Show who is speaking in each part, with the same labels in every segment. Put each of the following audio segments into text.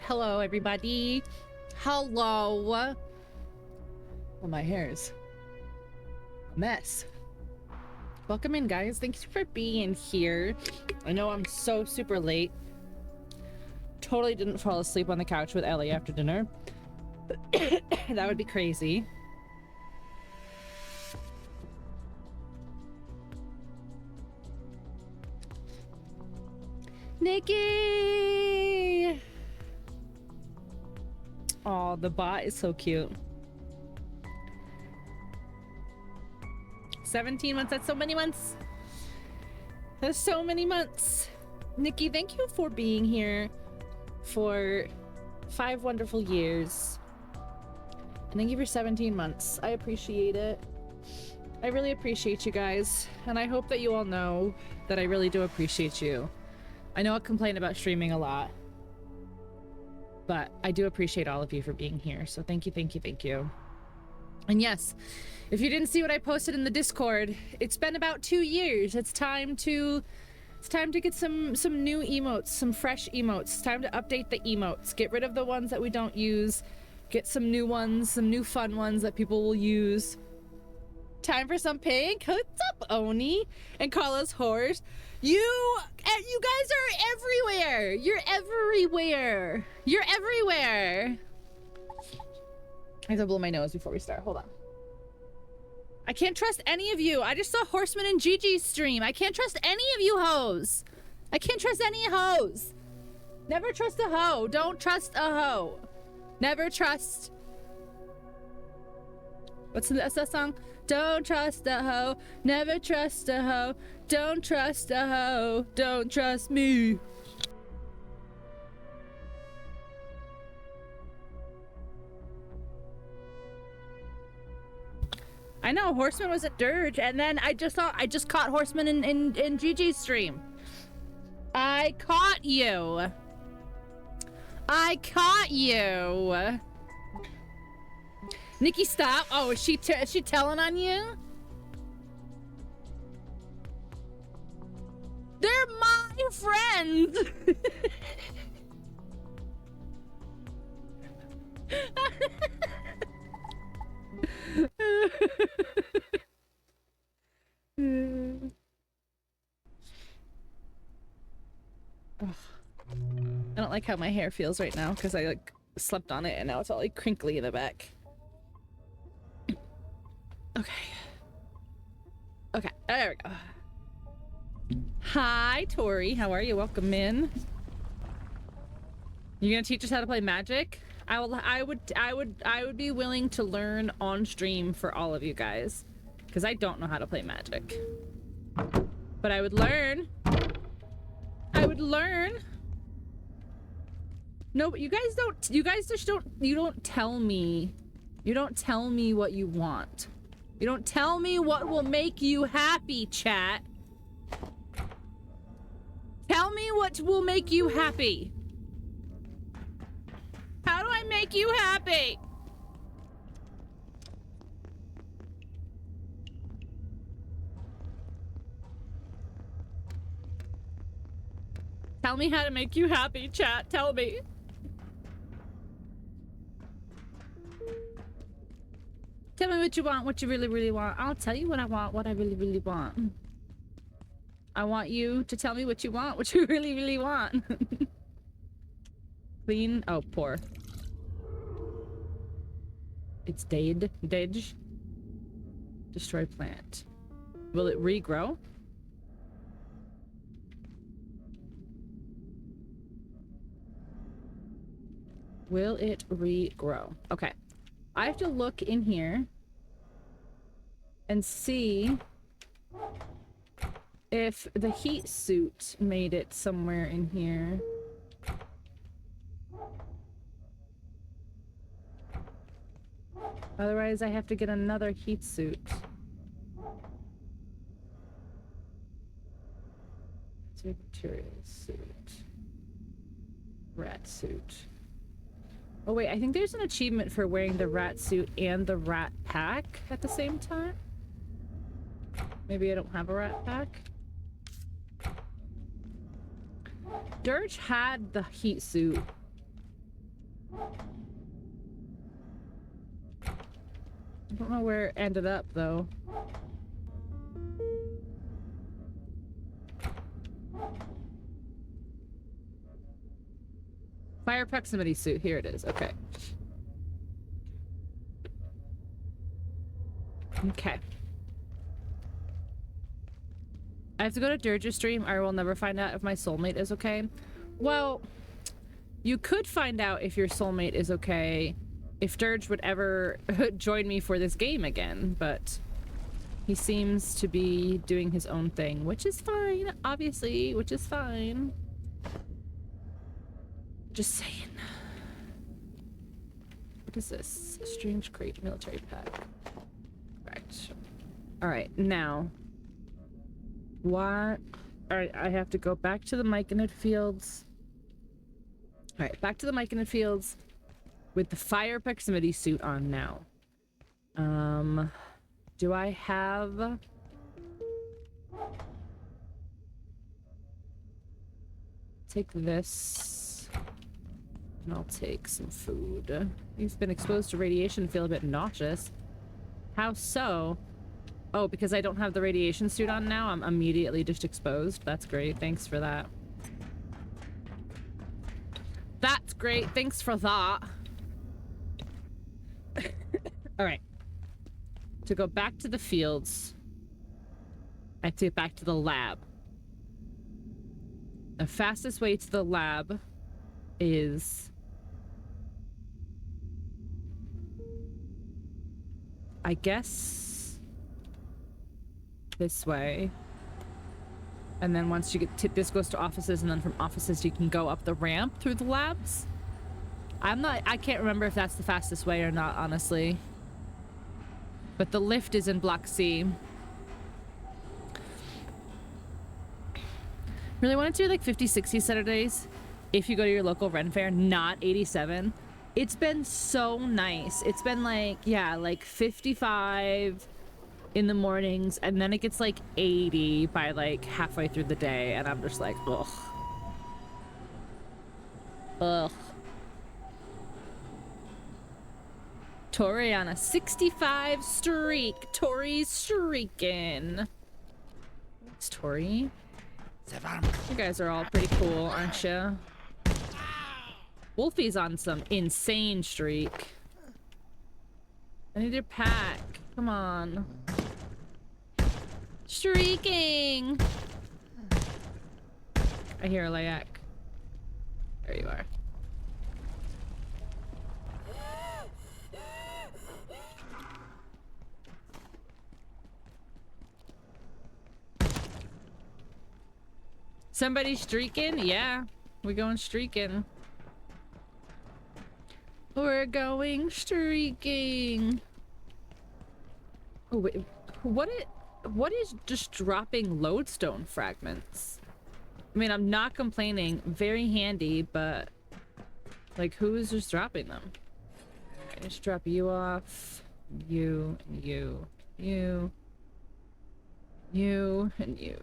Speaker 1: Hello, everybody. Hello. Well, my hair's a mess. Welcome in, guys. Thanks for being here. I know I'm so super late. Totally didn't fall asleep on the couch with Ellie after dinner. That would be crazy. Nikki! Oh, the bot is so cute. 17 months. That's so many months. That's so many months. Nikki, thank you for being here for 5 wonderful years. And thank you for 17 months. I appreciate it. I really appreciate you guys. And I hope that you all know that I really do appreciate you. I know I complain about streaming a lot, but I do appreciate all of you for being here. So thank you, thank you, thank you. And yes, if you didn't see what I posted in the Discord, it's been about 2 years. It's time to get some new emotes, some fresh emotes. It's time to update the emotes. Get rid of the ones that we don't use. Get some new ones, some new fun ones that people will use. Time for some pink. What's up, Oni? And call us whores. You guys are everywhere. You're everywhere. You're everywhere. I have to blow my nose before we start. Hold on. I can't trust any of you. I just saw Horseman and Gigi's stream. I can't trust any of you hoes. I can't trust any hoes. Never trust a hoe. Don't trust a hoe. Never trust. What's that song? Don't trust a hoe. Never trust a hoe. Don't trust a hoe. Don't trust me. I know Horseman was at Dirge, and then I just caught Horseman in Gigi's stream. I caught you. I caught you. Nikki, stop. Oh, is she telling on you? They're my friends. I don't like how my hair feels right now because I like slept on it and now it's all like crinkly in the back. Okay, there we go. Hi, Tori. How are you? Welcome in. You gonna teach us how to play Magic? I would be willing to learn on stream for all of you guys, because I don't know how to play Magic. But I would learn. I would learn. No, but you guys don't. You guys just don't. You don't tell me. You don't tell me what you want. You don't tell me what will make you happy, chat. Tell me what will make you happy. How do I make you happy? Tell me how to make you happy, chat. Tell me. Tell me what you want, what you really, really want. I'll tell you what I want, what I really, really want. I want you to tell me what you want, what you really, really want. Clean. Oh, poor. It's dead. Dej. Destroy plant. Will it regrow? Will it regrow? Okay. I have to look in here and see if the heat suit made it somewhere in here. Otherwise, I have to get another heat suit. Material suit. Rat suit. Oh wait, I think there's an achievement for wearing the rat suit and the rat pack at the same time. Maybe I don't have a rat pack. Dirge had the heat suit I don't know where it ended up, though. Fire proximity suit. Here it is. Okay. Okay. I have to go to Dirge's stream, or I will never find out if my soulmate is okay. Well, you could find out if your soulmate is okay if Dirge would ever join me for this game again, but he seems to be doing his own thing, which is fine, obviously, which is fine. Just saying. What is this? A strange crate military pack. Correct. Alright, now. What? Alright, I have to go back to the Myconid fields. Alright, back to the Myconid fields with the fire proximity suit on now. Do I have... Take this. And I'll take some food. You've been exposed to radiation, feel a bit nauseous. How so? Oh, because I don't have the radiation suit on now, I'm immediately just exposed. That's great, thanks for that. That's great, thanks for that. Alright. To go back to the fields, I have to get back to the lab. The fastest way to the lab is... I guess... this way. And then once you get to... this goes to offices, and then from offices you can go up the ramp through the labs. I can't remember if that's the fastest way or not, honestly. But the lift is in Block C. Really want to do like 50, 60 Saturdays if you go to your local Ren Fair, not 87. It's been so nice. It's been like, yeah, like 55 in the mornings, and then it gets like 80 by like halfway through the day, and I'm just like, ugh. Ugh. Tori on a 65 streak. Tori's streaking. It's Tori. You guys are all pretty cool, aren't you? Wolfie's on some insane streak. I need your pack. Come on. Streaking! I hear a Layak. There you are. Somebody streaking? Yeah, we're going streaking. We're going streaking. Oh wait, what is just dropping lodestone fragments? I mean, I'm not complaining. Very handy, but like, who is just dropping them? I just drop you off. You and you. You. You and you.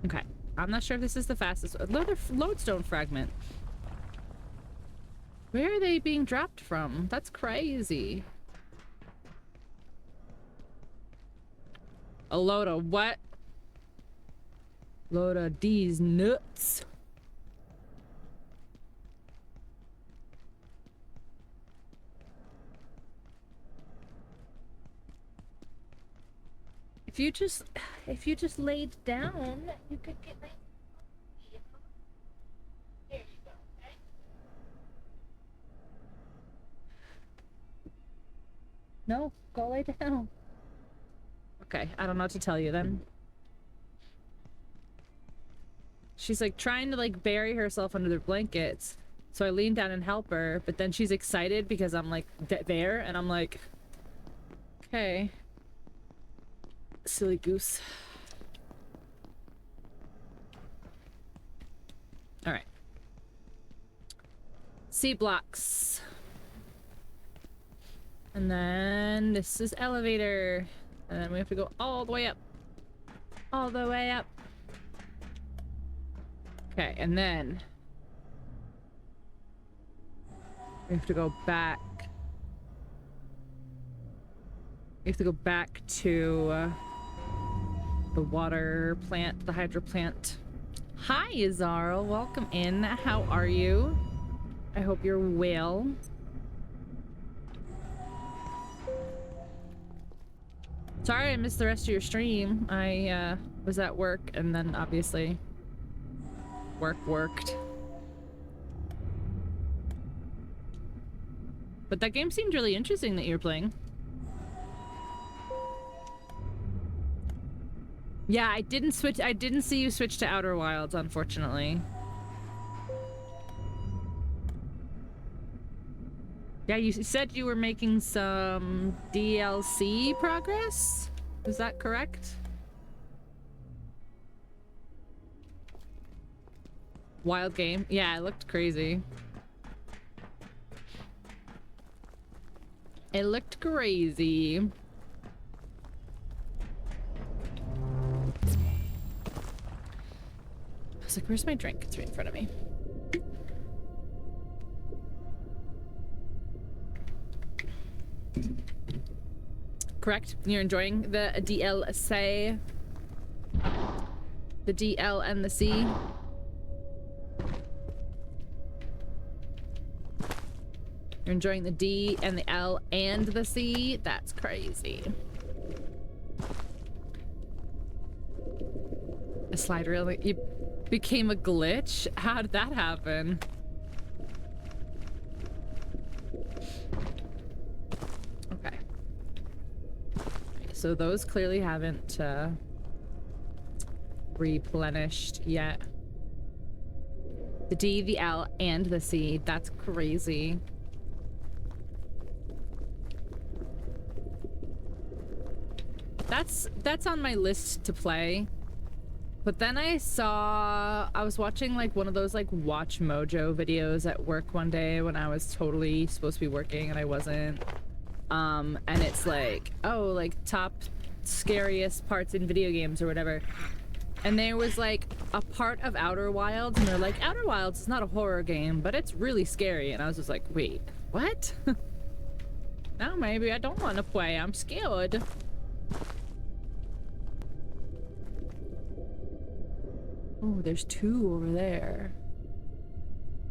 Speaker 1: Okay, I'm not sure if this is the fastest. Another lodestone fragment. Where are they being dropped from? That's crazy. A load of what? Load of these nuts. If you just laid down, you could get my... There you go, okay? No, go lay down. Okay, I don't know what to tell you then. She's like trying to like bury herself under their blankets. So I lean down and help her, but then she's excited because I'm like there, and I'm like, okay. Silly goose. All right. C blocks. And then this is elevator. And then we have to go all the way up. All the way up. Okay, and then we have to go back. We have to go back to the water plant, the hydro plant. Hi, Izaro. Welcome in. How are you? I hope you're well. Sorry I missed the rest of your stream. I was at work and then obviously worked. But that game seemed really interesting that you were playing. Yeah, I didn't see you switch to Outer Wilds, unfortunately. Yeah, you said you were making some DLC progress? Is that correct? Wild game? Yeah, it looked crazy. It looked crazy. I was like, where's my drink? It's right in front of me. Correct. You're enjoying the DLC. The DL and the C. You're enjoying the D and the L and the C? That's crazy. A slide reel? You became a glitch? How did that happen? Okay. So those clearly haven't replenished yet. The D, the L, and the C. That's crazy. That's on my list to play. But then I was watching like one of those like Watch Mojo videos at work one day when I was totally supposed to be working and I wasn't. And it's like, oh, like top scariest parts in video games or whatever. And there was like a part of Outer Wilds and they're like, Outer Wilds is not a horror game, but it's really scary. And I was just like, wait, what? Now maybe I don't want to play. I'm scared. Oh, there's two over there.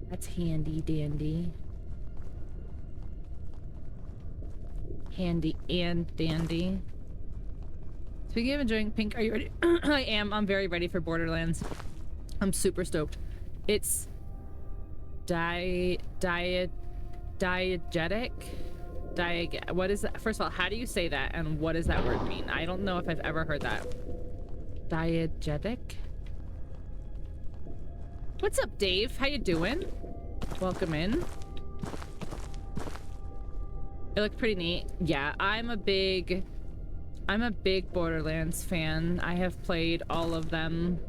Speaker 1: That's handy dandy. Handy and dandy. Speaking of enjoying pink, are you ready? I am. I'm very ready for Borderlands. I'm super stoked. It's diegetic. What is that? First of all, how do you say that and what does that word mean? I don't know if I've ever heard that. Diegetic? What's up, Dave? How you doing? Welcome in. It looked pretty neat. Yeah, I'm a big Borderlands fan. I have played all of them.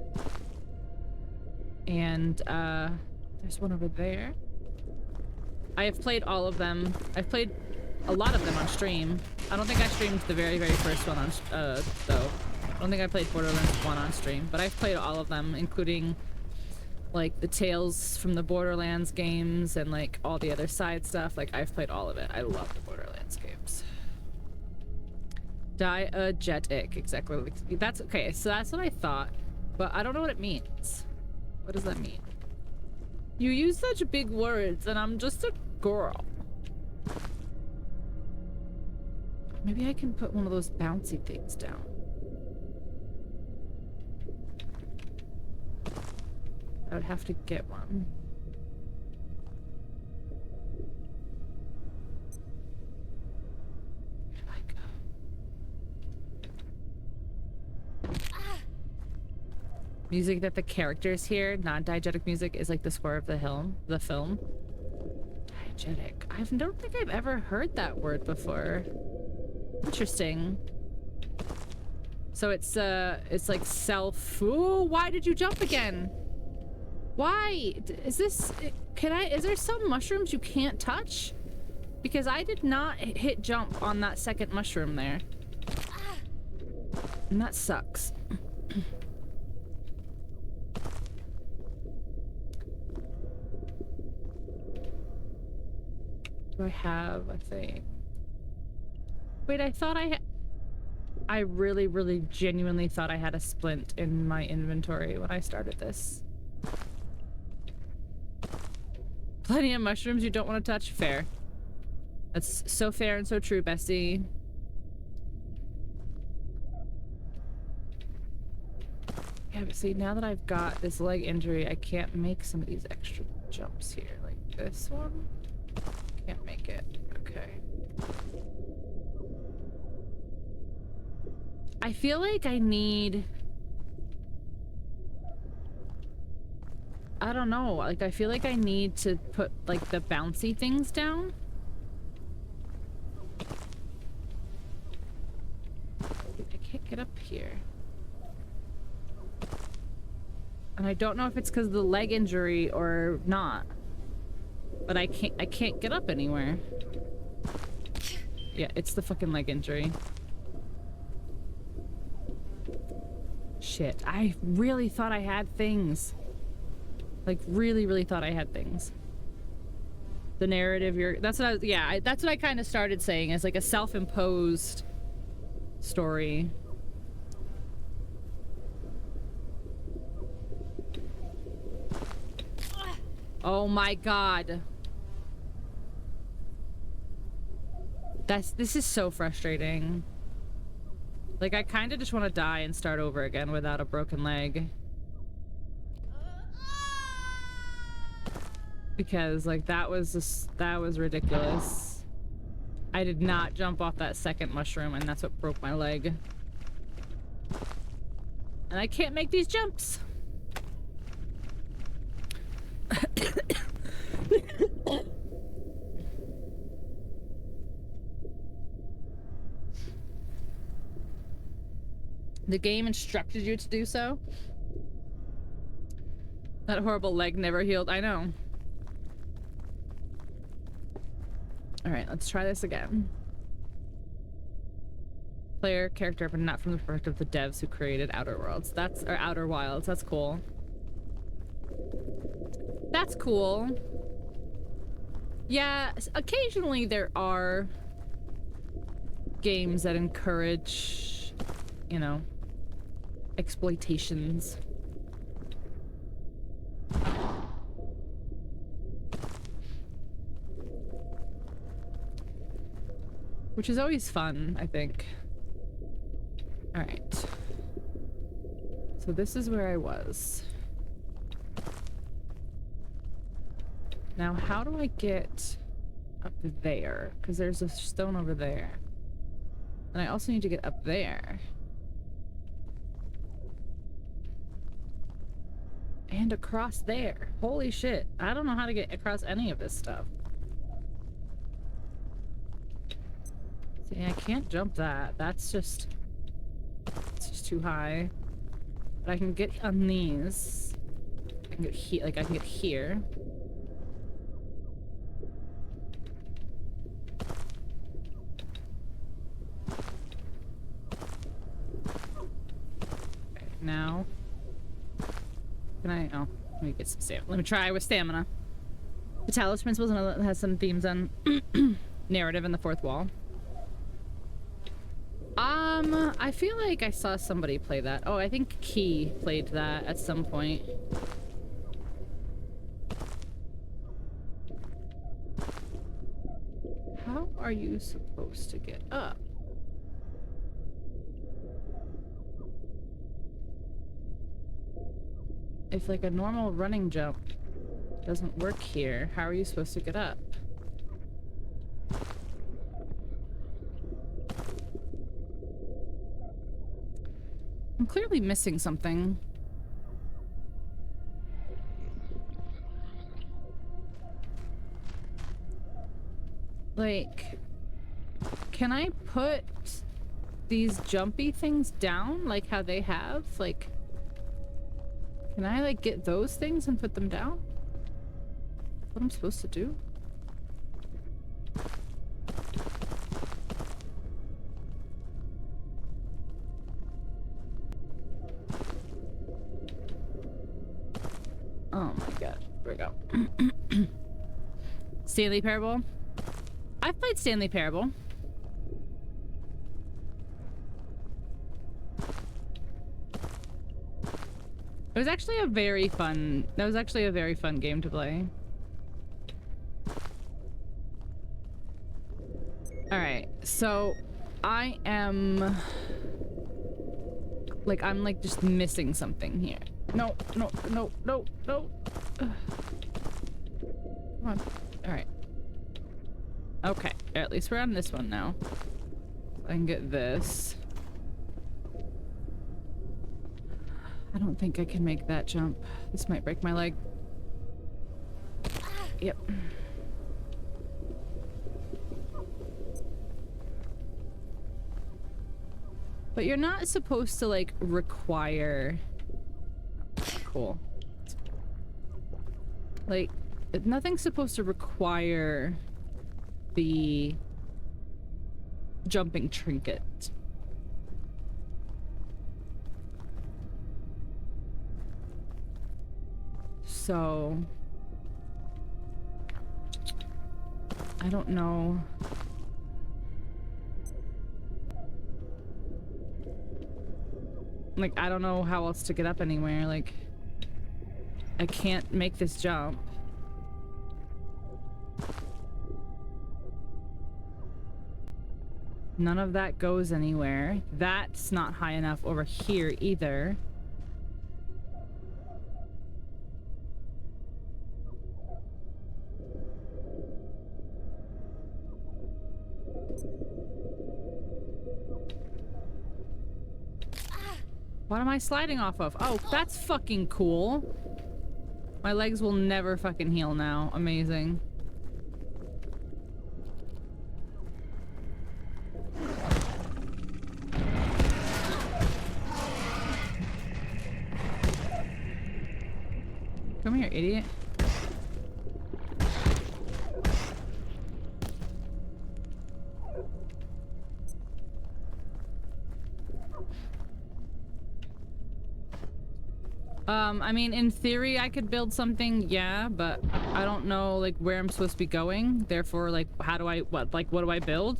Speaker 1: And there's one over there. I have played all of them. I've played a lot of them on stream. I don't think I streamed the very, very first one on though. I don't think I played Borderlands 1 on stream, but I've played all of them, including like the Tales from the Borderlands games and like all the other side stuff. Like I've played all of it. I love the Borderlands games. Diegetic, exactly. That's okay. So that's what I thought, but I don't know what it means. What does that mean? You use such big words, and I'm just a girl. Maybe I can put one of those bouncy things down. I would have to get one. Where do I go? Music that the characters hear, non-diegetic music, is like the score of the film. Diegetic. I don't think I've ever heard that word before. Interesting. So it's like self. Ooh, why did you jump again? Why? Is this... is there some mushrooms you can't touch? Because I did not hit jump on that second mushroom there. And that sucks. Do I have a thing? Wait, I thought I really, really genuinely thought I had a splint in my inventory when I started this. Plenty of mushrooms you don't want to touch? Fair. That's so fair and so true, bestie. Yeah, but see, now that I've got this leg injury, I can't make some of these extra jumps here. Like this one. Can't make it. Okay. I feel like I need... I don't know. Like, I feel like I need to put, like, the bouncy things down. I can't get up here. And I don't know if it's because of the leg injury or not. But I can't get up anywhere. Yeah, it's the fucking leg injury. Shit, I really thought I had things. Like, really, really thought I had things. The narrative that's what I was, yeah, that's what I kind of started saying, as like a self-imposed story. Oh my god. This is so frustrating. Like, I kind of just want to die and start over again without a broken leg. Because, like, that was ridiculous. I did not jump off that second mushroom, and that's what broke my leg. And I can't make these jumps. The game instructed you to do so? That horrible leg never healed. I know. Alright, let's try this again. Player, character, but not from the perspective of the devs who created Outer Worlds. Or Outer Wilds. That's cool. That's cool. Yeah, occasionally there are games that encourage, you know, exploitations. Which is always fun, I think. Alright. So this is where I was. Now, how do I get up there? Because there's a stone over there. And I also need to get up there. And across there. Holy shit. I don't know how to get across any of this stuff. See, I can't jump that. It's just too high. But I can get on these. I can get here. Like, I can get here. Okay, now. Can I? Oh, let me get some stamina. Let me try with stamina. The Talos Principles has some themes on narrative in the fourth wall. I feel like I saw somebody play that. Oh, I think Key played that at some point. How are you supposed to get up? If like a normal running jump doesn't work here, how are you supposed to get up? I'm clearly missing something. Like, can I put these jumpy things down like how they have? Like, can I like get those things and put them down? What I'm supposed to do? Oh my god. Here we go. Stanley Parable. I've played Stanley Parable. It was actually a very fun... That was actually a very fun game to play. Alright, so... I am... Like, I'm like just missing something here. No, no, no, no, no. Come on. Alright. Okay, at least we're on this one now. I can get this. I don't think I can make that jump. This might break my leg. Yep. But you're not supposed to, like, require... Cool. Like, nothing's supposed to require the jumping trinket. So... I don't know. Like, I don't know how else to get up anywhere. Like, I can't make this jump. None of that goes anywhere. That's not high enough over here either. What am I sliding off of? Oh, that's fucking cool. My legs will never fucking heal now. Amazing. Come here, idiot. I mean, in theory, I could build something, yeah, but I don't know, like, where I'm supposed to be going. Therefore, like, how do I, what do I build?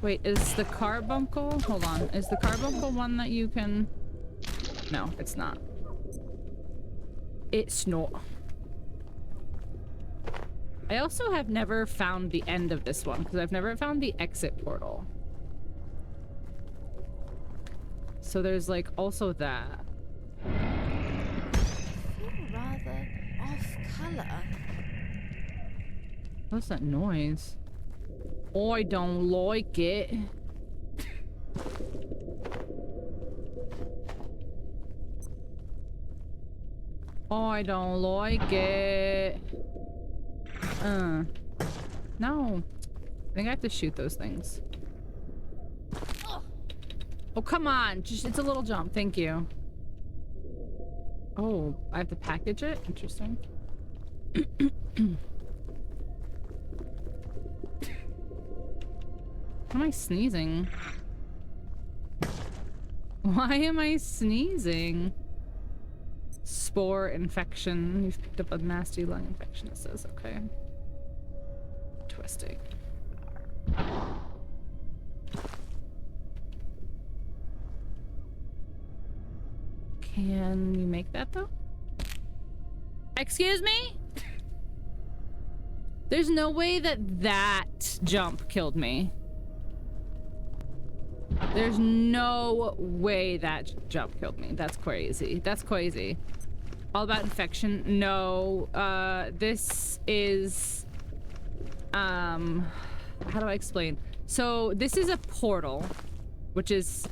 Speaker 1: Wait, is the carbuncle? Hold on. Is the carbuncle one that you can... No, it's not. It's not. I also have never found the end of this one, because I've never found the exit portal. So there's, like, also that.
Speaker 2: I feel rather off-color.
Speaker 1: What's that noise? I don't like it. I don't like it. No. I think I have to shoot those things. Oh, come on. Just, it's a little jump. Thank you. Oh, I have to package it? Interesting. Why am I sneezing? Why am I sneezing? Spore infection. You've picked up a nasty lung infection, it says. Okay. Twisting. Can you make that, though? Excuse me? There's no way that that jump killed me. There's no way that jump killed me. That's crazy. That's crazy. All about infection. No. This is... how do I explain? So, this is a portal, which is...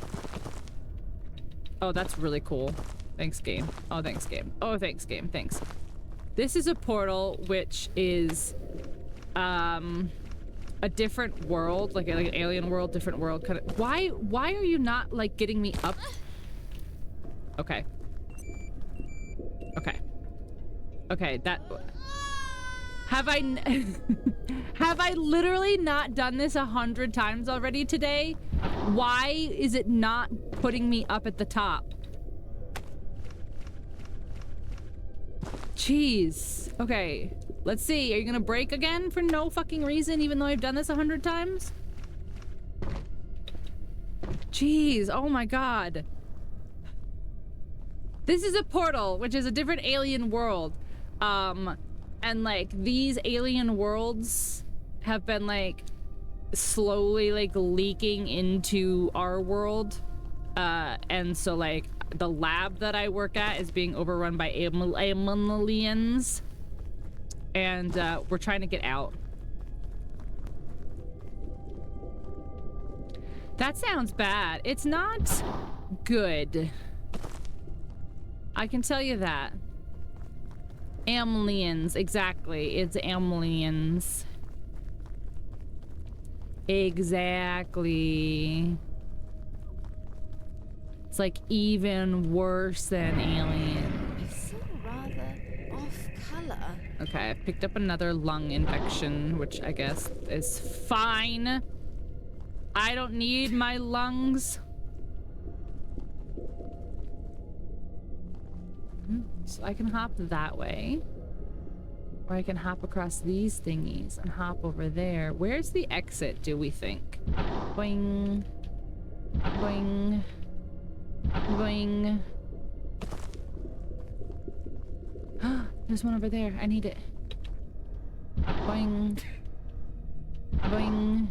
Speaker 1: Oh, that's really cool. Thanks, game. Oh, thanks, game. Oh, thanks, game. Thanks. This is a portal, which is... a different world, like an alien world, different world, kind of. Why are you not, like, getting me up? Okay. Okay. Okay, that... Have I have I literally not done this 100 times already today? Why is it not putting me up at the top? Jeez. Okay, let's see. Are you gonna break again for no fucking reason, even though I've done this 100 times? Jeez. Oh my god. This is a portal, which is a different alien world. And like these alien worlds have been like slowly like leaking into our world. And so like the lab that I work at is being overrun by aliens. And we're trying to get out. That sounds bad. It's not good. I can tell you that. Aliens, exactly. It's aliens. Exactly. It's like even worse than aliens.
Speaker 2: You seem rather off color.
Speaker 1: Okay, I've picked up another lung infection, which I guess is fine. I don't need my lungs. So I can hop that way. Or I can hop across these thingies and hop over there. Where's the exit, do we think? Boing. Boing. Boing. There's one over there. I need it. Boing. Boing.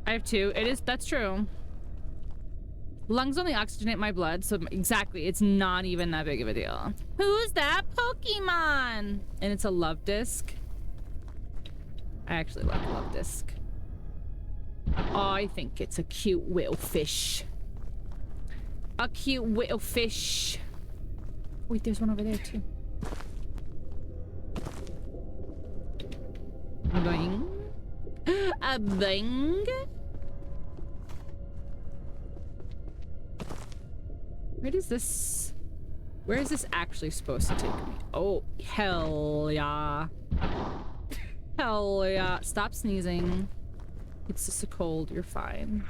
Speaker 1: I have two. That's true. Lungs only oxygenate my blood, so exactly, it's not even that big of a deal. Who's that Pokemon? And it's a love disc. I actually like love disc. I think it's a cute little fish. A cute little fish. Wait, there's one over there too. Boing. A bing. Where is this actually supposed to take me? Oh, hell yeah. Hell yeah. Stop sneezing. It's just a cold, you're fine.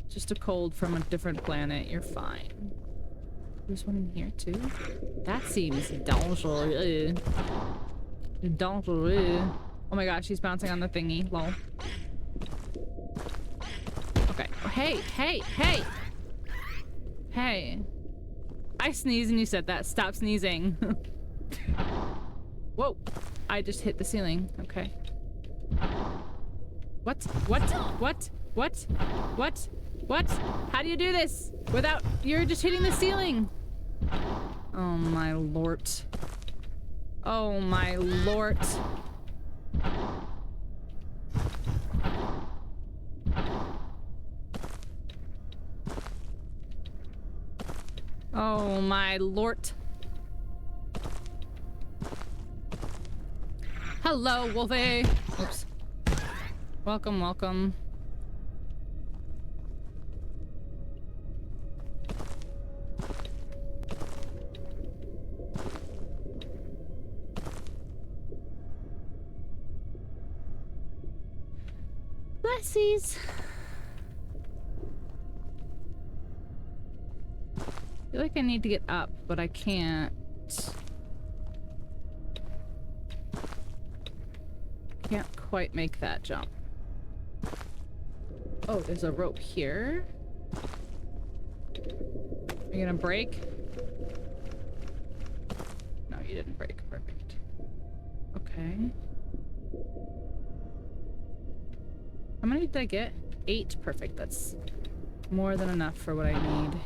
Speaker 1: Just a cold from a different planet, you're fine. There's one in here too? That seems dangerous. Dangerous. Oh my gosh, she's bouncing on the thingy. Lol. Okay. Oh, hey, hey, hey! Hey. I sneezed and you said that. Stop sneezing. Whoa. I just hit the ceiling. Okay. What? What? What? What? What? What? How do you do this? Without... You're just hitting the ceiling. Oh my lord. Oh my lord. Oh my lord. Hello, Wolfie. Oops. Welcome, welcome. Blessies. I feel like I need to get up, but I can't. Can't quite make that jump. Oh, there's a rope here. Are you gonna break? No, you didn't break. Perfect. Okay. How many did I get? 8. Perfect. That's more than enough for what I need.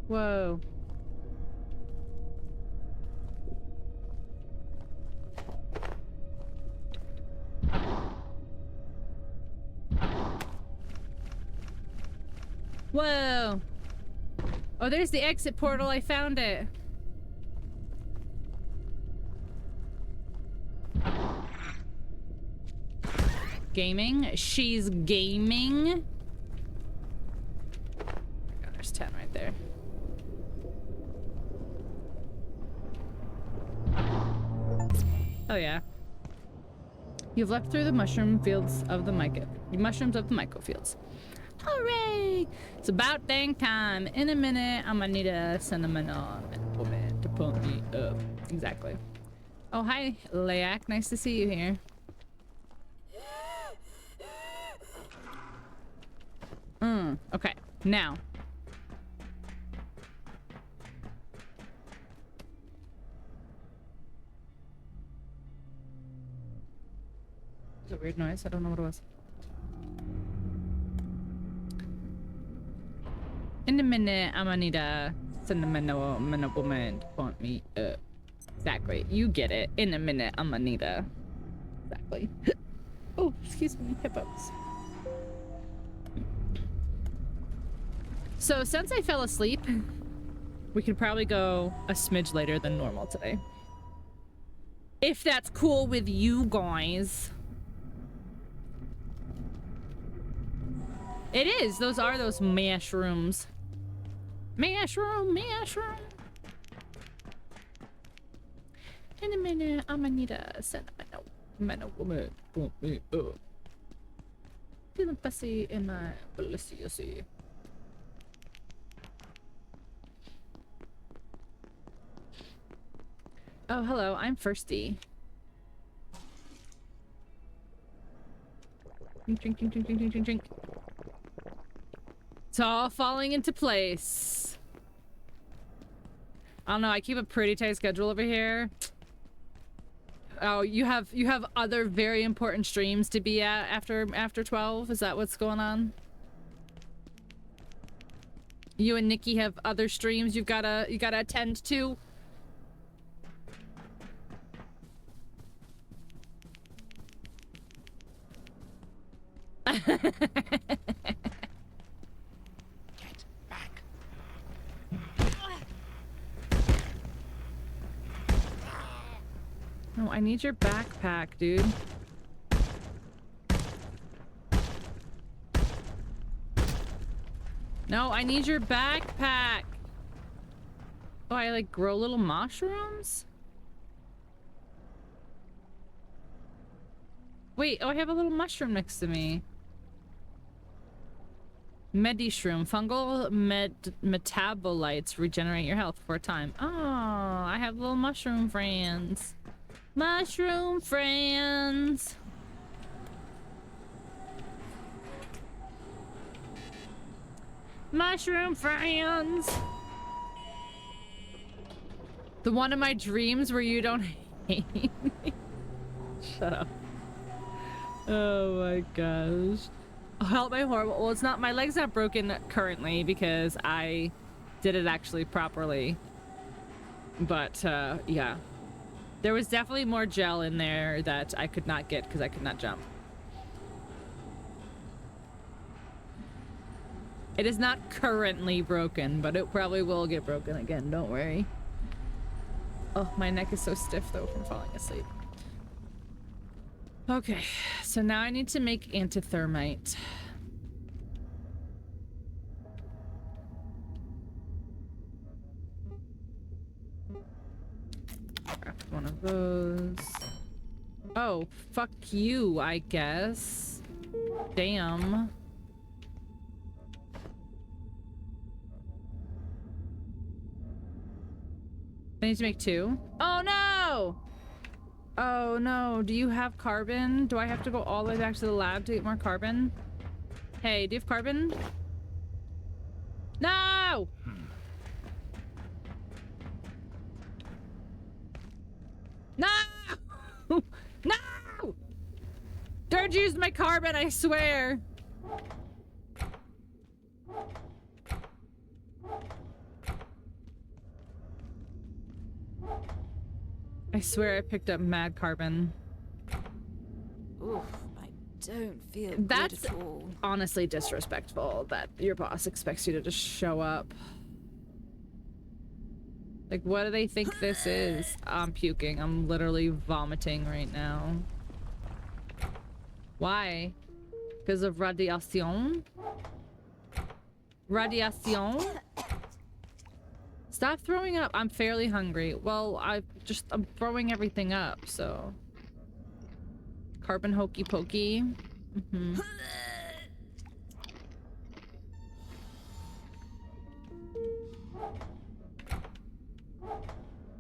Speaker 1: Whoa. Whoa. Oh, there's the exit portal. I found it. Gaming. She's gaming. God, there's 10 right there. Oh yeah. You've leapt through the mushroom fields of the mushrooms of the myco fields. Hooray! It's about dang time. In a minute, I'm gonna need a cinnamon woman to pump me up. Exactly. Oh, hi, Layak. Nice to see you here. Okay. Now. It's a weird noise. I don't know what it was. In a minute, I'm gonna need a cinnamon woman to pump me up. Exactly. You get it. In a minute, I'm gonna need a... Exactly. Oh, excuse me. Hippos. So, since I fell asleep, we could probably go a smidge later than normal today. If that's cool with you guys. It is. Those are those mushrooms. Mushroom. In a minute, I'm gonna need a cinnamon woman. Pump me up. Feeling fussy in my pussy. Oh, hello. I'm Firsty. Drink. It's all falling into place. I don't know. I keep a pretty tight schedule over here. Oh, you have other very important streams to be at after 12? Is that what's going on? You and Nikki have other streams you gotta attend to?
Speaker 3: Get back.
Speaker 1: No, I need your backpack, dude. No, I need your backpack. Oh, I like grow little mushrooms? Wait, oh, I have a little mushroom next to me. Medishroom. Fungal metabolites regenerate your health for a time. Oh, I have little mushroom friends. Mushroom friends. Mushroom friends. The one of my dreams where you don't hate me. Shut up. Oh my gosh. Oh, help my horrible. Well, it's not, my leg's not broken currently because I did it actually properly. But, yeah. There was definitely more gel in there that I could not get because I could not jump. It is not currently broken, but it probably will get broken again, don't worry. Oh, my neck is so stiff though from falling asleep. Okay, so now I need to make antithermite. Craft one of those. Oh, fuck you, I guess. Damn. I need to make 2. Oh no! Oh no, do you have carbon? Do I have to go all the way back to the lab to get more carbon? Hey, do you have carbon? No! No! No! Dirge used my carbon, I swear! I swear I picked up mad carbon.
Speaker 2: Oof, I don't feel
Speaker 1: That's
Speaker 2: good at all.
Speaker 1: honestly disrespectful that your boss expects you to just show up. Like, what do they think this is? I'm puking. I'm literally vomiting right now. Why? Because of radiation? Radiation? Stop throwing up. I'm fairly hungry. Well, I'm throwing everything up, so. Carbon hokey pokey. Mm-hmm.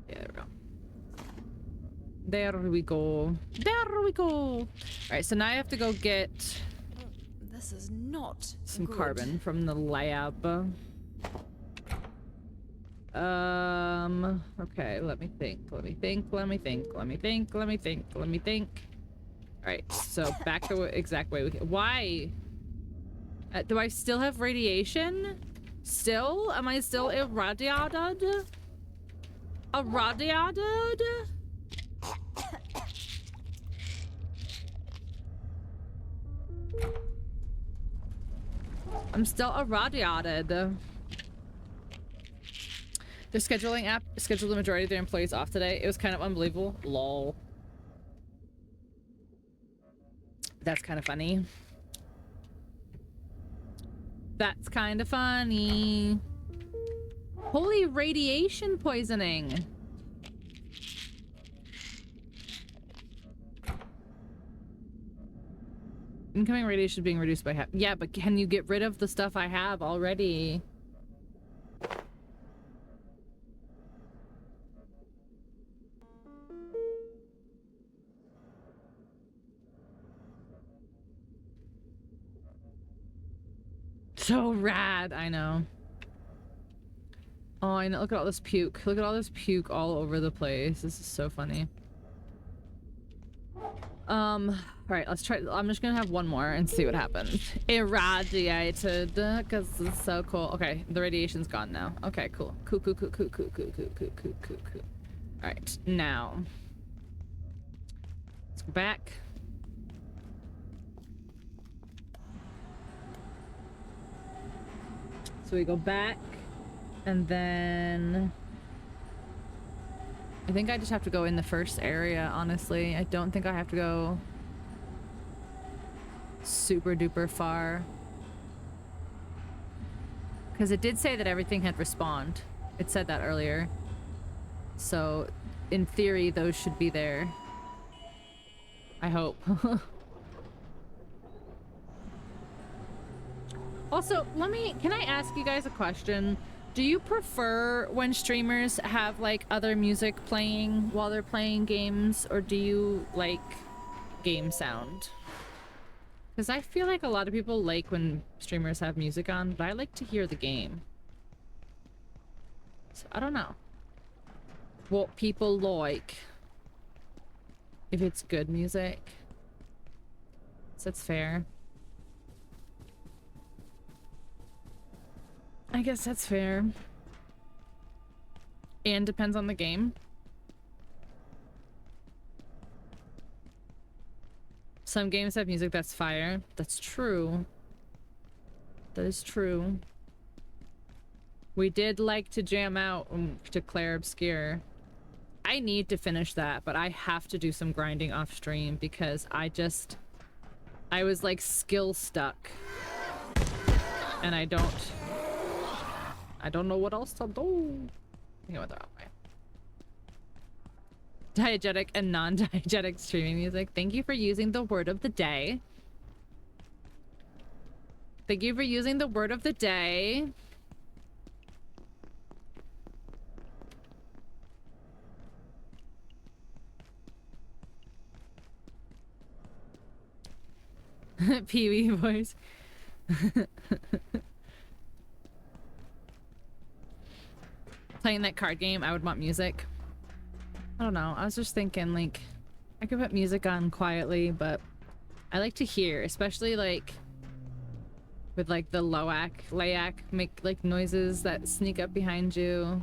Speaker 1: Yeah, there we go. There we go. All right, so now I have to go get
Speaker 2: This is not
Speaker 1: some
Speaker 2: good.
Speaker 1: carbon from the lab. Okay, let me think. All right, so back the exact way we can. Why? Do I still have radiation? Still? Am I still irradiated? Irradiated? I'm still irradiated. The scheduling app scheduled the majority of their employees off today. It was kind of unbelievable. Lol. That's kind of funny. That's kind of funny. Holy radiation poisoning. Incoming radiation being reduced by half. Yeah, but can you get rid of the stuff I have already? So rad, I know. Oh, I know. Look at all this puke. Look at all this puke all over the place. This is so funny. Alright, let's try. I'm just gonna have one more and see what happens. Irradiated, because it's so cool. Okay, the radiation's gone now. Okay, cool. Cool. Alright, now. Let's go back. So we go back, and then I think I just have to go in the first area, honestly. I don't think I have to go super duper far. Because it did say that everything had respawned. It said that earlier. So, in theory, those should be there. I hope. Also, can I ask you guys a question? Do you prefer when streamers have like other music playing while they're playing games, or do you like game sound? Because I feel like a lot of people like when streamers have music on, but I like to hear the game. So I don't know what people like. If it's good music. So that's fair. I guess that's fair. And depends on the game. Some games have music that's fire. That's true. That is true. We did like to jam out to Claire Obscure. I need to finish that, but I have to do some grinding off stream because I was like skill stuck. And I don't know what else to do. I think I went the wrong way. Diegetic and non-diegetic streaming music. Thank you for using the word of the day. Thank you for using the word of the day. Pee-wee voice. Playing that card game, I would want music. I don't know. I was just thinking, like, I could put music on quietly, but I like to hear, especially, like, with, like, the layak make, like, noises that sneak up behind you.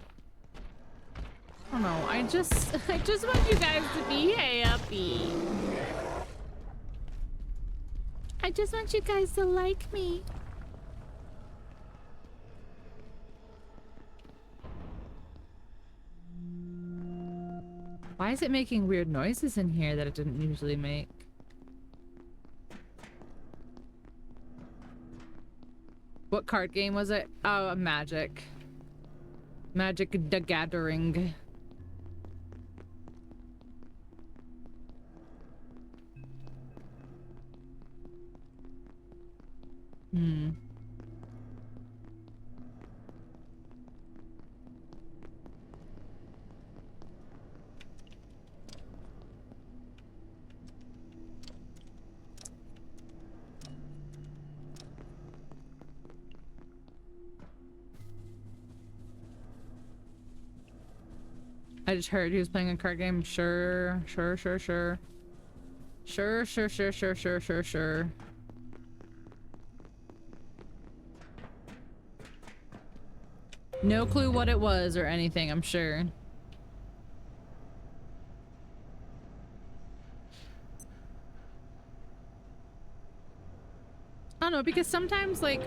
Speaker 1: I don't know. I just want you guys to be happy. I just want you guys to like me. Why is it making weird noises in here that it didn't usually make? What card game was it? Oh, Magic. Magic the Gathering. Hmm. I just heard he was playing a card game. Sure. Sure. No clue what it was or anything, I'm sure. I don't know, because sometimes, like,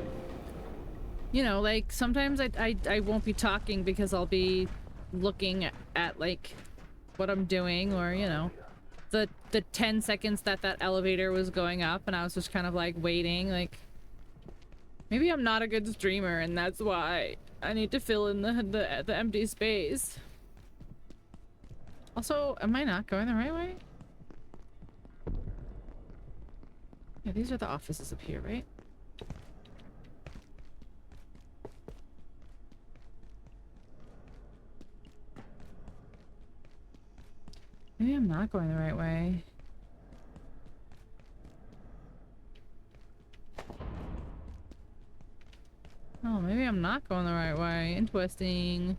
Speaker 1: you know, like, sometimes I won't be talking because I'll be looking at like what I'm doing, or you know, the 10 seconds that elevator was going up and I was just kind of like waiting. Like, maybe I'm not a good streamer and that's why I need to fill in the empty space. Also, am I not going the right way? Yeah, these are the offices up here, right? Maybe I'm not going the right way. Oh, maybe I'm not going the right way. Interesting.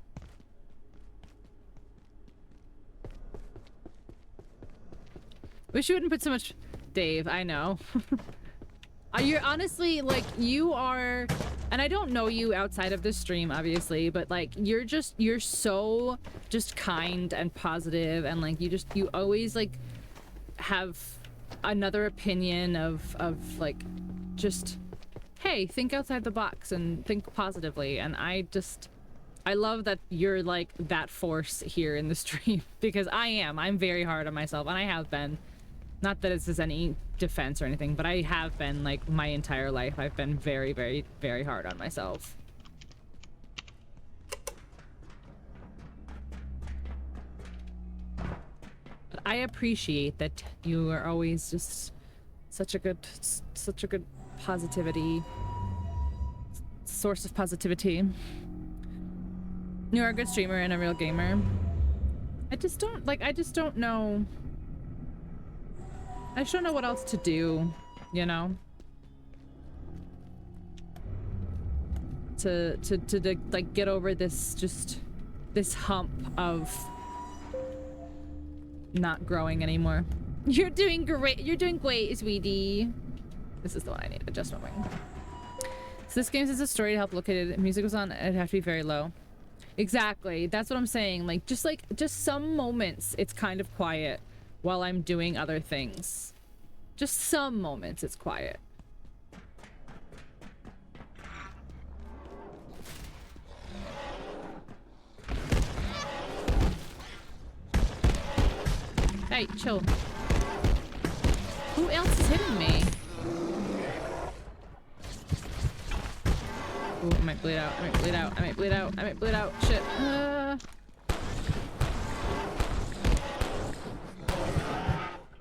Speaker 1: Wish you wouldn't put so much... Dave, I know. You're honestly, like, you are... And I don't know you outside of this stream, obviously, but, like, you're so just kind and positive, and, like, you always, like, have another opinion of, like, just, hey, think outside the box and think positively, and I love that you're, like, that force here in the stream, because I'm very hard on myself, and I have been. Not that this is any defense or anything, but I have been, like, my entire life. I've been very, very, very hard on myself. But I appreciate that you are always just such a good positivity. Source of positivity. You are a good streamer and a real gamer. I just don't know. I just don't know what else to do, you know? To like, get over this hump of not growing anymore. You're doing great. You're doing great, sweetie. This is the one I need. Adjustment wing. So this game is a story to help locate it. Music was on. It'd have to be very low. Exactly. That's what I'm saying. Like, just some moments it's kind of quiet while I'm doing other things. Just some moments it's quiet. Hey, chill. Who else is hitting me? Ooh, I might bleed out. I might bleed out. I might bleed out. I might bleed out. Shit.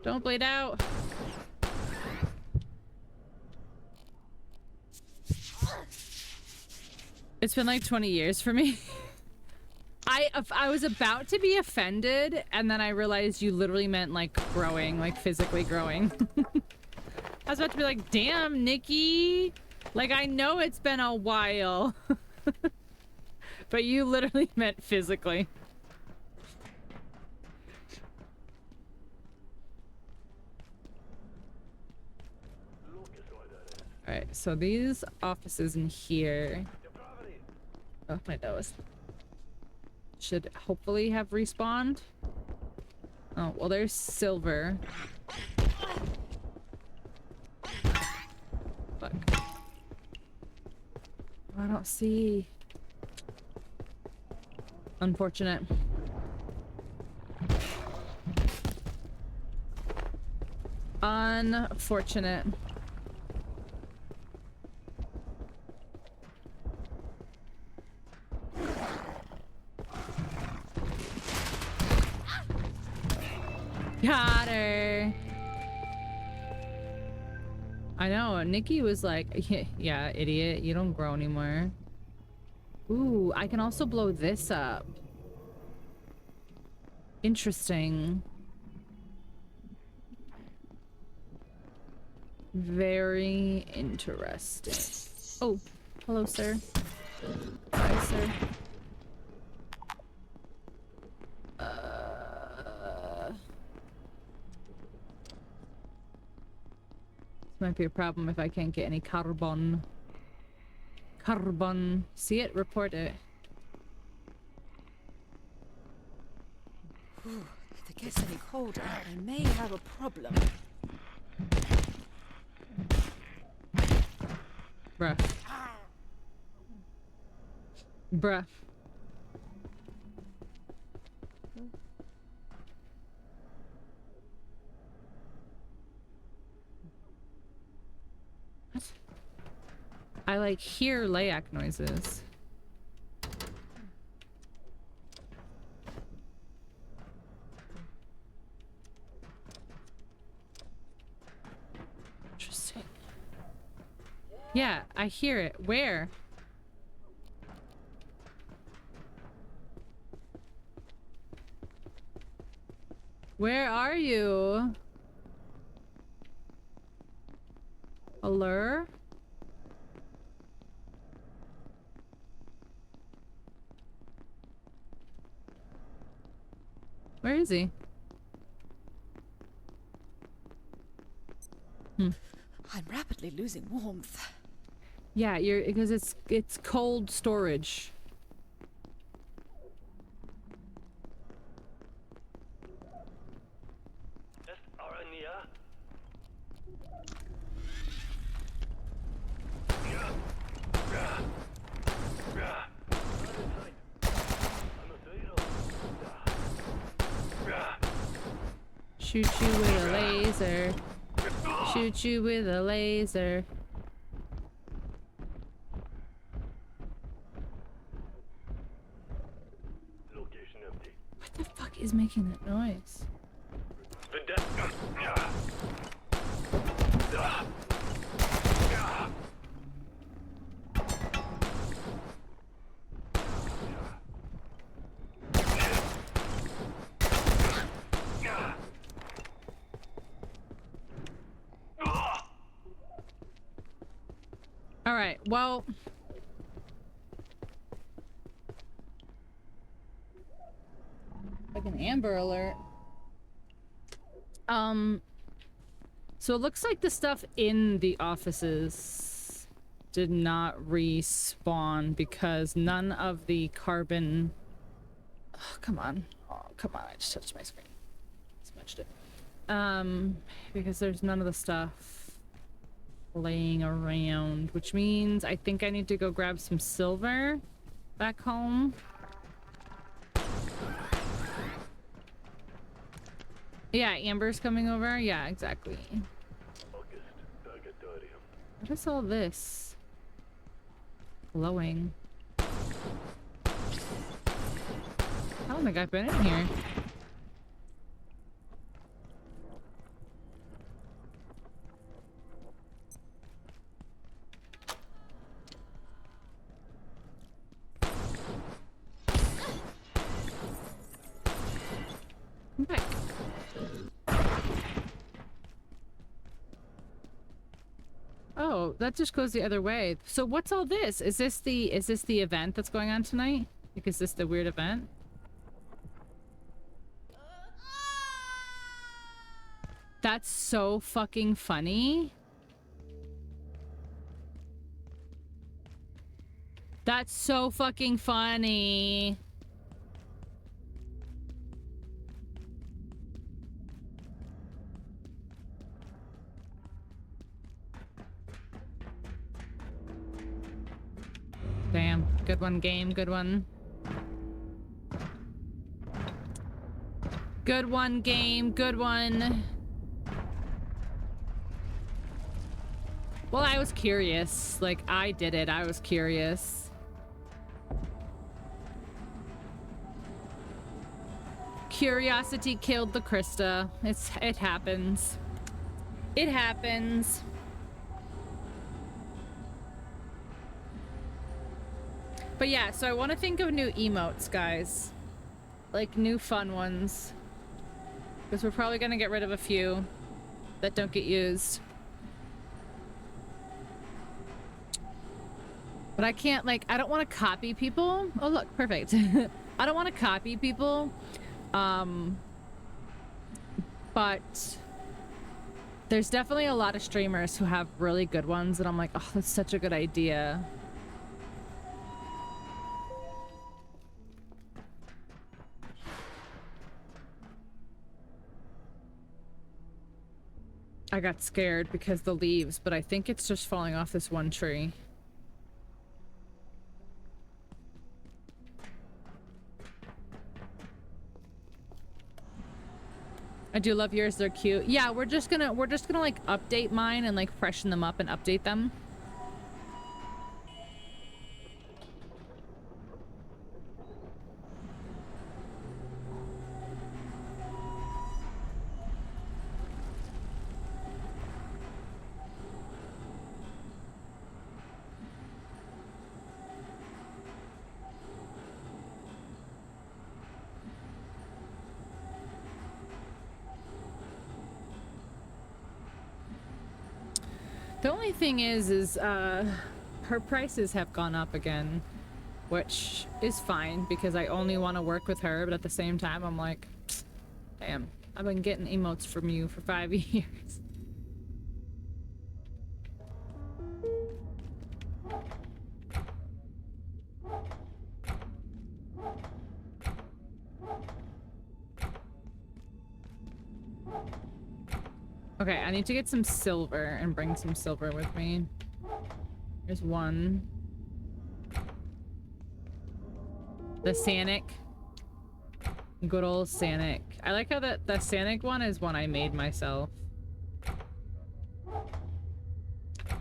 Speaker 1: Don't bleed out. It's been like 20 years for me. I was about to be offended, and then I realized you literally meant like growing, like physically growing. I was about to be like, damn, Nikki. Like, I know it's been a while. But you literally meant physically. Alright, so these offices in here... Oh, my nose. Should hopefully have respawned. Oh, well, there's silver. Fuck. Oh, I don't see. Unfortunate. Unfortunate. Got her. I know, Nikki was like, yeah, idiot, you don't grow anymore. Ooh, I can also blow this up. Interesting. Very interesting. Oh, hello, sir. Hi, sir. This might be a problem if I can't get any carbon. Carbon. See it? Report it.
Speaker 2: Ooh, if it gets any colder, I may have a problem.
Speaker 1: Bruh. Bruh. What? I like hear layak noises. Interesting. Yeah, I hear it. Where? Where are you? Allure? Where is he?
Speaker 2: I'm rapidly losing warmth.
Speaker 1: Yeah, you're because it's cold storage. Shoot you with a laser. Shoot you with a laser.
Speaker 3: Location empty.
Speaker 1: What the fuck is making that noise? All right, well, like an Amber Alert. So it looks like the stuff in the offices did not respawn because none of the carbon... Oh, come on. Oh, come on. I just touched my screen. Smudged it. Because there's none of the stuff laying around, which means I think I need to go grab some silver back home. Yeah, Amber's coming over. Yeah, exactly. What is all this? Glowing. I don't think I've been in here. Come back. Oh, that just goes the other way. So what's all this? Is this the event that's going on tonight? Like, is this the weird event? That's so fucking funny. That's so fucking funny. Damn. Good one, game. Good one. Good one, game. Good one. Well, I was curious. Like, I did it. I was curious. Curiosity killed the Krista. It happens. It happens. But yeah, so I want to think of new emotes, guys. Like new fun ones. Because we're probably gonna get rid of a few that don't get used. But I can't, like, I don't want to copy people. Oh, look, perfect. I don't want to copy people. But there's definitely a lot of streamers who have really good ones, and I'm like, oh, that's such a good idea. I got scared because the leaves, but I think it's just falling off this one tree. I do love yours, they're cute. Yeah, we're just gonna like update mine and like freshen them up and update them. The only thing is her prices have gone up again, which is fine because I only want to work with her, but at the same time I'm like, damn, I've been getting emotes from you for 5 years. Okay, I need to get some silver and bring some silver with me. There's one. The Sanic. Good old Sanic. I like how the Sanic one is one I made myself.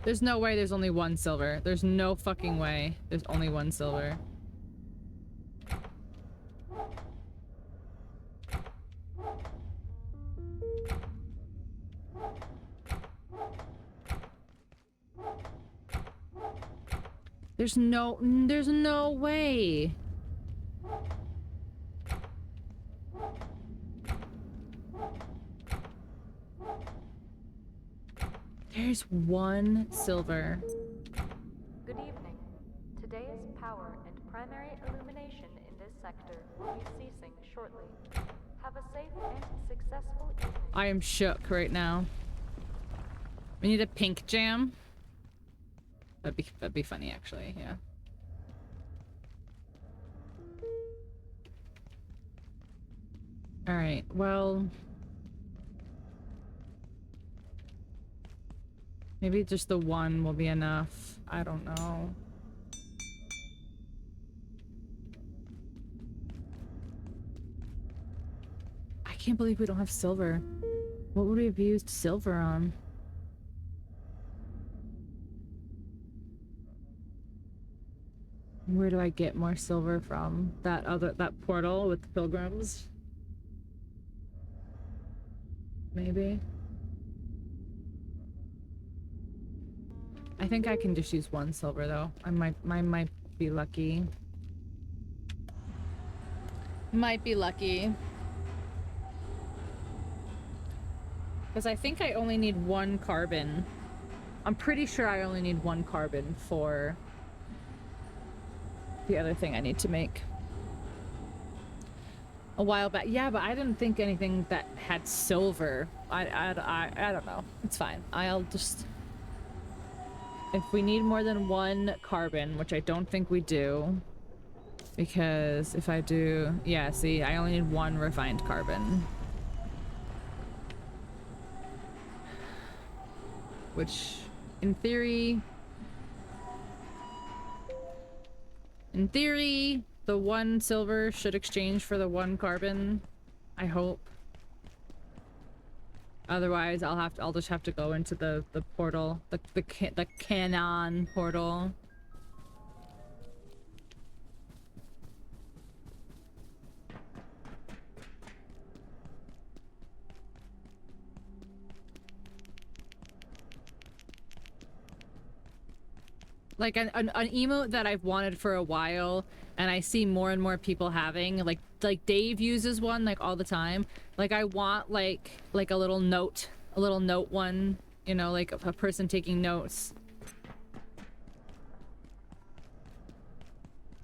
Speaker 1: There's no way there's only one silver. There's no fucking way there's only one silver. There's no way. There's one silver.
Speaker 4: Good evening. Today's power and primary illumination in this sector will be ceasing shortly. Have a safe and successful evening.
Speaker 1: I am shook right now. We need a pink jam. That'd be funny actually, yeah. All right, well, maybe just the one will be enough. I don't know. I can't believe we don't have silver. What would we have used silver on? Where do I get more silver from? That portal with the pilgrims? Maybe. I think I can just use one silver though. I might be lucky. Might be lucky. Because I think I only need one carbon. I'm pretty sure I only need one carbon for the other thing I need to make. A while back. Yeah, but I didn't think anything that had silver. I don't know. It's fine. I'll just... If we need more than one carbon, which I don't think we do, because if I do... Yeah, see, I only need one refined carbon. Which, in theory... In theory, the one silver should exchange for the one carbon. I hope. Otherwise, I'll just have to go into the portal, the canon portal. like an emote that I've wanted for a while, and I see more and more people having, like Dave uses one like all the time. Like I want like a little note one, you know, like a person taking notes.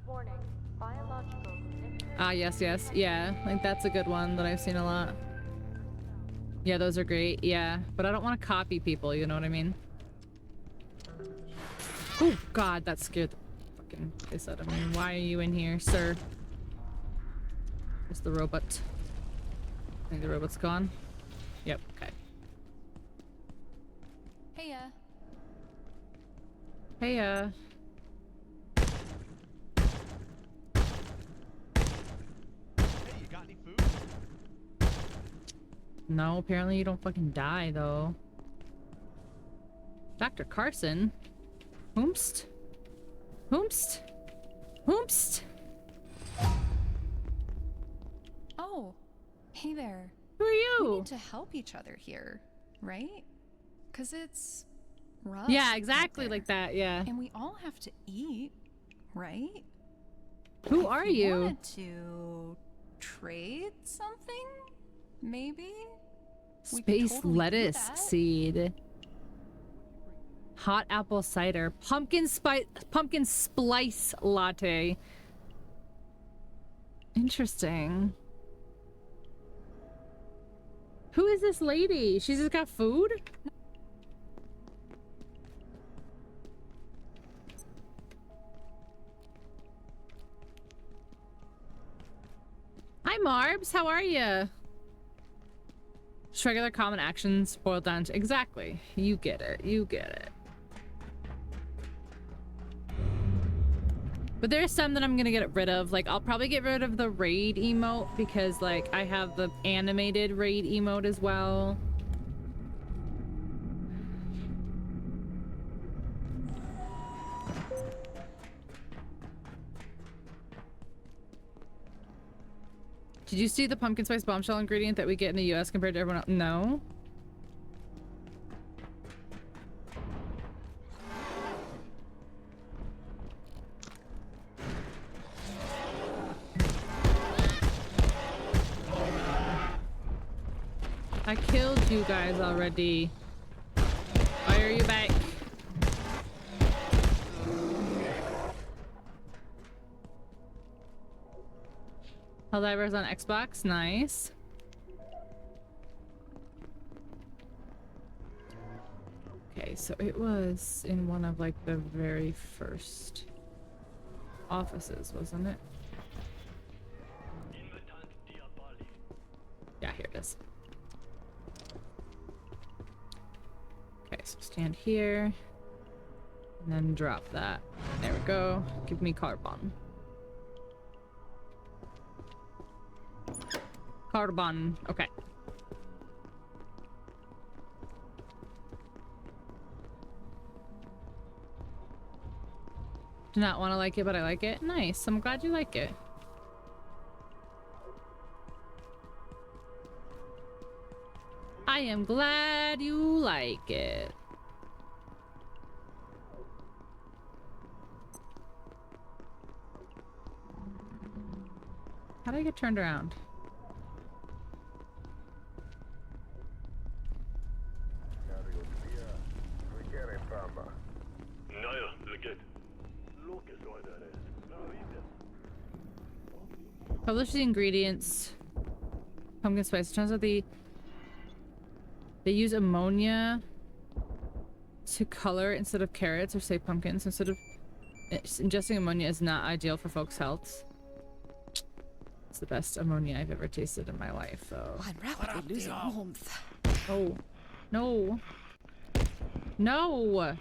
Speaker 4: Warning, biological
Speaker 1: Ah, yes, yeah, like that's a good one that I've seen a lot. Yeah, those are great, yeah, but I don't want to copy people, you know what I mean? Oh god, that scared the fucking piss out of me. Why are you in here, sir? Where's the robot? I think the robot's gone. Yep, okay.
Speaker 2: Heya.
Speaker 1: Hey,
Speaker 5: Hey, you got any food?
Speaker 1: no, apparently you don't fucking die, though. Dr. Carson? Whomst? Whomst? Whomst?
Speaker 2: Oh, hey there.
Speaker 1: Who are
Speaker 2: We
Speaker 1: you?
Speaker 2: need to help each other here, right? Because it's rough.
Speaker 1: Yeah,
Speaker 2: out
Speaker 1: exactly
Speaker 2: there.
Speaker 1: like that, yeah.
Speaker 2: And we all have to eat, right?
Speaker 1: Who
Speaker 2: If
Speaker 1: are
Speaker 2: we
Speaker 1: you?
Speaker 2: wanted to trade something, maybe? We could
Speaker 1: Space
Speaker 2: totally do
Speaker 1: lettuce
Speaker 2: that.
Speaker 1: seed. Hot apple cider. Pumpkin splice latte. Interesting. Who is this lady? She's just got food? Hi, Marbs. How are you? Just regular common actions boiled down to... Exactly. You get it. You get it. But there's some that I'm gonna get rid of. Like, I'll probably get rid of the raid emote because, like, I have the animated raid emote as well. Did you see the pumpkin spice bombshell ingredient that we get in the US compared to everyone else? No. I killed you guys already. Why are you back? Helldivers on Xbox, nice. Okay, so it was in one of like the very first offices, wasn't it? Yeah, here it is. Okay, so stand here and then drop that. There we go. Give me carbon. Carbon. Okay. Do not want to like it, but I like it. Nice. I'm glad you like it. I am glad you like it. How do I get turned around? Publish the ingredients. Pumpkin spice. Turns out they use ammonia to color instead of carrots, or say pumpkins. Instead of ingesting ammonia is not ideal for folks' health. It's the best ammonia I've ever tasted in my life, though.
Speaker 2: I'm rapidly losing warmth.
Speaker 1: Oh. No. No!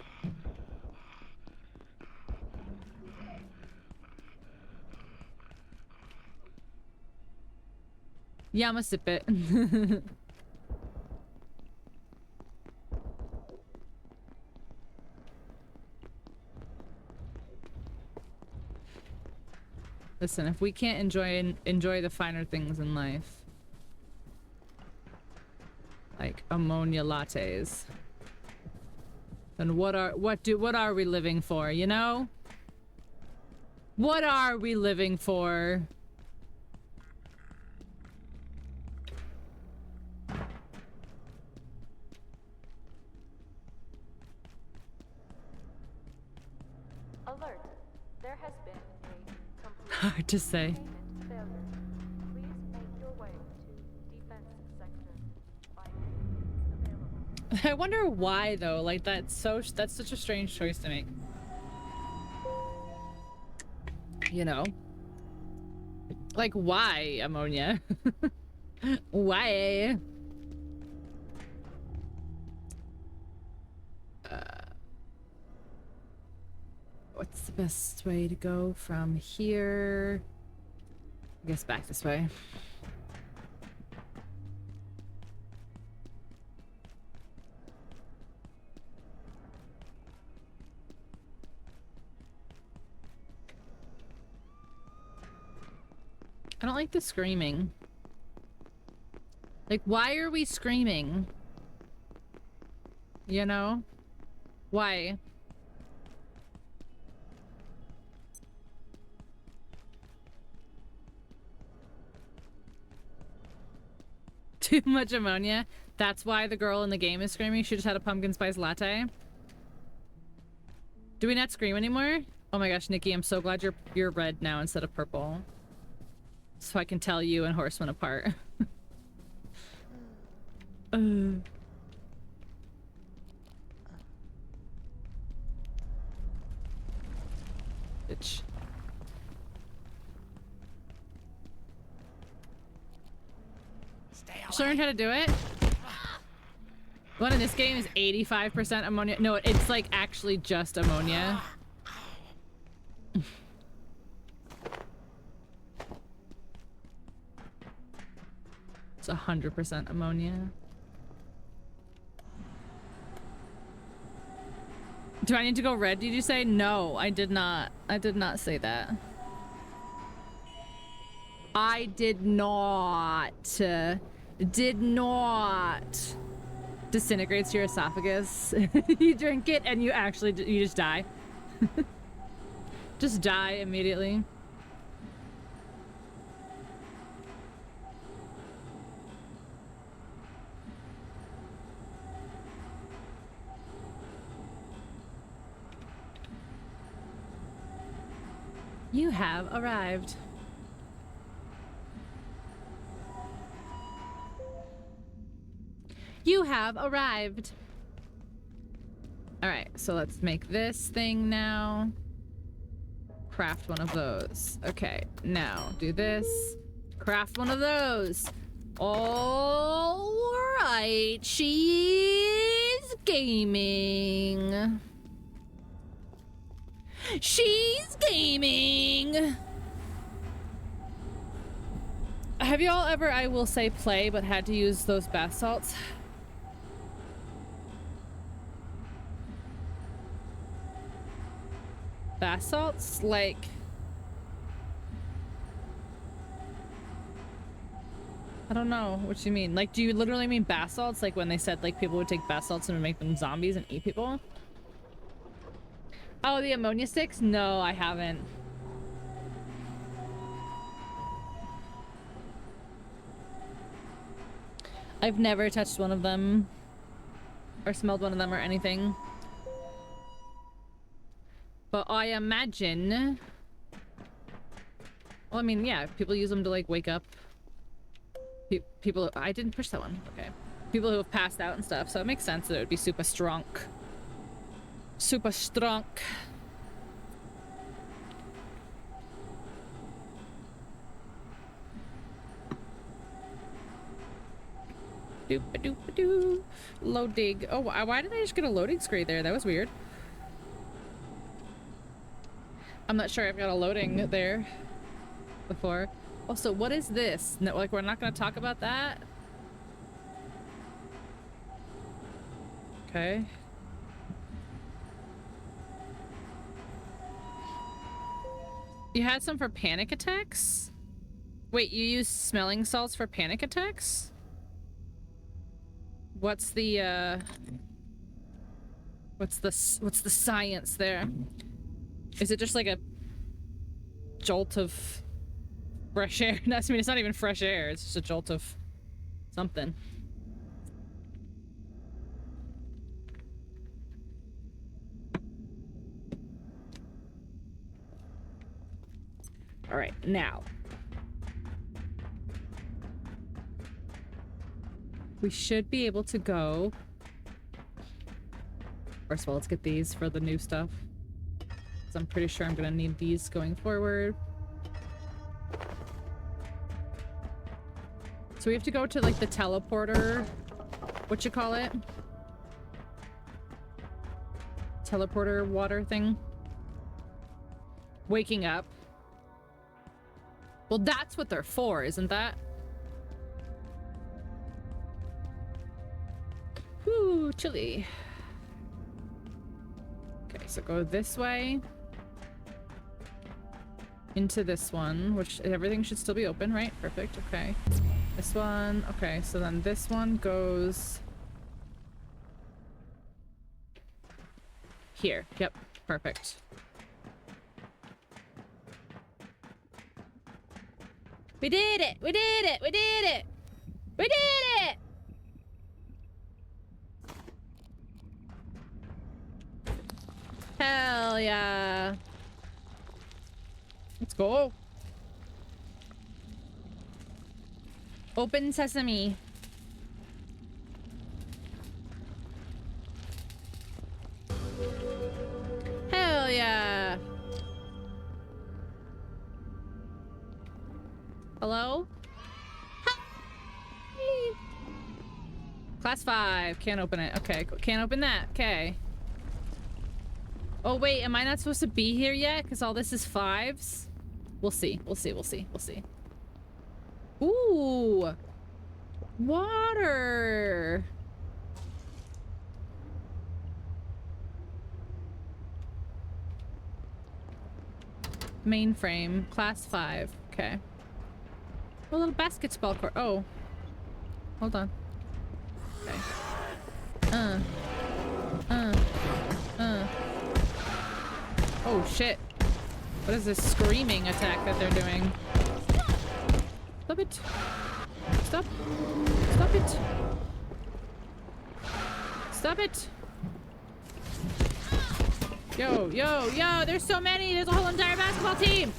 Speaker 1: Yeah, I'm gonna sip it. Listen, if we can't enjoy the finer things in life, like ammonia lattes, then then what are we living for, you know? What are we living for?
Speaker 4: Alert. There has been a complete
Speaker 1: Hard to say.
Speaker 4: containment failure. Please make your way to defense sector. Fire is available.
Speaker 1: I wonder why though. Like that's such a strange choice to make. You know? Like why ammonia? Why? What's the best way to go from here? I guess back this way. I don't like the screaming. Like, why are we screaming? You know? Why? Too much ammonia? That's why the girl in the game is screaming? She just had a pumpkin spice latte? Do we not scream anymore? Oh my gosh, Nikki, I'm so glad you're red now instead of purple. So I can tell you and Horseman apart. Bitch. Just learned how to do it. One in this game is 85% ammonia. No, it's like actually just ammonia. It's 100% ammonia. Do I need to go red, did you say? No, I did not. I did not say that. I did not. Did not. Disintegrates your esophagus. You drink it and you just die. Just die immediately. You have arrived. You have arrived. All right, so let's make this thing now. Craft one of those. Okay, now do this. Craft one of those. All right, she's gaming. She's gaming. Have you all ever, I will say play, but had to use those bath salts? Bath salts? Like... I don't know what you mean. Like, do you literally mean bath salts? Like when they said like people would take bath salts and make them zombies and eat people? Oh, the ammonia sticks? No, I haven't. I've never touched one of them or smelled one of them or anything. But I imagine... Well, I mean, yeah, people use them to like wake up. People... I didn't push that one. Okay. People who have passed out and stuff, so it makes sense that it would be super strong. Super strong. Doop-a-doop-a-doo. Loading. Oh, why did I just get a loading screen there? That was weird. I'm not sure I've got a loading there before. Also, what is this? No, like, we're not going to talk about that? Okay. You had some for panic attacks? Wait, you use smelling salts for panic attacks? What's the, What's the science there? Is it just like a jolt of fresh air? No, I mean, it's not even fresh air. It's just a jolt of something. All right, now. We should be able to go. First of all, let's get these for the new stuff. Because I'm pretty sure I'm gonna need these going forward. So we have to go to like the teleporter. What you call it? Teleporter water thing. Waking up. Well, that's what they're for, isn't that? Whoo, chilly. Okay, so go this way. Into this one, which everything should still be open, right? Perfect, okay. This one, okay, so then this one goes... here, yep, perfect. We did it! We did it! We did it! We did it! Hell yeah. Let's go. Open sesame. Hell yeah. Hello? Hi. Class 5. Can't open it. Okay, can't open that. Okay. Oh wait, am I not supposed to be here yet? Because all this is 5s? We'll see. We'll see. We'll see. We'll see. Ooh! Water! Mainframe. Class 5. Okay. A little basketball court. Oh. Hold on. Okay. Oh shit. What is this screaming attack that they're doing? Stop it. Stop. Stop it. Stop it. Yo, yo, yo, there's so many. There's a whole entire basketball team.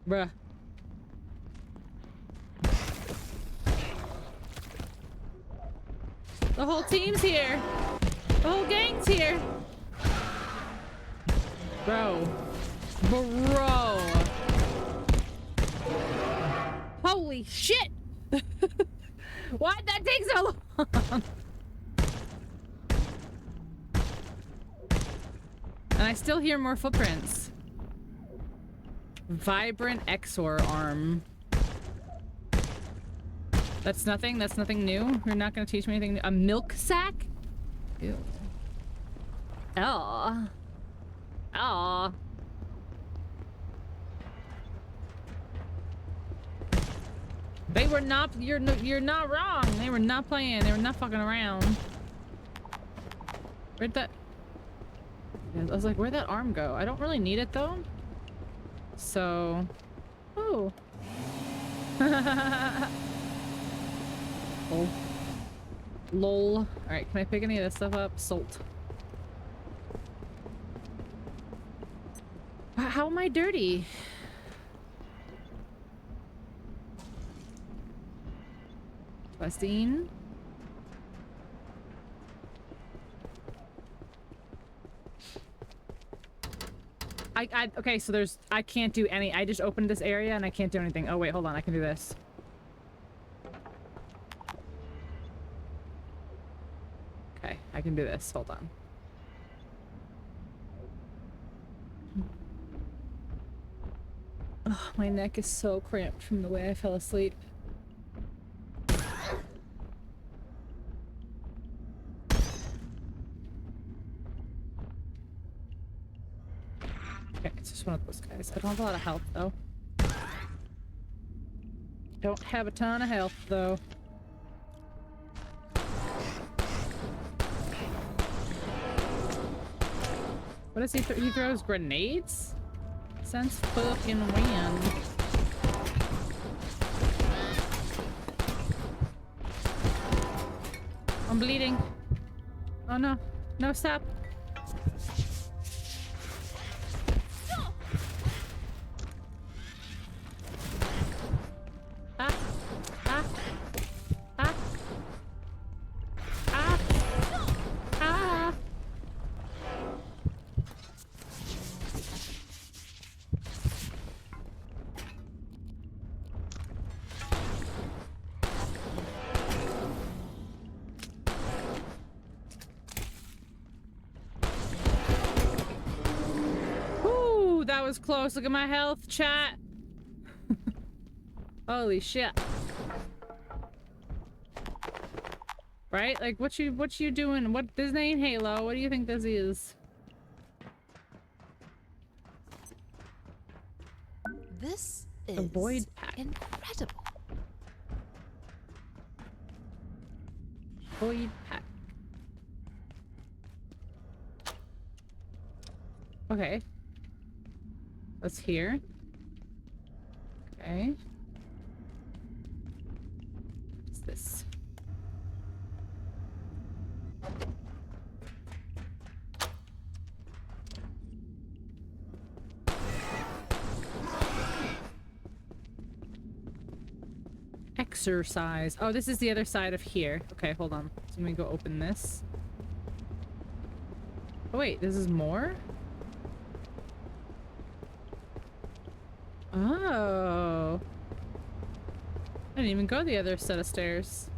Speaker 1: Bruh. The whole team's here. The whole gang's here. Bro. Bro. Holy shit. Why'd that take so long? And I still hear more footprints. Vibrant Exor arm. That's nothing new. You're not gonna teach me anything new. A milk sack? Ew. Oh. Oh. They were not, you're not wrong. They were not playing. They were not fucking around. Where'd that, I was like, where'd that arm go? I don't really need it though. So, oh. Lol. Lol. Alright, can I pick any of this stuff up? Salt. How am I dirty? Plastine. Okay, so I can't do any. I just opened this area and I can't do anything. Oh wait, hold on. I can do this. Okay, I can do this. Hold on. Oh, my neck is so cramped from the way I fell asleep. It's just one of those guys. I don't have a lot of health, though. Don't have a ton of health, though. What does he throw? He throws grenades? Since fucking when? I'm bleeding. Oh no. No, stop. Ah. Ah. Ah. Ah. Ah. Ooh, that was close. Look at my health, chat. Holy shit. Right? Like, what you doing? What, this ain't Halo. What do you think this is?
Speaker 2: This
Speaker 1: The
Speaker 2: is
Speaker 1: void pack.
Speaker 2: incredible.
Speaker 1: Void pack. Okay. That's here. Okay. What's this? Exercise. Oh, this is the other side of here. Okay, hold on. So let me go open this. Oh wait, this is more? Oh. I didn't even go the other set of stairs.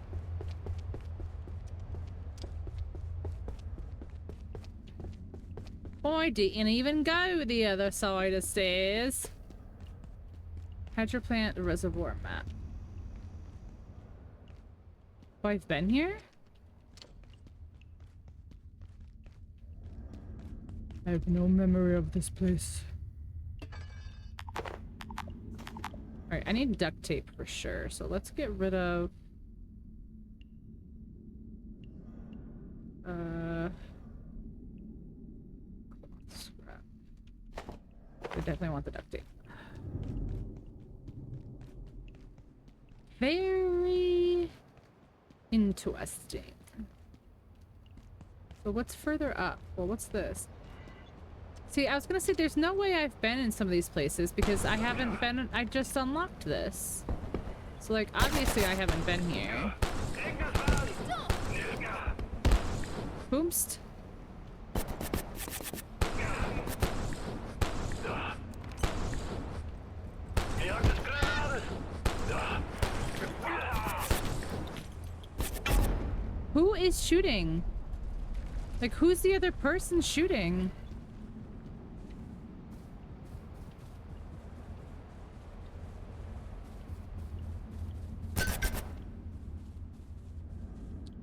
Speaker 1: I didn't even go the other side of stairs. Hydroplant reservoir map. Oh, I've been here? I have no memory of this place. Alright, I need duct tape for sure, so let's get rid of... scrap. I definitely want the duct tape. Very interesting. So what's further up? Well, what's this? See, I was gonna say there's no way I've been in some of these places because I haven't been. I just unlocked this. So, like, obviously I haven't been here. Boomst. Who is shooting? Like, who's the other person shooting?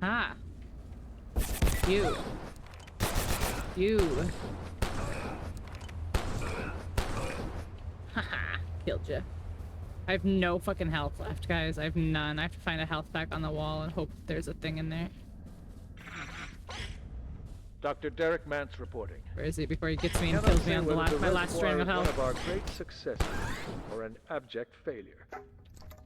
Speaker 1: Ah. You. You. Haha. Killed you. I have no fucking health left, guys. I have none. I have to find a health pack on the wall and hope there's a thing in there.
Speaker 6: Dr. Derek Mance reporting.
Speaker 1: Where is he before he gets me and
Speaker 6: Cannot
Speaker 1: kills me
Speaker 6: say
Speaker 1: on the
Speaker 6: whether
Speaker 1: my last
Speaker 6: reservoir
Speaker 1: string of
Speaker 6: is one
Speaker 1: health?
Speaker 6: of our great successes or an abject failure.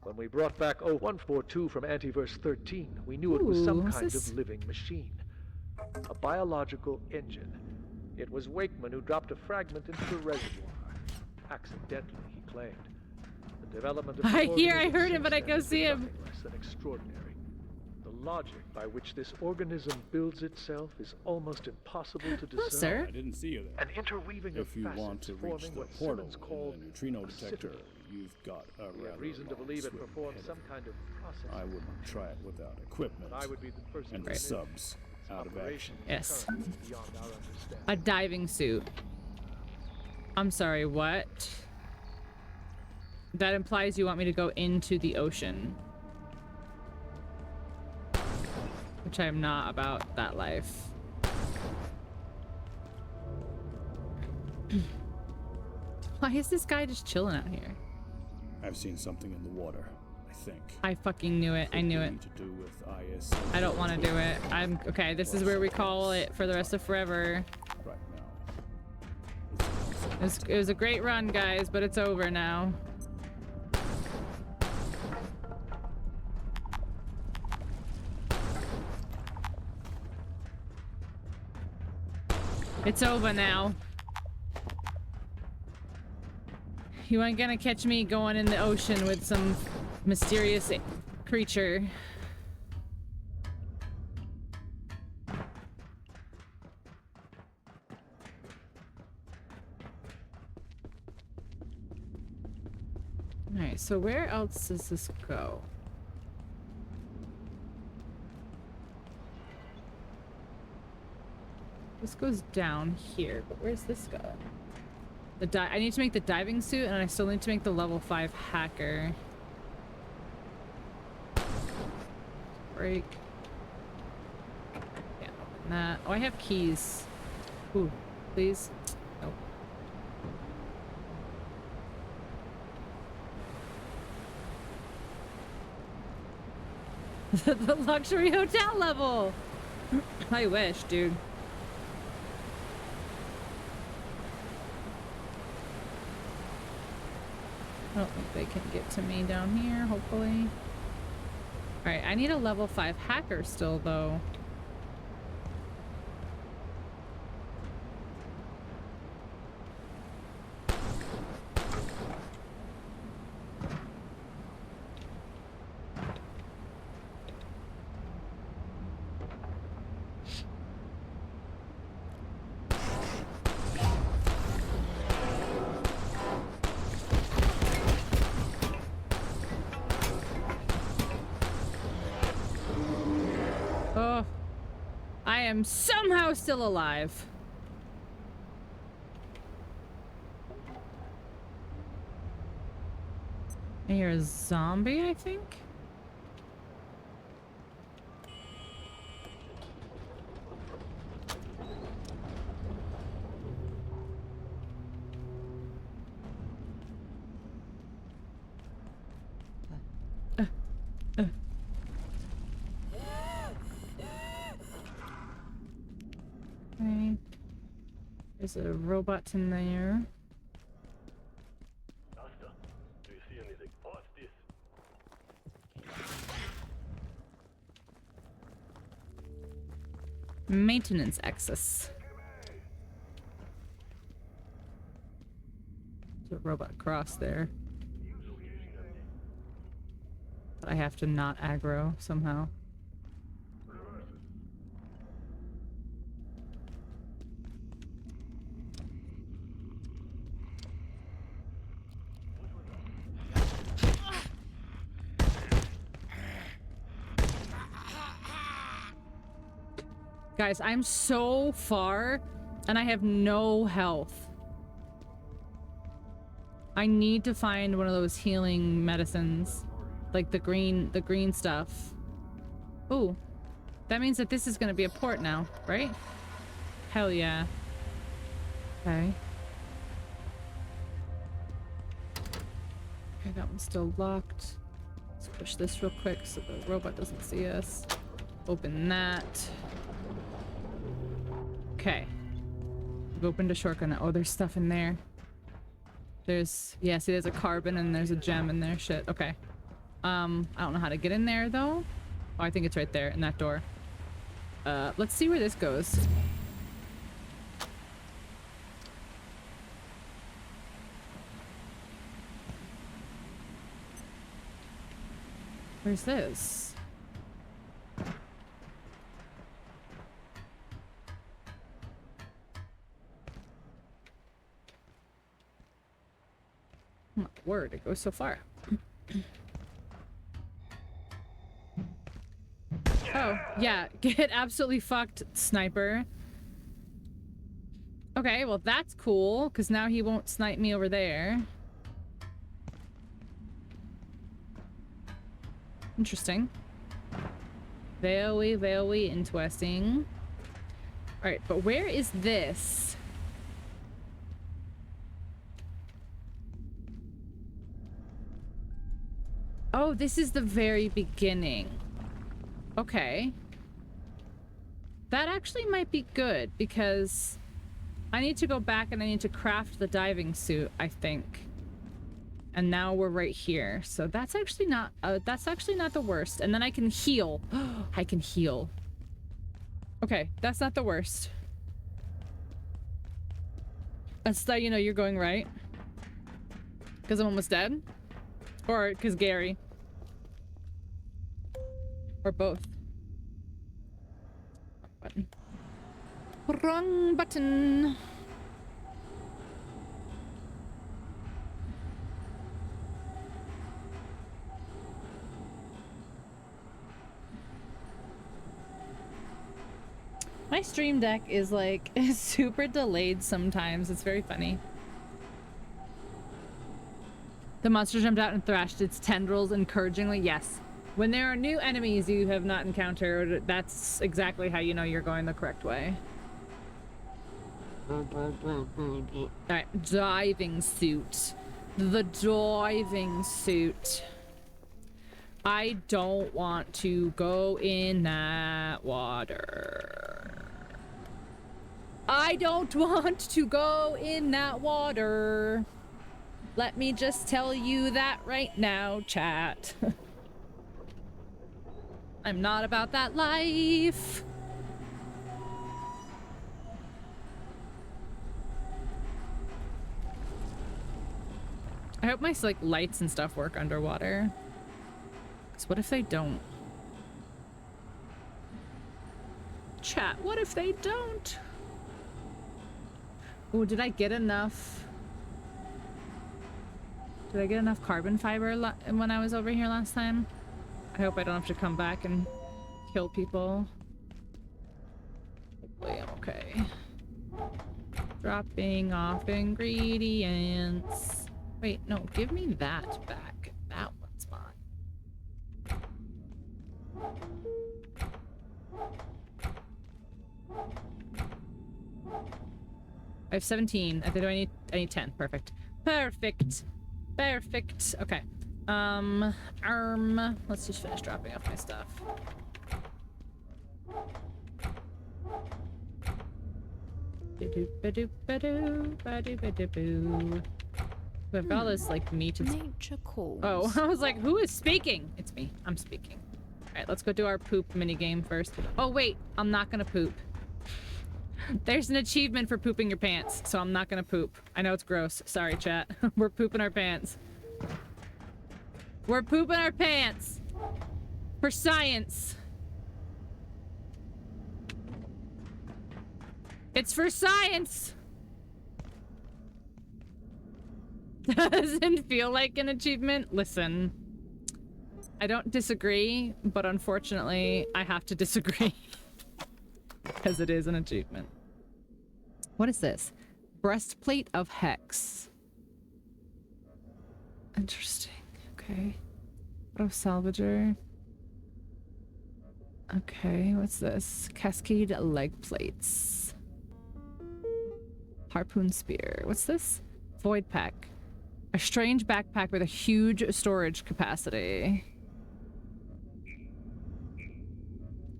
Speaker 6: When we brought back 0142 from Antiverse 13, we knew it was some
Speaker 1: Ooh,
Speaker 6: kind
Speaker 1: what's this?
Speaker 6: of living machine. A biological engine. It was Wakeman who dropped a fragment into the reservoir. Accidentally, he claimed. The development of the
Speaker 1: I hear, I
Speaker 6: organism
Speaker 1: heard him,
Speaker 6: since
Speaker 1: but I
Speaker 6: then
Speaker 1: go
Speaker 6: has
Speaker 1: see
Speaker 6: been
Speaker 1: him.
Speaker 6: nothing less than extraordinary. The logic by which this organism builds itself is almost impossible to discern.
Speaker 1: sir.
Speaker 7: I didn't see you there.
Speaker 6: An interweaving of
Speaker 7: If you want
Speaker 6: facets
Speaker 7: to reach
Speaker 6: forming
Speaker 7: the
Speaker 6: what
Speaker 7: portal
Speaker 6: Simmons called
Speaker 7: in the neutrino
Speaker 6: a
Speaker 7: detector,
Speaker 6: citadel.
Speaker 7: you've got a
Speaker 6: We
Speaker 7: rather
Speaker 6: have reason to
Speaker 7: long
Speaker 6: believe it
Speaker 7: swim
Speaker 6: performs
Speaker 7: ahead
Speaker 6: some
Speaker 7: of
Speaker 6: kind of process.
Speaker 7: you. I wouldn't try it without equipment
Speaker 6: But I would be the first
Speaker 7: and
Speaker 6: to
Speaker 7: the
Speaker 6: admit
Speaker 7: subs
Speaker 6: its
Speaker 7: out of
Speaker 6: operation
Speaker 7: action.
Speaker 6: is
Speaker 1: Yes.
Speaker 6: currently beyond our understanding.
Speaker 1: A diving suit. I'm sorry, what? That implies you want me to go into the ocean. Which I am not about that life. Why is this guy just chilling out here?
Speaker 7: I've seen something in the water, I think.
Speaker 1: I fucking knew it. I knew it.
Speaker 7: To do with IS.
Speaker 1: I don't want to do it. I'm okay. This is where we call it for the rest of forever.
Speaker 7: Right now.
Speaker 1: It was a great run, guys, but it's over now. It's over now. You ain't gonna catch me going in the ocean with some mysterious creature. Alright, so where else does this go? This goes down here, but where's this go? I need to make the diving suit, and I still need to make the level 5 hacker. Break. Yeah, open that. Oh, I have keys. Ooh, please. Nope. The luxury hotel level! I wish, dude. I don't think they can get to me down here, hopefully. Alright, I need a level 5 hacker still, though. I am somehow still alive. I hear a zombie, I think. Okay. There's a robot in there.
Speaker 3: Master, do you see anything past this?
Speaker 1: Maintenance access. There's a robot cross there. But I have to not aggro somehow. Guys, I'm so far and I have no health. I need to find one of those healing medicines. Like the green stuff. Ooh. That means that this is gonna be a port now, right? Hell yeah. Okay. Okay, that one's still locked. Let's push this real quick so the robot doesn't see us. Open that. Okay. We've opened a shortcut now. Oh, there's stuff in there. There's, yeah, see there's a carbon and there's a gem in there. Shit, okay. I don't know how to get in there though. Oh, I think it's right there in that door. Let's see where this goes. Where's this? Oh my word, it goes so far. Oh, yeah, get absolutely fucked, sniper. Okay, well that's cool, because now he won't snipe me over there. Interesting. Very, very interesting. Alright, but where is this? Oh, this is the very beginning. Okay. That actually might be good because I need to go back and I need to craft the diving suit, I think. And now we're right here. So that's actually not the worst. And then I can heal. I can heal. Okay, that's not the worst. That's how you know you're going right. Because I'm almost dead? Or because Gary? Or both? Button. Wrong button. My stream deck is like super delayed sometimes. It's very funny. The monster jumped out and thrashed its tendrils encouragingly. Yes. When there are new enemies you have not encountered, that's exactly how you know you're going the correct way. Alright, diving suit. The diving suit. I don't want to go in that water. I don't want to go in that water. Let me just tell you that right now, chat. I'm not about that life. I hope my like lights and stuff work underwater. Because what if they don't? Chat, what if they don't? Oh, did I get enough? Did I get enough carbon fiber when I was over here last time? I hope I don't have to come back and kill people. Hopefully I'm okay. Dropping off ingredients. Wait, no, give me that back. That one's mine. I have 17. I need 10. Perfect. Perfect. Perfect. Okay. Let's just finish dropping off my stuff. We have all this like meat.
Speaker 2: Nature calls.
Speaker 1: Oh, I was like, who is speaking? It's me. I'm speaking. All right, let's go do our poop mini game first. Oh wait, I'm not gonna poop. There's an achievement for pooping your pants, so I'm not gonna poop. I know it's gross. Sorry, chat. We're pooping our pants. We're pooping our pants. For science. It's for science. Doesn't feel like an achievement. Listen, I don't disagree, but unfortunately, I have to disagree. Because it is an achievement. What is this? Breastplate of Hex. Interesting. Okay. Auto salvager. Okay, what's this? Cascade leg plates. Harpoon spear. What's this? Void pack. A strange backpack with a huge storage capacity.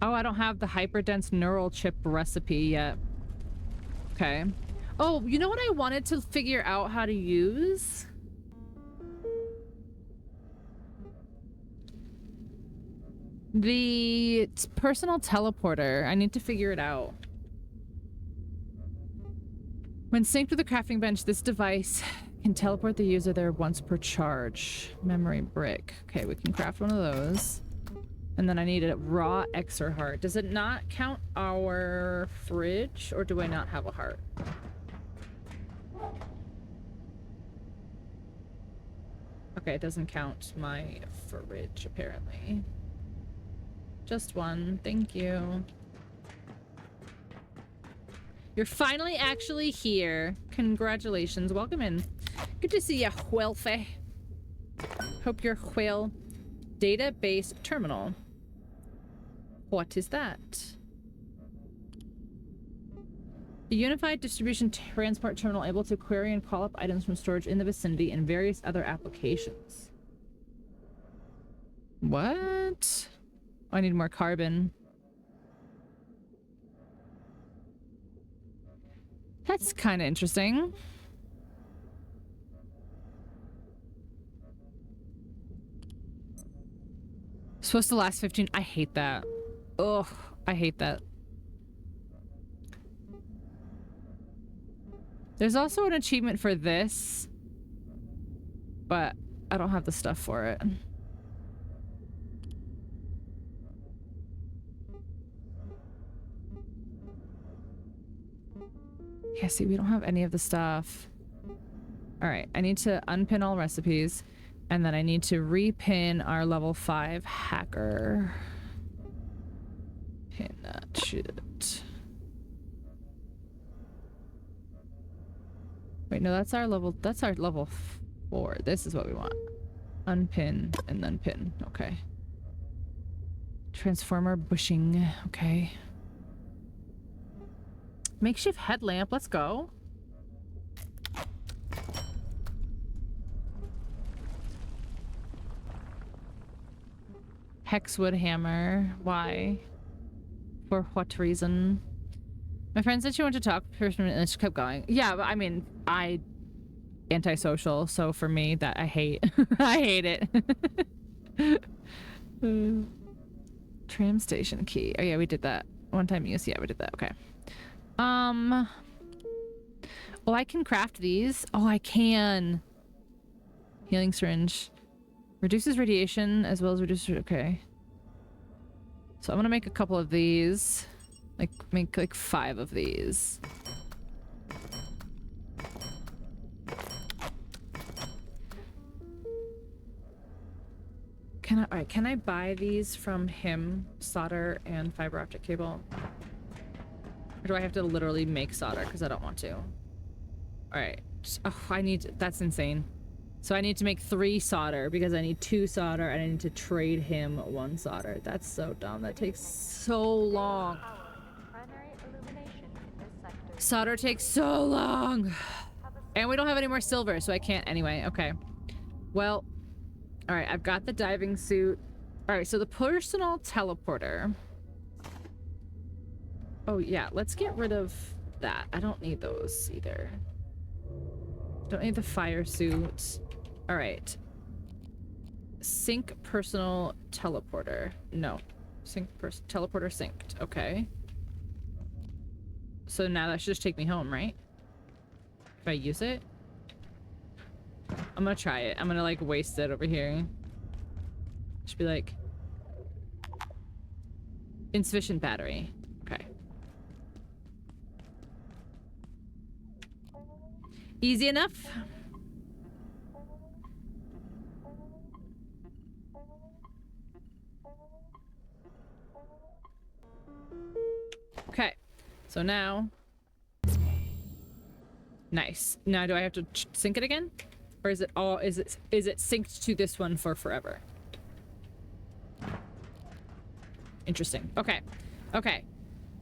Speaker 1: Oh, I don't have the hyperdense neural chip recipe yet. Okay. Oh, you know what I wanted to figure out how to use? The personal teleporter. I need to figure it out. When synced with the crafting bench, this device can teleport the user there once per charge. Memory brick. Okay, we can craft one of those. And then I need a raw Xer heart. Does it not count our fridge, or do I not have a heart? Okay, it doesn't count my fridge, apparently. Just one. Thank you. You're finally actually here. Congratulations. Welcome in. Good to see you, Whelfie. Hope you're well. Database terminal. What is that? A unified distribution transport terminal able to query and call up items from storage in the vicinity and various other applications. What? I need more carbon. That's kind of interesting. Supposed to last 15. I hate that. Ugh, I hate that. There's also an achievement for this, but I don't have the stuff for it. Yeah, see, we don't have any of the stuff. All right, I need to unpin all recipes, and then I need to repin our level 5 hacker. Pin that shit. Wait, no, that's our level 4. This is what we want. Unpin and then pin. Okay. Transformer bushing. Okay. Makeshift headlamp. Let's go. Hexwood hammer. Why? For what reason? My friend said she wanted to talk for a minute and she kept going. Yeah, but I mean, antisocial, so for me, that I hate. I hate it. Tram station key. Oh yeah, we did that. One time use. Yeah, we did that. Okay. Oh, I can craft these. Oh, I can. Healing syringe. Reduces radiation as well as reduces... Okay. So I'm gonna make a couple of these. Make like 5 of these. Can I buy these from him? Solder and fiber optic cable? Or do I have to literally make solder because I don't want to? Alright. Oh, that's insane. So I need to make 3 solder because I need 2 solder and I need to trade him 1 solder. That's so dumb. That takes so long. Solder takes so long. And we don't have any more silver, so I can't anyway. Okay. Well, alright, I've got the diving suit. Alright, so the personal teleporter. Oh yeah, let's get rid of that. I don't need those either. Don't need the fire suit. Alright. Sync personal teleporter. No. Teleporter synced. Okay. So now that should just take me home, right? If I use it? I'm gonna try it. I'm gonna like waste it over here. Should be like... insufficient battery. Okay. Easy enough. Okay. So now... Nice. Now do I have to sync it again? Or is it all... is it synced to this one for forever? Interesting. Okay. Okay.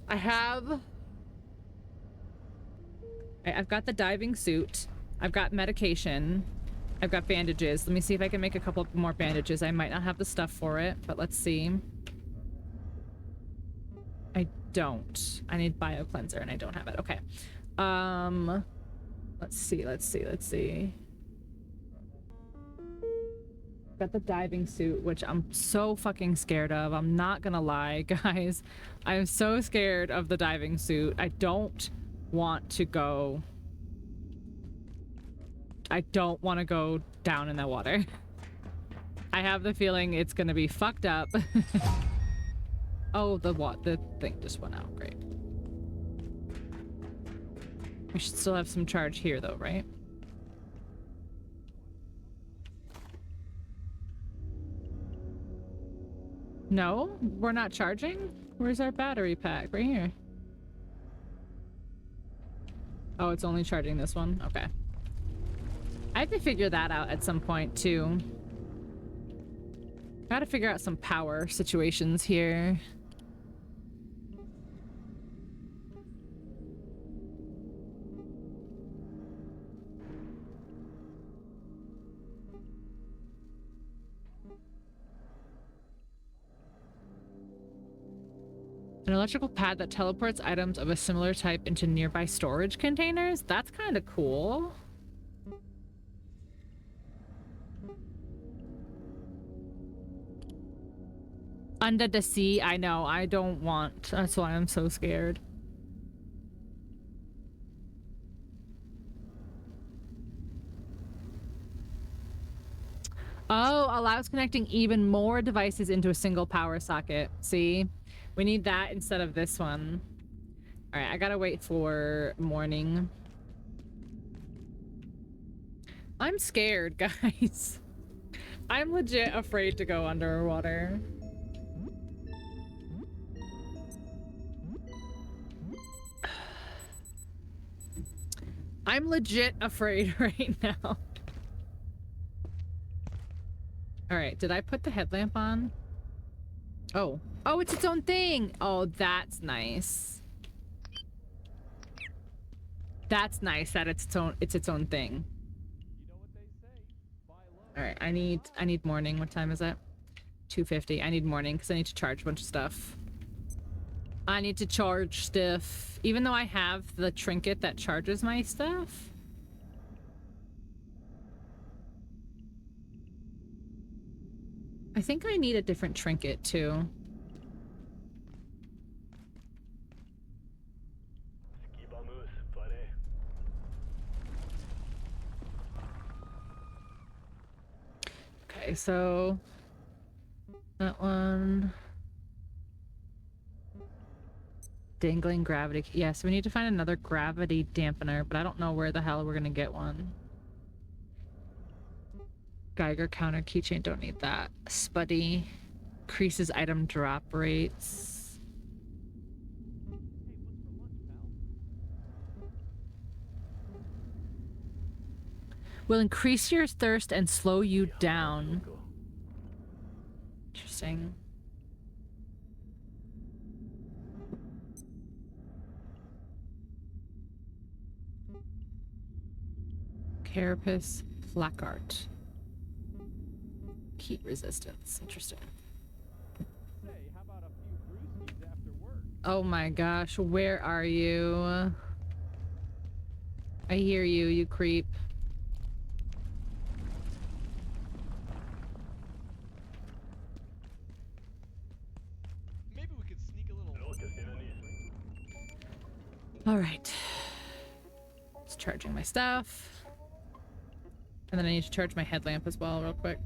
Speaker 1: I've got the diving suit. I've got medication. I've got bandages. Let me see if I can make a couple more bandages. I might not have the stuff for it, but let's see. I don't. I need bio cleanser and I don't have it. Okay. Let's see. Got the diving suit, which I'm so fucking scared of. I'm not gonna lie, guys. I'm so scared of the diving suit. I don't want to go down in that water. I have the feeling it's gonna be fucked up. Oh, the thing just went out. Great. We should still have some charge here though, right? No, we're not charging? Where's our battery pack? Right here. Oh, it's only charging this one? Okay. I have to figure that out at some point too. Gotta figure out some power situations here. An electrical pad that teleports items of a similar type into nearby storage containers? That's kind of cool. Under the sea, I know. I don't want. That's why I'm so scared. Oh, allows connecting even more devices into a single power socket. See? We need that instead of this one. Alright, I gotta wait for morning. I'm scared, guys. I'm legit afraid to go underwater. I'm legit afraid right now. Alright, did I put the headlamp on? Oh. Oh, it's its own thing! Oh, that's nice. That's nice that it's its own thing. Alright, I need morning. What time is it? 2:50. I need morning because I need to charge a bunch of stuff. I need to charge stuff. Even though I have the trinket that charges my stuff. I think I need a different trinket too. Okay, so that one. Dangling gravity. Yes, we need to find another gravity dampener, but I don't know where the hell we're gonna get one. Geiger counter keychain, don't need that. Spuddy increases item drop rates. Will increase your thirst and slow you down. Interesting. Carapace placard. Heat resistance. Interesting. Oh my gosh, where are you? I hear you, you creep.
Speaker 5: Maybe we could sneak a little.
Speaker 1: All right. It's charging my stuff. And then I need to charge my headlamp as well real quick.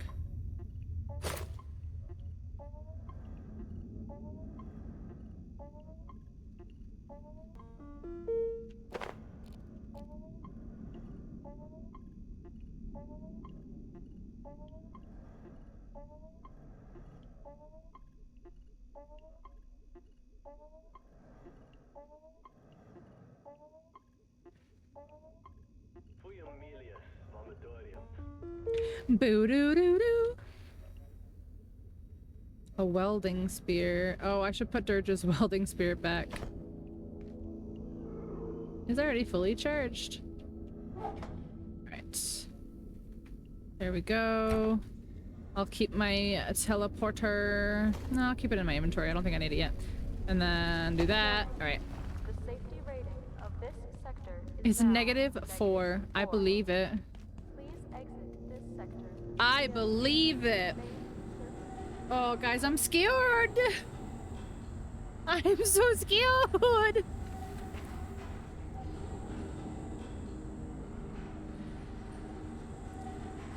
Speaker 1: Boo-doo-doo-doo. A welding spear. Oh, I should put Dirge's welding spear back. It's already fully charged. Right. There we go. I'll keep my teleporter. No, I'll keep it in my inventory. I don't think I need it yet. And then do that. Alright.
Speaker 4: The safety rating of this sector
Speaker 1: It's
Speaker 4: now
Speaker 1: -4. I believe it.
Speaker 4: Please exit this sector.
Speaker 1: I believe it. Oh, guys, I'm scared. I'm so scared.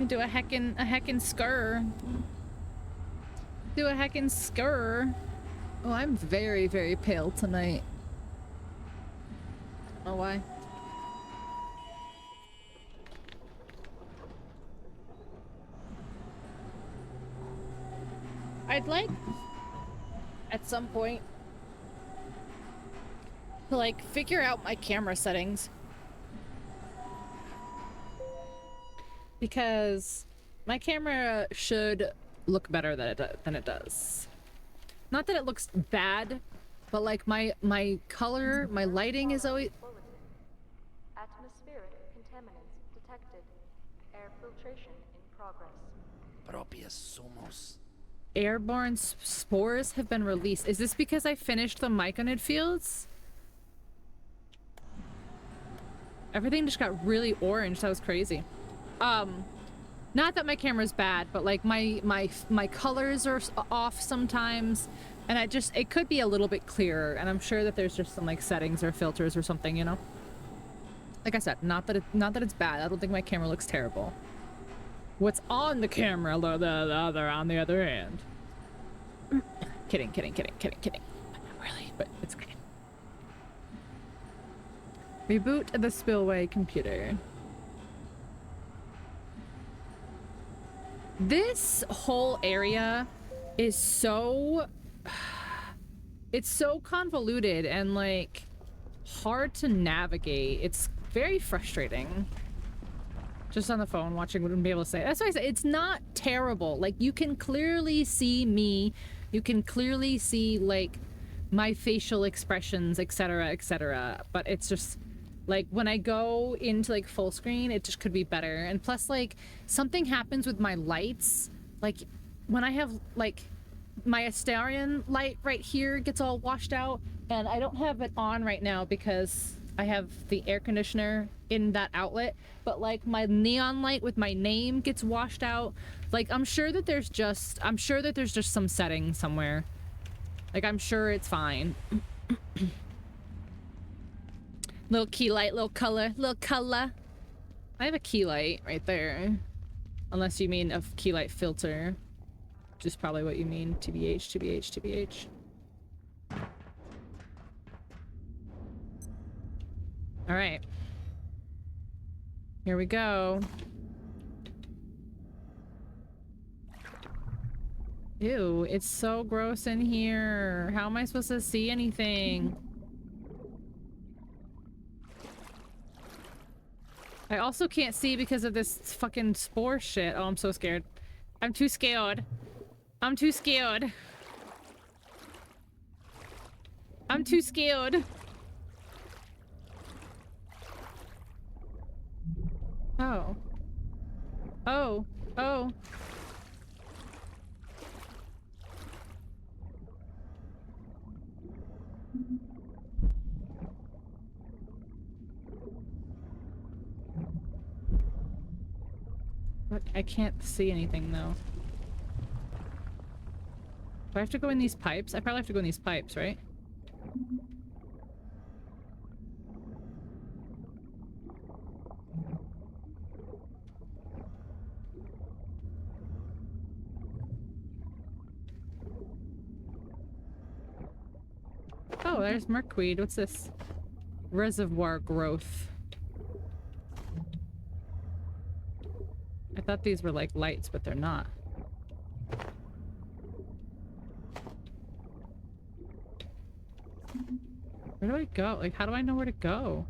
Speaker 1: Do a heckin' skr. Do a heckin' skr. Oh, I'm very, very pale tonight. I don't know why. I'd like, at some point, to like figure out my camera settings. Because my camera should look better than it does. Not that it looks bad, but like my color, my lighting is always...
Speaker 4: Atmospheric contaminants detected. Air filtration in progress.
Speaker 8: Propia somos
Speaker 1: airborne spores have been released. Is this because I finished the myconid fields? Everything just got really orange. That was crazy. Not that my camera's bad, but like my colors are off sometimes, and it could be a little bit clearer, and I'm sure that there's just some like settings or filters or something, you know? Like I said, not that it's bad. I don't think my camera looks terrible. What's on the camera, on the other hand. Kidding. Not really, but it's okay. Reboot the spillway computer. This whole area is so... It's so convoluted and, like, hard to navigate. It's very frustrating. Just on the phone watching, wouldn't be able to say. That's why I said it's not terrible. Like, you can clearly see me. You can clearly see, like, my facial expressions, etc., etc. But it's just... Like, when I go into, like, full screen, it just could be better. And plus, like, something happens with my lights. Like, when I have, like, my Astarion light right here gets all washed out. And I don't have it on right now because I have the air conditioner in that outlet. But, like, my neon light with my name gets washed out. Like, I'm sure that there's just some setting somewhere. Like, I'm sure it's fine. Little key light, little color. I have a key light right there. Unless you mean a key light filter. Which is probably what you mean. TBH. Alright. Here we go. Ew, it's so gross in here. How am I supposed to see anything? I also can't see because of this fucking spore shit. Oh, I'm so scared. I'm too scared. I'm too scared. Oh. But I can't see anything though. Do I have to go in these pipes? I probably have to go in these pipes, right? Oh, there's merkweed. What's this? Reservoir growth. I thought these were like lights, but they're not. Where do I go? Like, how do I know where to go?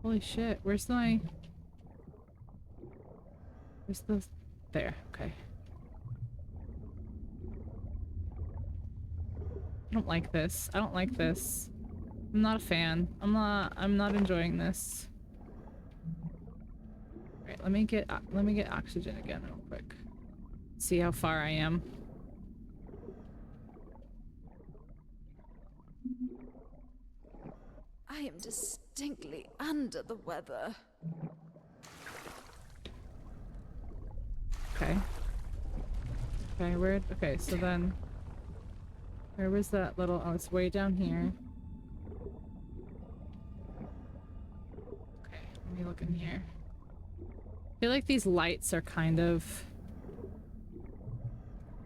Speaker 1: Holy shit, where's the... There, okay. I don't like this. I'm not a fan. I'm not enjoying this. Alright, let me get oxygen again real quick. See how far I am.
Speaker 8: I am distinctly under the weather.
Speaker 1: Okay. Okay, so then... Where was that little... Oh, it's way down here. Okay, let me look in here. I feel like these lights are kind of...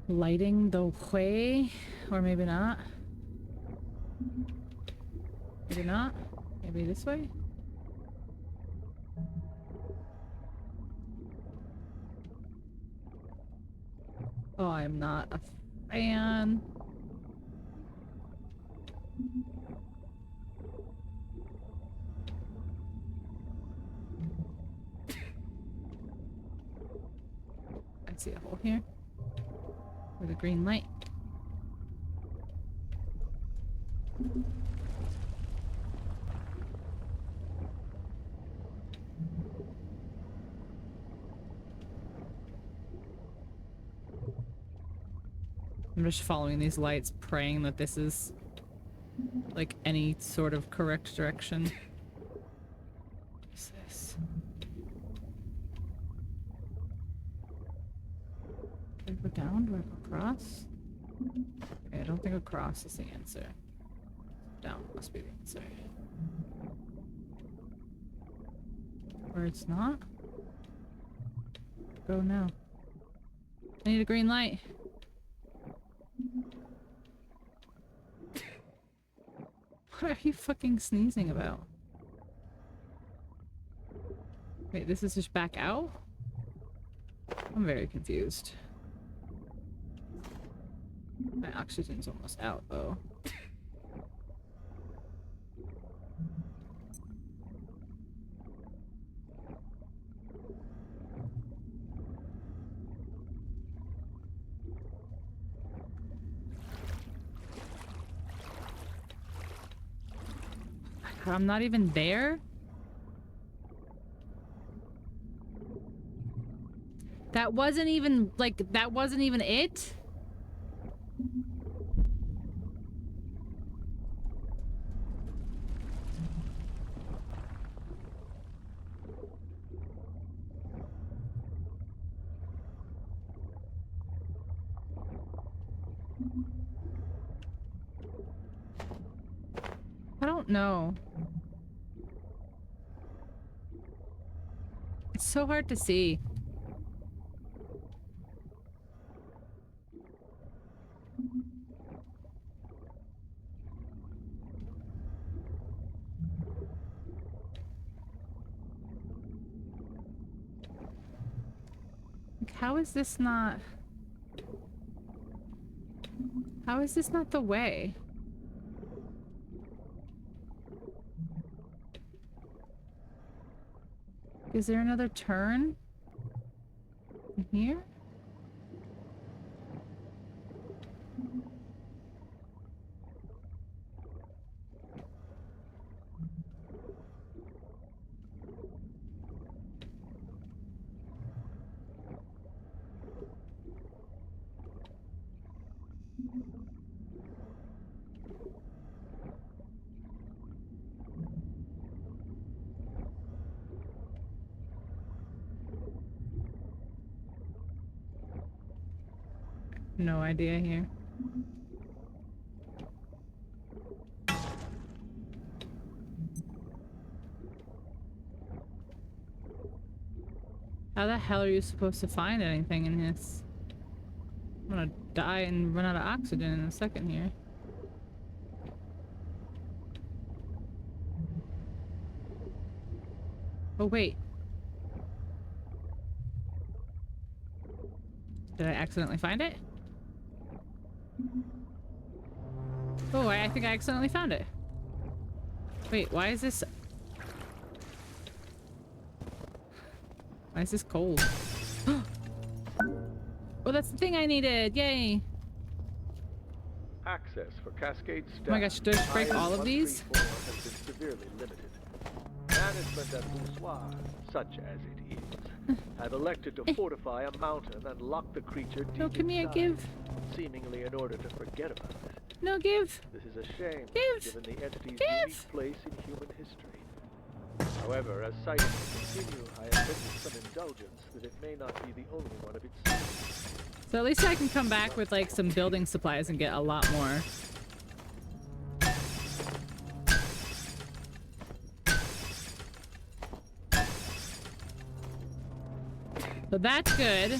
Speaker 1: lighting the way, or maybe not. Maybe not. Maybe this way? Oh, I'm not a fan. I see a hole here with a green light. I'm just following these lights, praying that this is like any sort of correct direction. What's this? Do I go down? Do I go across? Okay, I don't think across is the answer. Down must be the answer. Or it's not? Go now. I need a green light. What are you fucking sneezing about? Wait, this is just back out? I'm very confused. My oxygen's almost out, though. I'm not even there? That wasn't even, like, that wasn't even it? I don't know. It's so hard to see. Like, how is this not... How is this not the way? Is there another turn? In here? No idea here. How the hell are you supposed to find anything in this? I'm gonna die and run out of oxygen in a second here. Oh, wait. Did I accidentally find it? Oh, I think I accidentally found it. Wait, why is this... Why is this cold? Oh, that's the thing I needed! Yay!
Speaker 6: Access for Cascade staff.
Speaker 1: Oh my gosh, do I just break all of these?
Speaker 6: has been severely limited. Management at Boussoir, such as it is, have elected to fortify a mountain and lock the creature deep
Speaker 1: No, give me a
Speaker 6: inside,
Speaker 1: give.
Speaker 6: seemingly in order to forget about it.
Speaker 1: No, give!
Speaker 6: This is a shame,
Speaker 1: Give!
Speaker 6: given the entity's
Speaker 1: Give!
Speaker 6: unique place in human history. However, as sightings continue, I have witnessed some indulgence that it may not be the only one of its kind.
Speaker 1: So at least I can come back with like some building supplies and get a lot more. So that's good.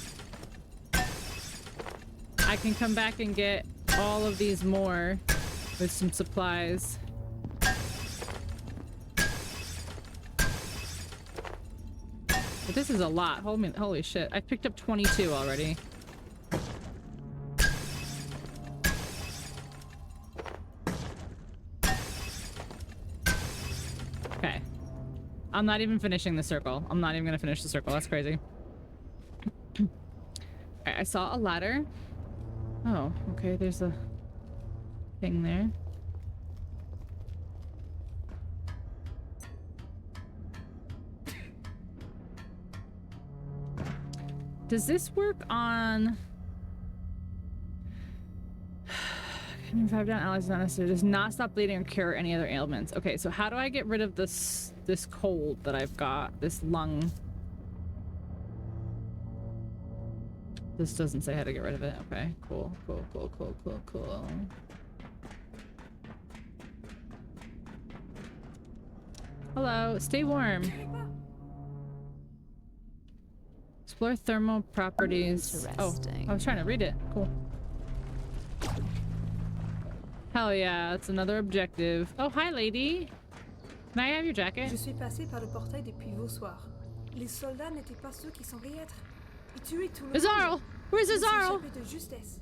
Speaker 1: I can come back and get all of these more with some supplies. But this is a lot. Holy shit. I picked up 22 already. Okay. I'm not even finishing the circle. I'm not even gonna finish the circle. That's crazy. Alright, I saw a ladder. Oh, okay, there's a thing there. Does this work on... Can you 5 down allies not necessary. Does not stop bleeding or cure any other ailments. Okay, so how do I get rid of this cold that I've got? This lung. This doesn't say how to get rid of it. Okay, cool. Hello, stay warm. Explore thermal properties. Oh, I was trying to read it. Cool. Hell yeah, that's another objective. Oh, hi, lady. Can I have your jacket?
Speaker 9: Je suis passé par le portail depuis vos soirs. Les soldats n'étaient pas ceux qui semblaient être. Ils tuaient tout le monde.
Speaker 1: Azarl! Where's
Speaker 9: Ils
Speaker 1: Azarl?
Speaker 9: s'échappaient de justesse.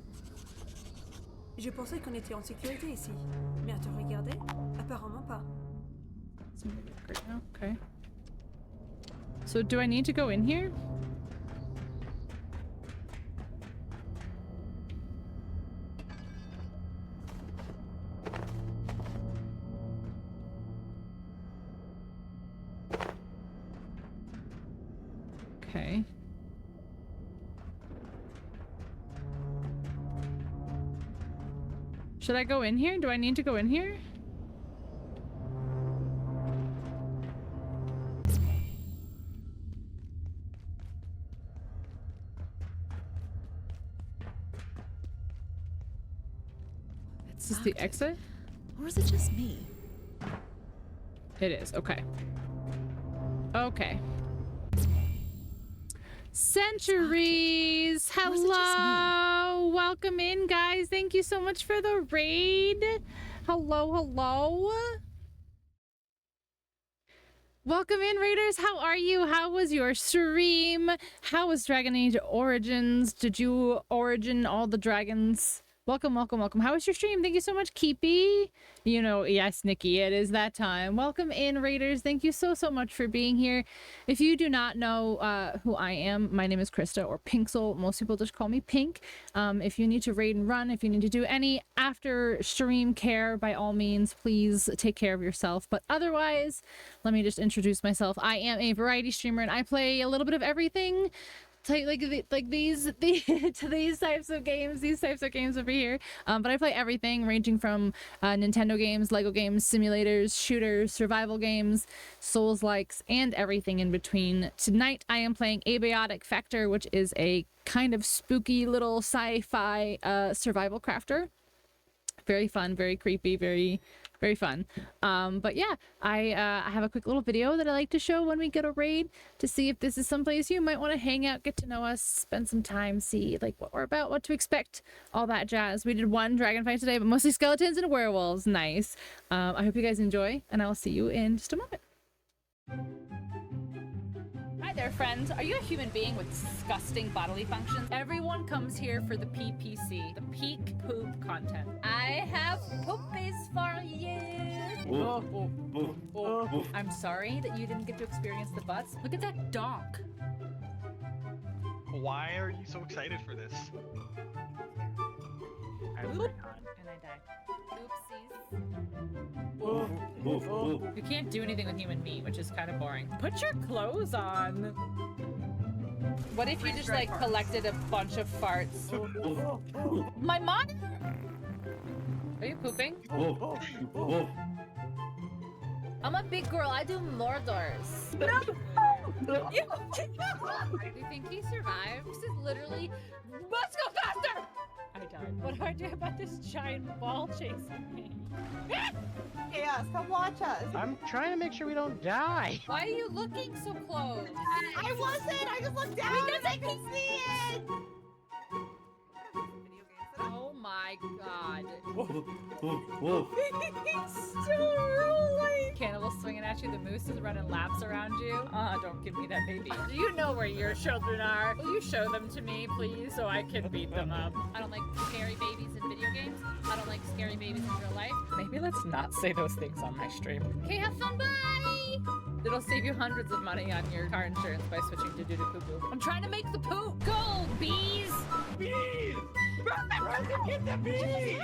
Speaker 9: Je pensais qu'on était en sécurité ici. Mais à te regarder, apparemment pas.
Speaker 1: Okay. So do I need to go in here? Okay. Should I go in here? Do I need to go in here? Is this the exit?
Speaker 8: Or is it just me?
Speaker 1: It is. Okay. Okay. Centuries!
Speaker 8: Or is it just
Speaker 1: Hello! Welcome in, guys. Thank you so much for the raid. Hello. Welcome in, raiders. How are you? How was your stream? How was Dragon Age Origins? Did you origin all the dragons? Welcome. How was your stream? Thank you so much, Keepy. You know, yes, Nikki, it is that time. Welcome in, raiders. Thank you so much for being here. If you do not know who I am, my name is Krista, or Pinxel. Most people just call me Pink. If you need to raid and run, if you need to do any after stream care, by all means, please take care of yourself. But otherwise, let me just introduce myself. I am a variety streamer, and I play a little bit of everything. Like these types of games over here, but I play everything ranging from Nintendo games, Lego games, simulators, shooters, survival games, Souls likes, and everything in between. Tonight I am playing Abiotic Factor, which is a kind of spooky little sci-fi survival crafter. Very fun, very creepy, very fun. But yeah, I have a quick little video that I like to show when we get a raid to see if this is someplace you might want to hang out, get to know us, spend some time, see like what we're about, what to expect, all that jazz. We did one dragon fight today, but mostly skeletons and werewolves. Nice. I hope you guys enjoy, and I'll see you in just a moment. Hi there, friends. Are you a human being with disgusting bodily functions? Everyone comes here for the PPC, the peak poop content. I have poopies for you. I'm sorry that you didn't get to experience the butts. Look at that donk.
Speaker 5: Why are you so excited for this?
Speaker 1: Oop. And I died. Oopsies. You can't do anything with human meat, which is kind of boring. Put your clothes on. What if you just like collected a bunch of farts? My mom? Are you pooping? I'm a big girl. I do Mordors. No! You think he survived? This is literally. Let's go faster! I died. What do I do about this giant ball chasing me?
Speaker 10: Chaos, come watch us.
Speaker 11: I'm trying to make sure we don't die.
Speaker 1: Why are you looking so close?
Speaker 10: I wasn't. I just looked down because I could see it.
Speaker 1: Oh my god.
Speaker 11: He's
Speaker 1: still rolling. Cannibal swinging at you. The moose is running laps around you. Don't give me that baby. Do you know where your children are? Will you show them to me, please, so I can beat them up? I don't like scary babies in video games. I don't like scary babies in real life. Maybe let's not say those things on my stream. Okay, have fun. Bye. It'll save you hundreds of money on your car insurance by switching to doo-doo-poo-poo. I'm trying to make the poop. Go, bees.
Speaker 11: bees! Get the bees!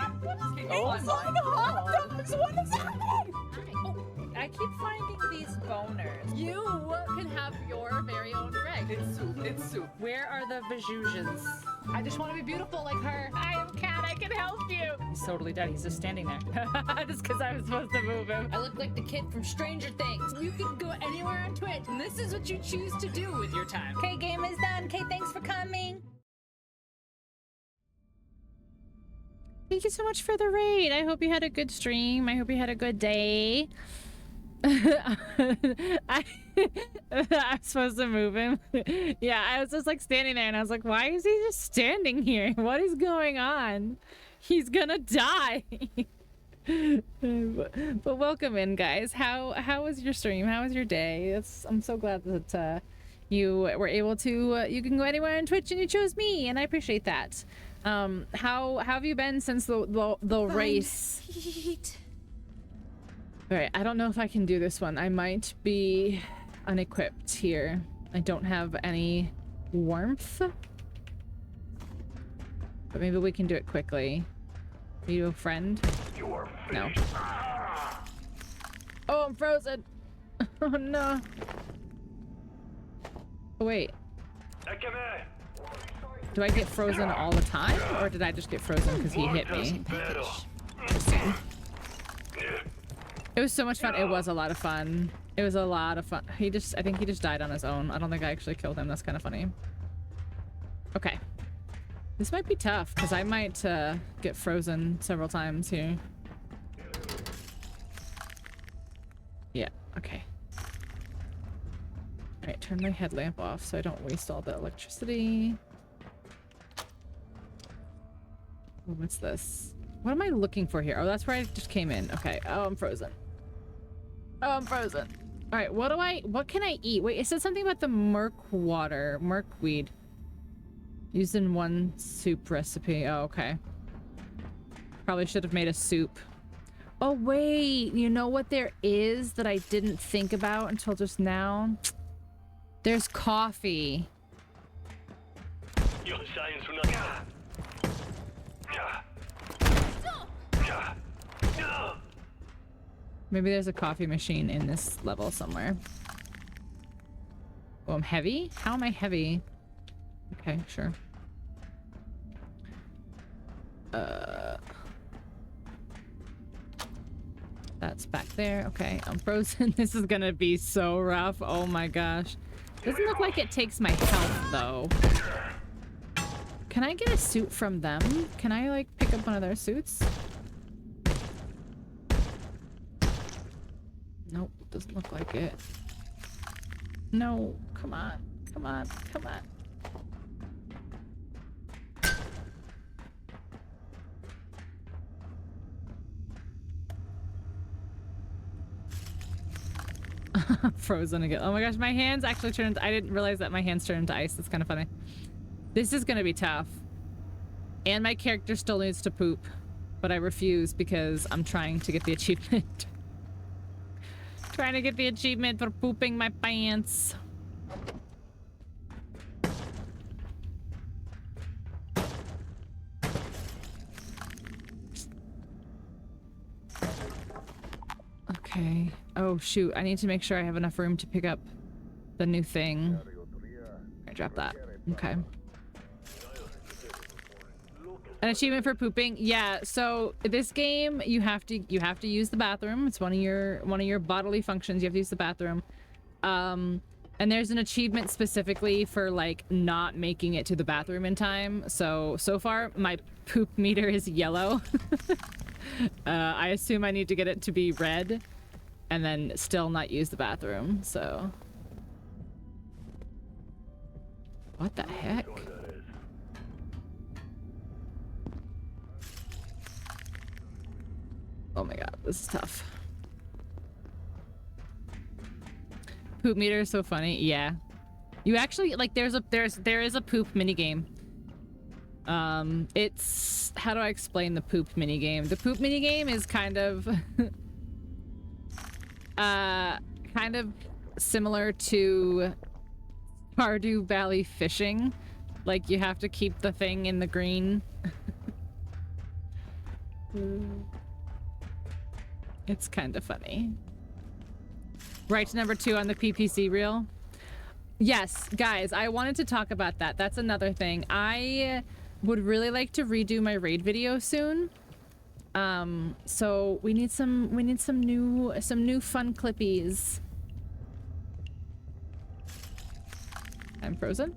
Speaker 1: Oh my god! What is happening? Oh, I keep finding these boners. You can have your very own Greg.
Speaker 10: fine. It's soup. It's soup.
Speaker 1: Where are the Vajujans? I just want to be beautiful like her. I am Cat. I can help you. He's totally dead. He's just standing there. Just because I was supposed to move him. I look like the kid from Stranger Things. You can go anywhere on Twitch, and this is what you choose to do with your time. Okay, game is done. Okay, thanks for coming. Thank you so much for the raid. I hope you had a good stream. I hope you had a good day. I'm supposed to move him. Yeah, I was just like standing there and I was like, why is he just standing here? What is going on? He's gonna die. But welcome in, guys. How was your stream? How was your day? I'm so glad that you were able to you can go anywhere on Twitch and you chose me, and I appreciate that. How have you been since the race?
Speaker 8: Heat.
Speaker 1: All right, I don't know if I can do this one. I might be unequipped here. I don't have any warmth. But maybe we can do it quickly. Are you a friend? No. Oh, I'm frozen. Oh, no. Oh, wait. Do I get frozen all the time? Or did I just get frozen because he hit me? It was so much fun. It was a lot of fun. It was a lot of fun. I think he just died on his own. I don't think I actually killed him. That's kind of funny. Okay. This might be tough because I might get frozen several times here. Yeah, okay. Alright, turn my headlamp off so I don't waste all the electricity. Oh, what's this? What am I looking for here? Oh, that's where I just came in. Okay. Oh, I'm frozen. Oh, I'm frozen. All right. What can I eat? Wait, it said something about the merkweed. Used in one soup recipe. Oh, okay. Probably should have made a soup. Oh, wait. You know what there is that I didn't think about until just now? There's coffee. Maybe there's a coffee machine in this level somewhere. Oh, I'm heavy? How am I heavy? Okay, sure. That's back there. Okay, I'm frozen. This is gonna be so rough. Oh my gosh. Doesn't look like it takes my health though. Can I get a suit from them? Can I like pick up one of their suits? Nope, doesn't look like it. No, come on, come on, come on. Frozen again. Oh my gosh, my hands actually turned. I didn't realize that my hands turned into ice. That's kind of funny. This is gonna be tough. And my character still needs to poop, but I refuse because I'm trying to get the achievement. Trying to get the achievement for pooping my pants. Okay. Oh shoot, I need to make sure I have enough room to pick up the new thing. I dropped that. Okay. An achievement for pooping. Yeah, so this game you have to use the bathroom. It's one of your bodily functions. You have to use the bathroom. And there's an achievement specifically for like not making it to the bathroom in time. So far my poop meter is yellow. I assume I need to get it to be red and then still not use the bathroom. So what the heck? Oh my god, this is tough. Poop meter is so funny. Yeah. You actually like there is a poop minigame. It's how do I explain the poop minigame? The poop minigame is kind of kind of similar to Stardew Valley fishing. Like you have to keep the thing in the green. It's kind of funny. Right to number 2 on the PPC reel. Yes, guys, I wanted to talk about that. That's another thing. I would really like to redo my raid video soon. So we need some new fun clippies. I'm frozen.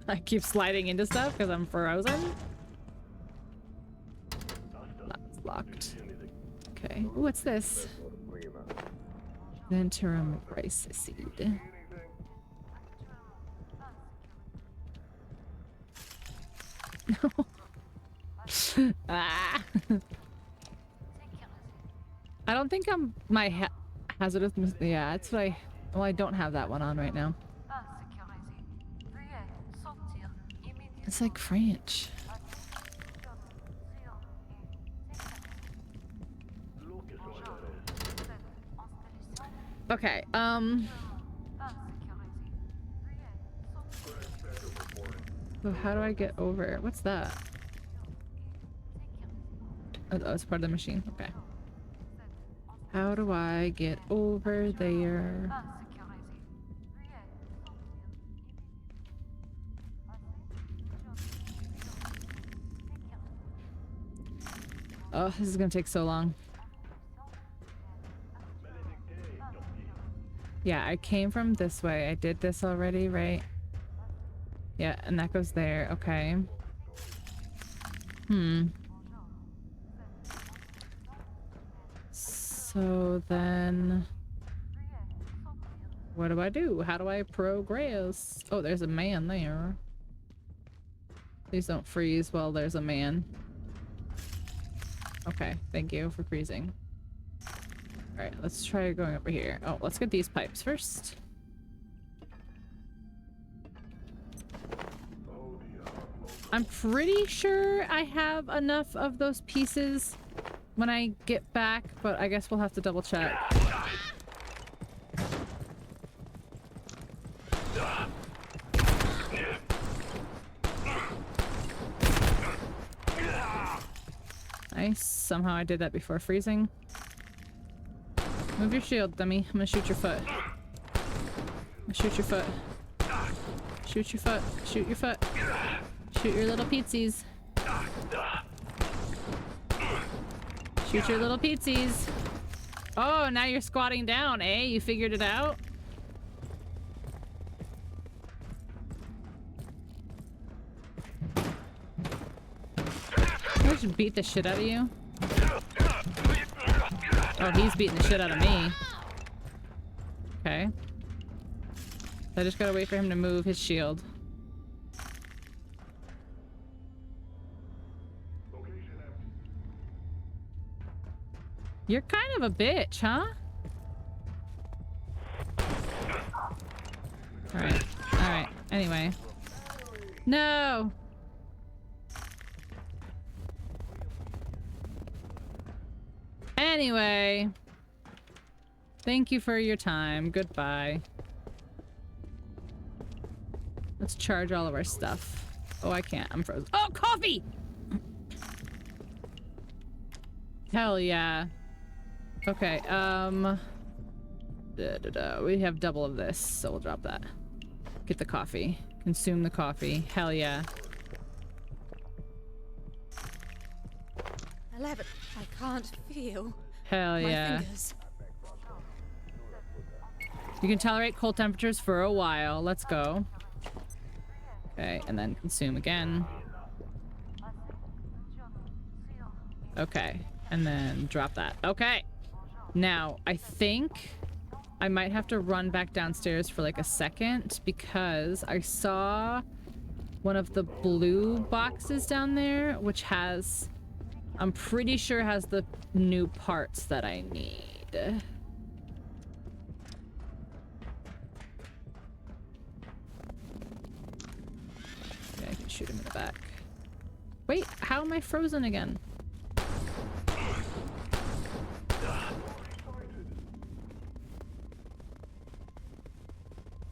Speaker 1: I keep sliding into stuff because I'm frozen. That's locked. Okay. Ooh, what's this? Venturum rice seed. No. Ah. I don't think I'm my hazardous. Yeah, that's what I. Well, I don't have that one on right now. It's like French. Okay. So how do I get over? What's that? Oh, it's part of the machine. Okay. How do I get over there? Oh, this is gonna take so long. Yeah, I came from this way. I did this already, right? Yeah, and that goes there. Okay. So then... what do I do? How do I progress? Oh, there's a man there. Please don't freeze while there's a man. Okay, thank you for freezing. Alright, let's try going over here. Oh, let's get these pipes first. I'm pretty sure I have enough of those pieces when I get back, but I guess we'll have to double check. Nice. Somehow I did that before freezing. Move your shield, dummy. I'm gonna shoot your foot. I'm gonna shoot your foot. Shoot your foot. Shoot your foot. Shoot your little pietsies. Shoot your little pietsies. Oh, now you're squatting down, eh? You figured it out? I just beat the shit out of you. Oh, he's beating the shit out of me. Okay. I just gotta wait for him to move his shield. You're kind of a bitch, huh? Alright. Alright. Anyway. No! Anyway. Thank you for your time. Goodbye. Let's charge all of our stuff. Oh, I can't. I'm frozen. Oh, coffee! Hell yeah. Okay, we have double of this, so we'll drop that. Get the coffee. Consume the coffee. Hell yeah.
Speaker 8: 11. I can't feel.
Speaker 1: Hell yeah.
Speaker 8: My fingers.
Speaker 1: You can tolerate cold temperatures for a while. Let's go. Okay, and then consume again. Okay, and then drop that. Okay. Now, I think I might have to run back downstairs for like a second because I saw one of the blue boxes down there, which has, I'm pretty sure has the new parts that I need. Okay, I can shoot him in the back. Wait, how am I frozen again?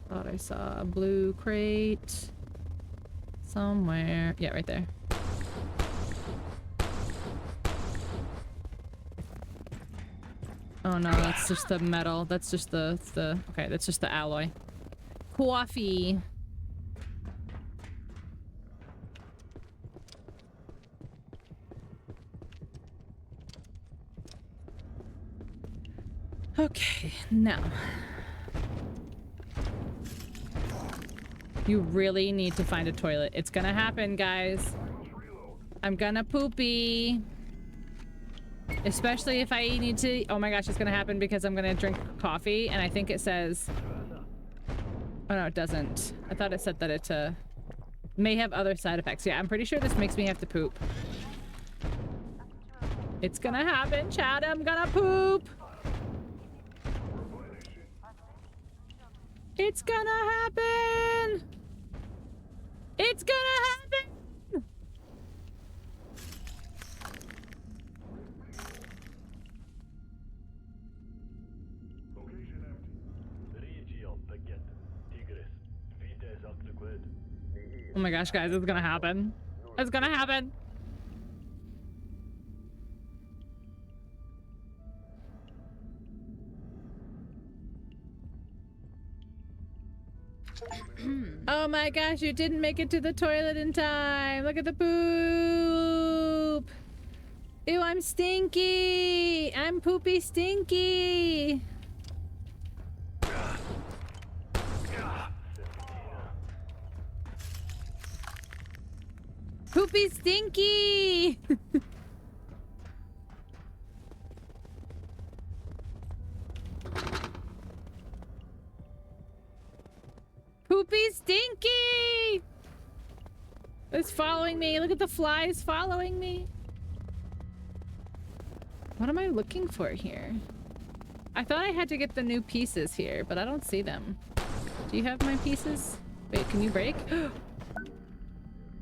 Speaker 1: Thought I saw a blue crate somewhere. Yeah, right there. Oh no, that's just the metal. That's just the okay, that's just the alloy. coffee. Okay, now. You really need to find a toilet. It's gonna happen, guys. I'm gonna poopy. Especially if I need to... Oh my gosh, it's gonna happen because I'm gonna drink coffee, and I think it says... Oh no, it doesn't. I thought it said that it may have other side effects. Yeah, I'm pretty sure this makes me have to poop. It's gonna happen, Chad. I'm gonna poop. It's gonna happen! It's gonna happen! Oh my gosh, guys, it's gonna happen. It's gonna happen! Oh my gosh, you didn't make it to the toilet in time. Look at the poop. Ew, I'm stinky. I'm poopy stinky. Poopy stinky. Poopy stinky! It's following me. Look at the flies following me. What am I looking for here? I thought I had to get the new pieces here, but I don't see them. Do you have my pieces? Wait, can you break?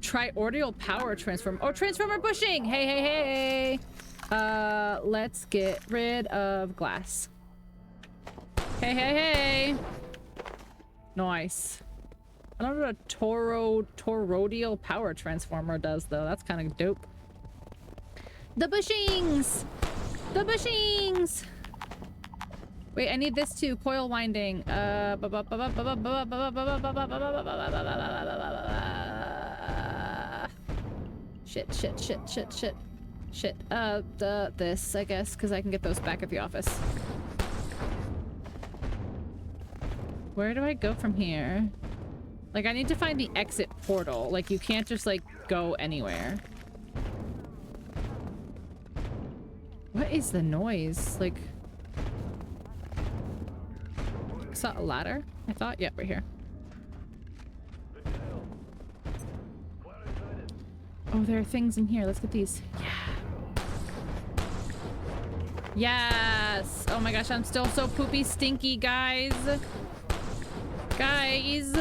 Speaker 1: Triordial power transform. Oh, transformer bushing! Hey, hey, hey! Let's get rid of glass. Hey, hey, hey! Nice. I don't know what a toroidal power transformer does, though. That's kind of dope. The bushings! The bushings! Wait, I need this too. Coil winding. Shit. This, I guess, because I can get those back at the office. Where do I go from here? Like, I need to find the exit portal. Like, you can't just, like, go anywhere. What is the noise? Like... I saw a ladder, I thought. Yeah, right here. Oh, there are things in here. Let's get these. Yeah! Yes! Oh my gosh, I'm still so poopy stinky, guys! Guys!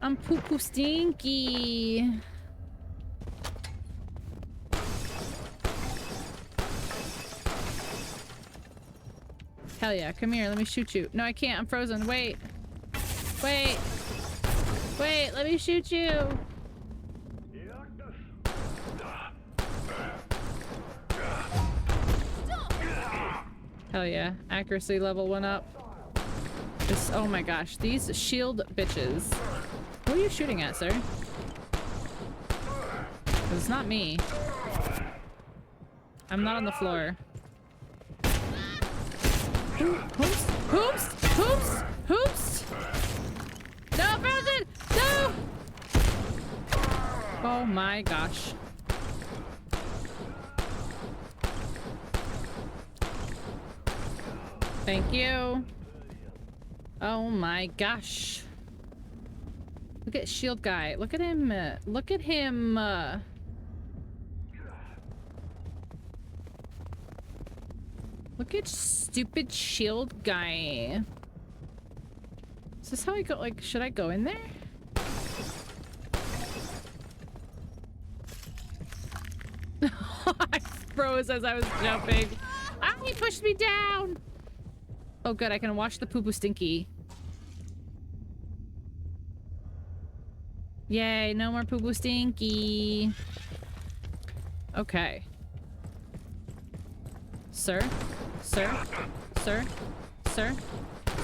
Speaker 1: I'm poo-poo stinky! Hell yeah, come here, let me shoot you. No, I can't, I'm frozen. Wait! Wait! Wait, let me shoot you! Hell yeah, accuracy level went up. Just, oh my gosh, these shield bitches. Who are you shooting at, sir? 'Cause it's not me. I'm not on the floor. Hoops! Hoops! Hoops! Hoops! No, frozen! No! Oh my gosh. Thank you. Oh my gosh. Look at shield guy. Look at him. Look at him. Look at stupid shield guy. Is this how I go? Like, should I go in there? I froze as I was jumping. Ah, he pushed me down. Oh good, I can wash the poo-poo stinky. Yay, no more poo-poo stinky. Okay. Sir? Sir? Sir? Sir?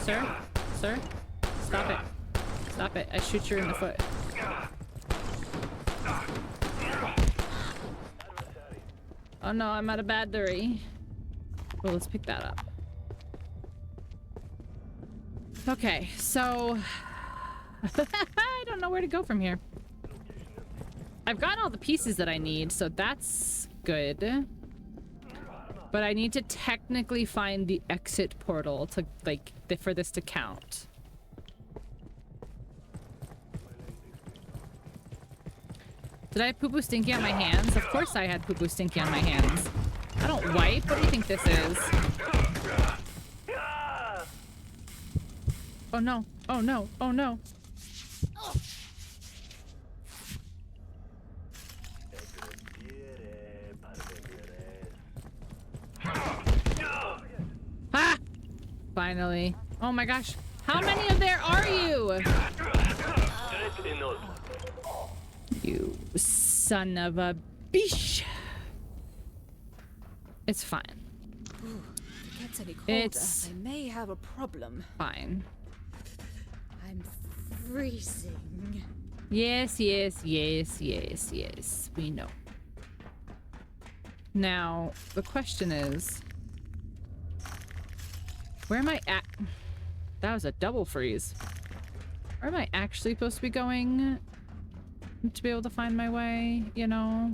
Speaker 1: Sir? Sir? Stop it. Stop it. I shoot you in the foot. Oh no, I'm out of battery. Well, let's pick that up. Okay, so... I don't know where to go from here. I've got all the pieces that I need, so that's good. But I need to technically find the exit portal to, like, for this to count. Did I have poo-poo stinky on my hands? Of course I had poo-poo stinky on my hands. I don't wipe. What do you think this is? Oh no. Oh no. Oh no. Ah! Finally. Oh my gosh. How many of there are you? You son of a bitch. It's fine.
Speaker 8: Ooh, if it gets any colder, I may have a problem.
Speaker 1: Fine.
Speaker 8: I'm freezing.
Speaker 1: Yes, yes, yes, yes, yes. We know. Now, the question is... Where am I at? That was a double freeze. Where am I actually supposed to be going to be able to find my way, you know?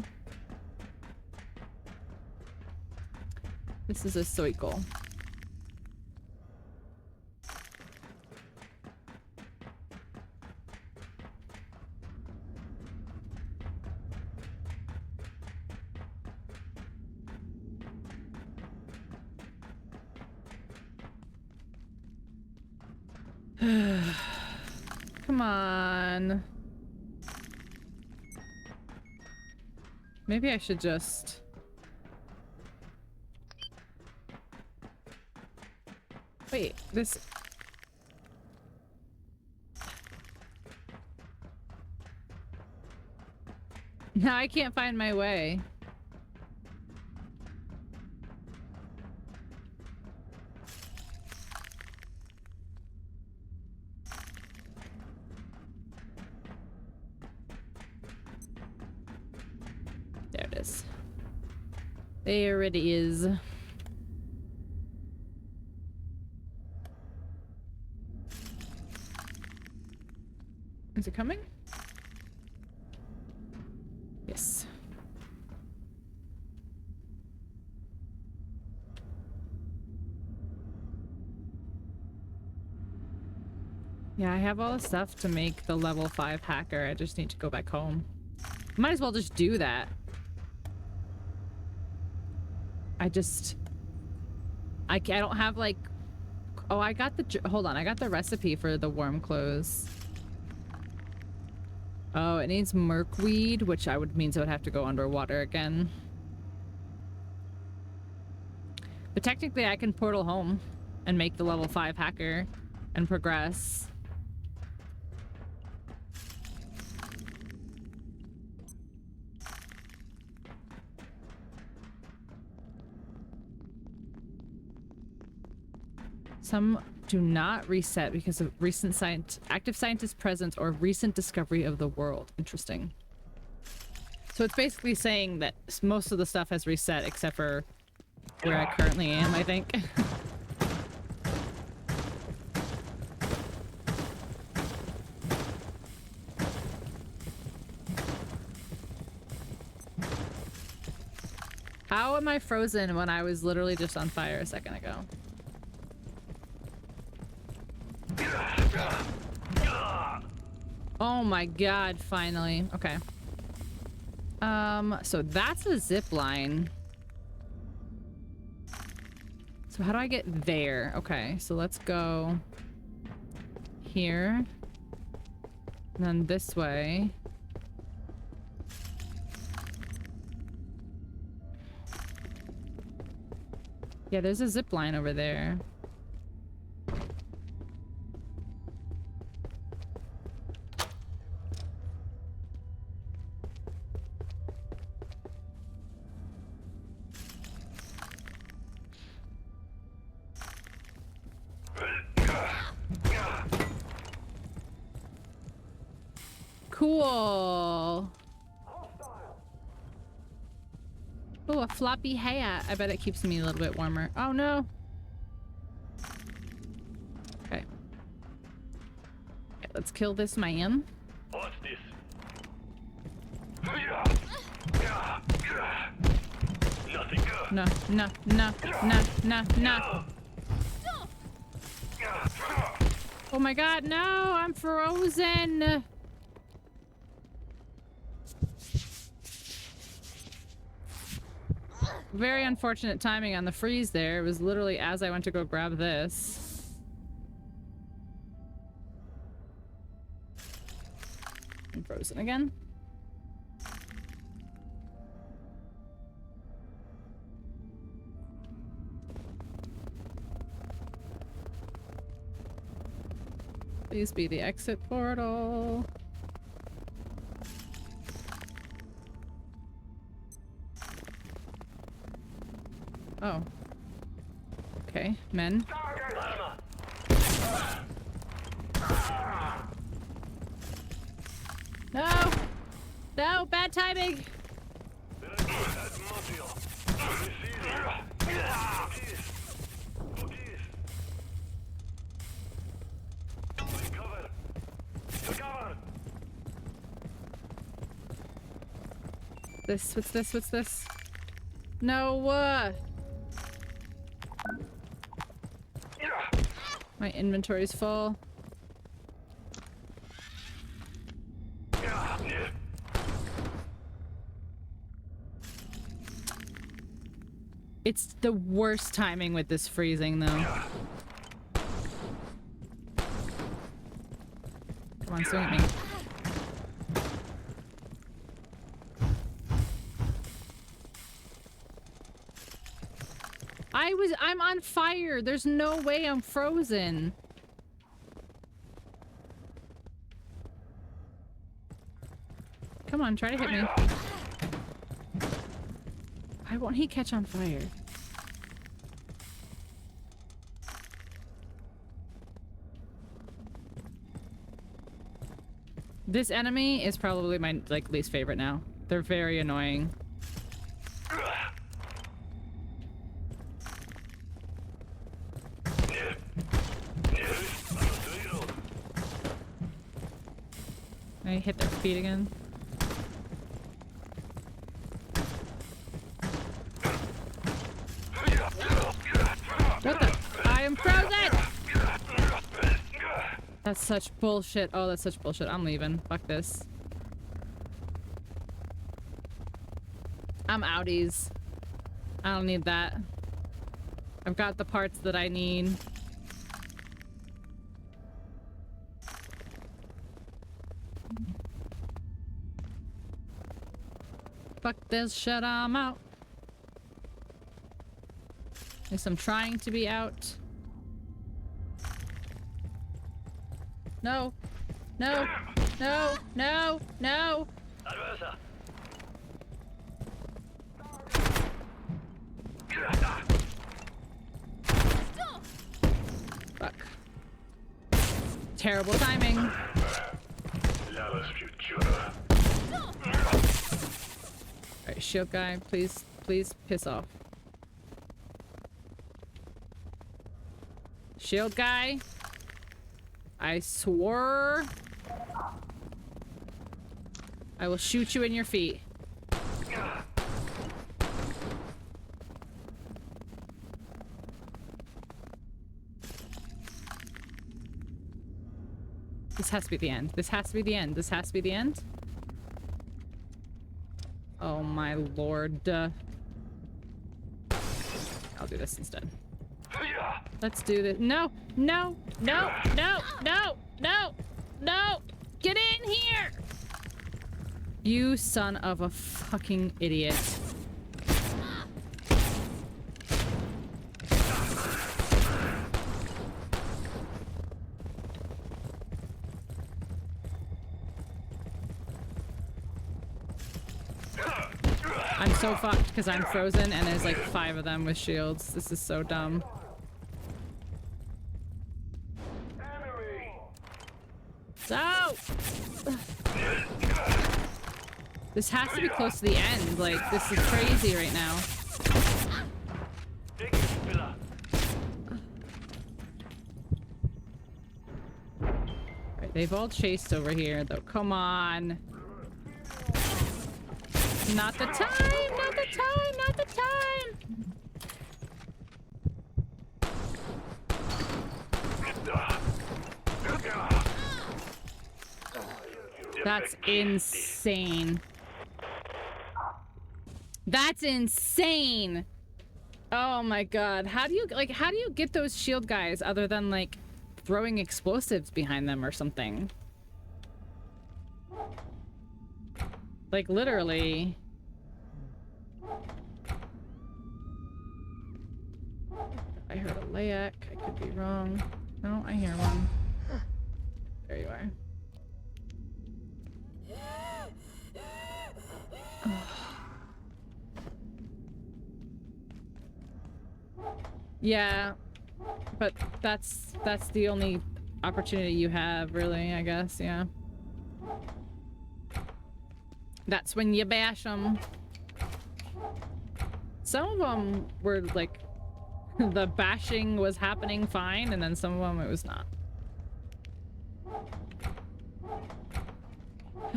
Speaker 1: This is a circle. Come on. Maybe I should just... Wait, this... Now I can't find my way. There it is. There it is. Is it coming? Yes. Yeah, I have all the stuff to make the level 5 hacker. I just need to go back home. Might as well just do that. I don't have like... Oh, I got the... Hold on, I got the recipe for the worm clothes. Oh, it needs merkweed, which means I would have to go underwater again. But technically I can portal home and make the level 5 hacker and progress. Some do not reset because of recent active scientist presence or recent discovery of the world. Interesting. So it's basically saying that most of the stuff has reset except for where I currently am, I think. How am I frozen when I was literally just on fire a second ago? Oh my god, finally. Okay. So that's a zip line. So how do I get there? Okay, so let's go here. And then this way. Yeah, there's a zip line over there. Cool. Oh, a floppy hat. I bet it keeps me a little bit warmer. Oh no. Okay. Okay, let's kill this man.
Speaker 3: What's this? Nothing.
Speaker 1: No, no, no, no, no, no. Oh my god, no! I'm frozen! Very unfortunate timing on the freeze there. It was literally as I went to go grab this. I'm frozen again. Please be the exit portal. Oh. Okay, men. No! No, bad timing! This, what's this, what's this? No, my inventory's full. It's the worst timing with this freezing, though. Come on, swing at me. I'm on fire. There's no way I'm frozen. Come on, try to hit me. Why won't he catch on fire? This enemy is probably my least favorite now. They're very annoying. I hit their feet again. What the? I am frozen! That's such bullshit. Oh, that's such bullshit. I'm leaving. Fuck this. I'm outies. I don't need that. I've got the parts that I need. Fuck this shit, I'm out. At least I'm trying to be out. No. No. No. No. No. Fuck. Terrible timing. Alright, shield guy, please piss off. Shield guy. I swore I will shoot you in your feet. This has to be the end. This has to be the end. This has to be the end. Oh my lord. I'll do this instead. Let's do this. No, no, no, no, no, no, no! Get in here! You son of a fucking idiot. I'm so fucked because I'm frozen and there's like 5 of them with shields. This is so dumb. So this has to be close to the end. Like, this is crazy right now. Alright, they've all chased over here, though. Come on. Not the time! Not the time! Not the time! That's insane. That's insane. Oh my god. How do you get those shield guys other than like throwing explosives behind them or something? Like literally. I heard a layak. I could be wrong. No, I hear one. There you are. Yeah, but that's the only opportunity you have, really, I guess. Yeah, that's when you bash them. Some of them were like the bashing was happening fine, and then some of them it was not.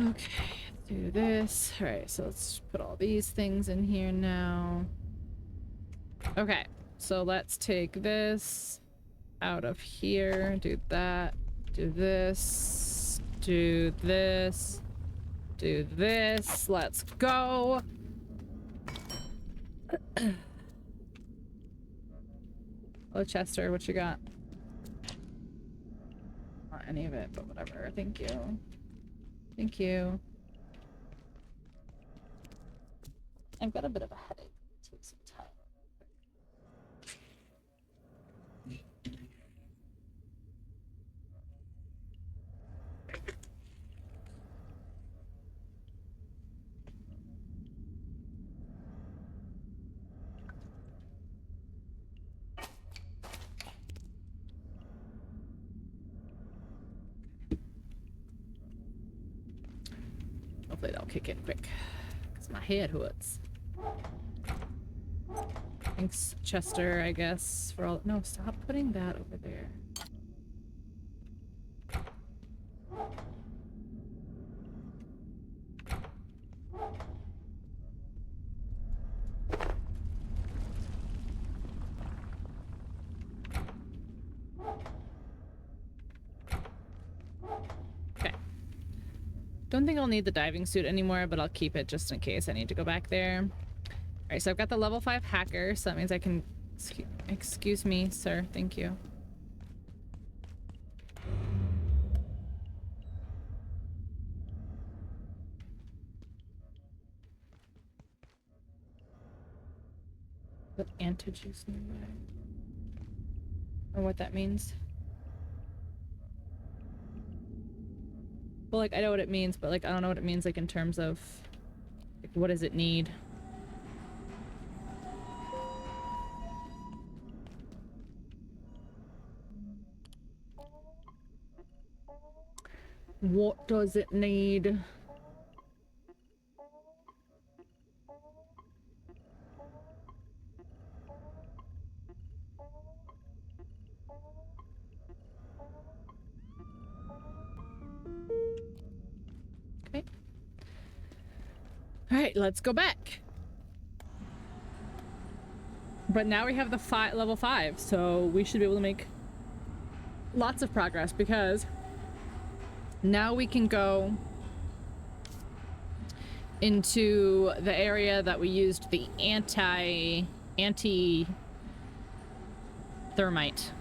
Speaker 1: Okay, let's do this. All right, so let's put all these things in here now. Okay. So let's take this out of here, do that, do this, do this, do this. Let's go. Hello, Chester, what you got? Not any of it, but whatever. Thank you. Thank you. I've got a bit of a headache. Take some time. Hopefully that'll kick in quick, because my head hurts. Thanks, Chester, I guess, for all— no, stop putting that over there. Don't think I'll need the diving suit anymore, but I'll keep it just in case I need to go back there. All right, so I've got the level 5 hacker, so that means I can— excuse me, sir. Thank you. Put anti-juice nearby. Or what that means. Well, like, I know what it means, but, like, I don't know what it means, like, in terms of, like, what does it need? What does it need? Okay. All right, let's go back. But now we have the level 5, so we should be able to make lots of progress, because now we can go into the area that we used the anti-thermite,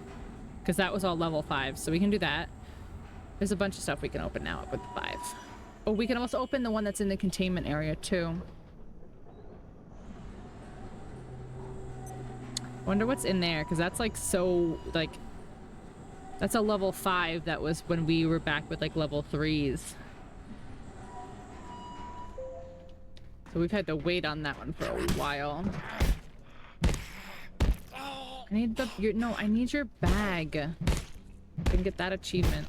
Speaker 1: because that was all level 5, so we can do that. There's a bunch of stuff we can open now with 5. Oh, we can also open the one that's in the containment area too. Wonder what's in there, because that's like so, like, that's a level 5 that was when we were back with like level 3s. So we've had to wait on that one for a while. I need the— no, I need your bag. I can get that achievement.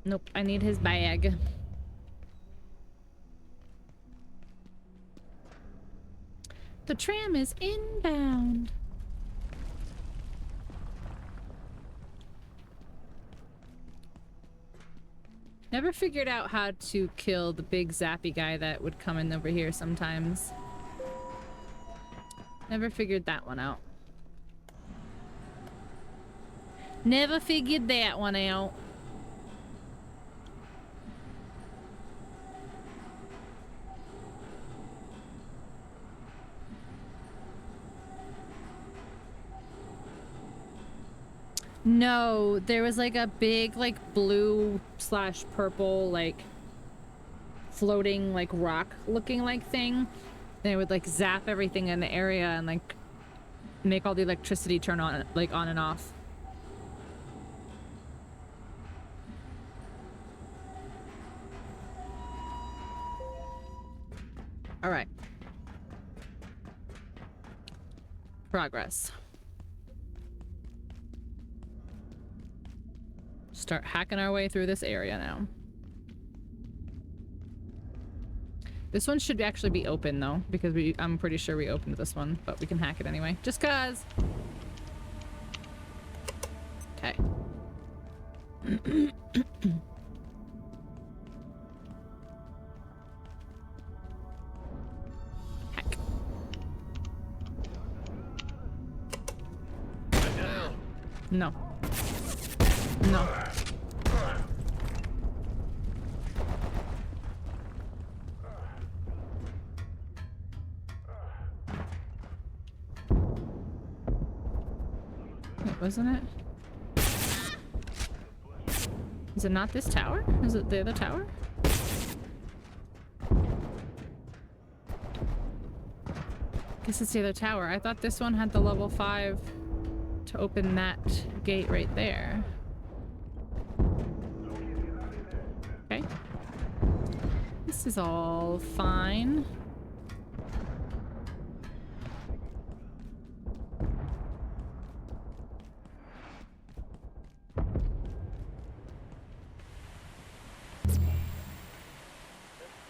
Speaker 1: Nope, I need his bag. The tram is inbound. Never figured out how to kill the big zappy guy that would come in over here sometimes. Never figured that one out. Never figured that one out. No, there was like a big like blue slash purple like floating like rock looking like thing. And it would like zap everything in the area and like make all the electricity turn on like on and off. All right. Progress. Start hacking our way through this area now. This one should actually be open though, because I'm pretty sure we opened this one, but we can hack it anyway. Just cause. Okay. Hack. No. No. Wait, wasn't it? Is it not this tower? Is it the other tower? Guess it's the other tower. I thought this one had the level 5 to open that gate right there. Okay. This is all fine.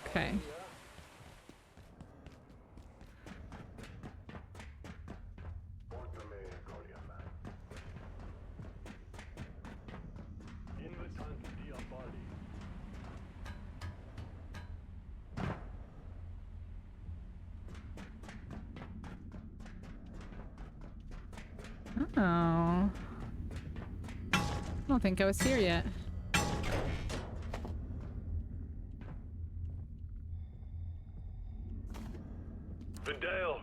Speaker 1: Okay. Oh. I don't think I was here yet.
Speaker 3: Vidal.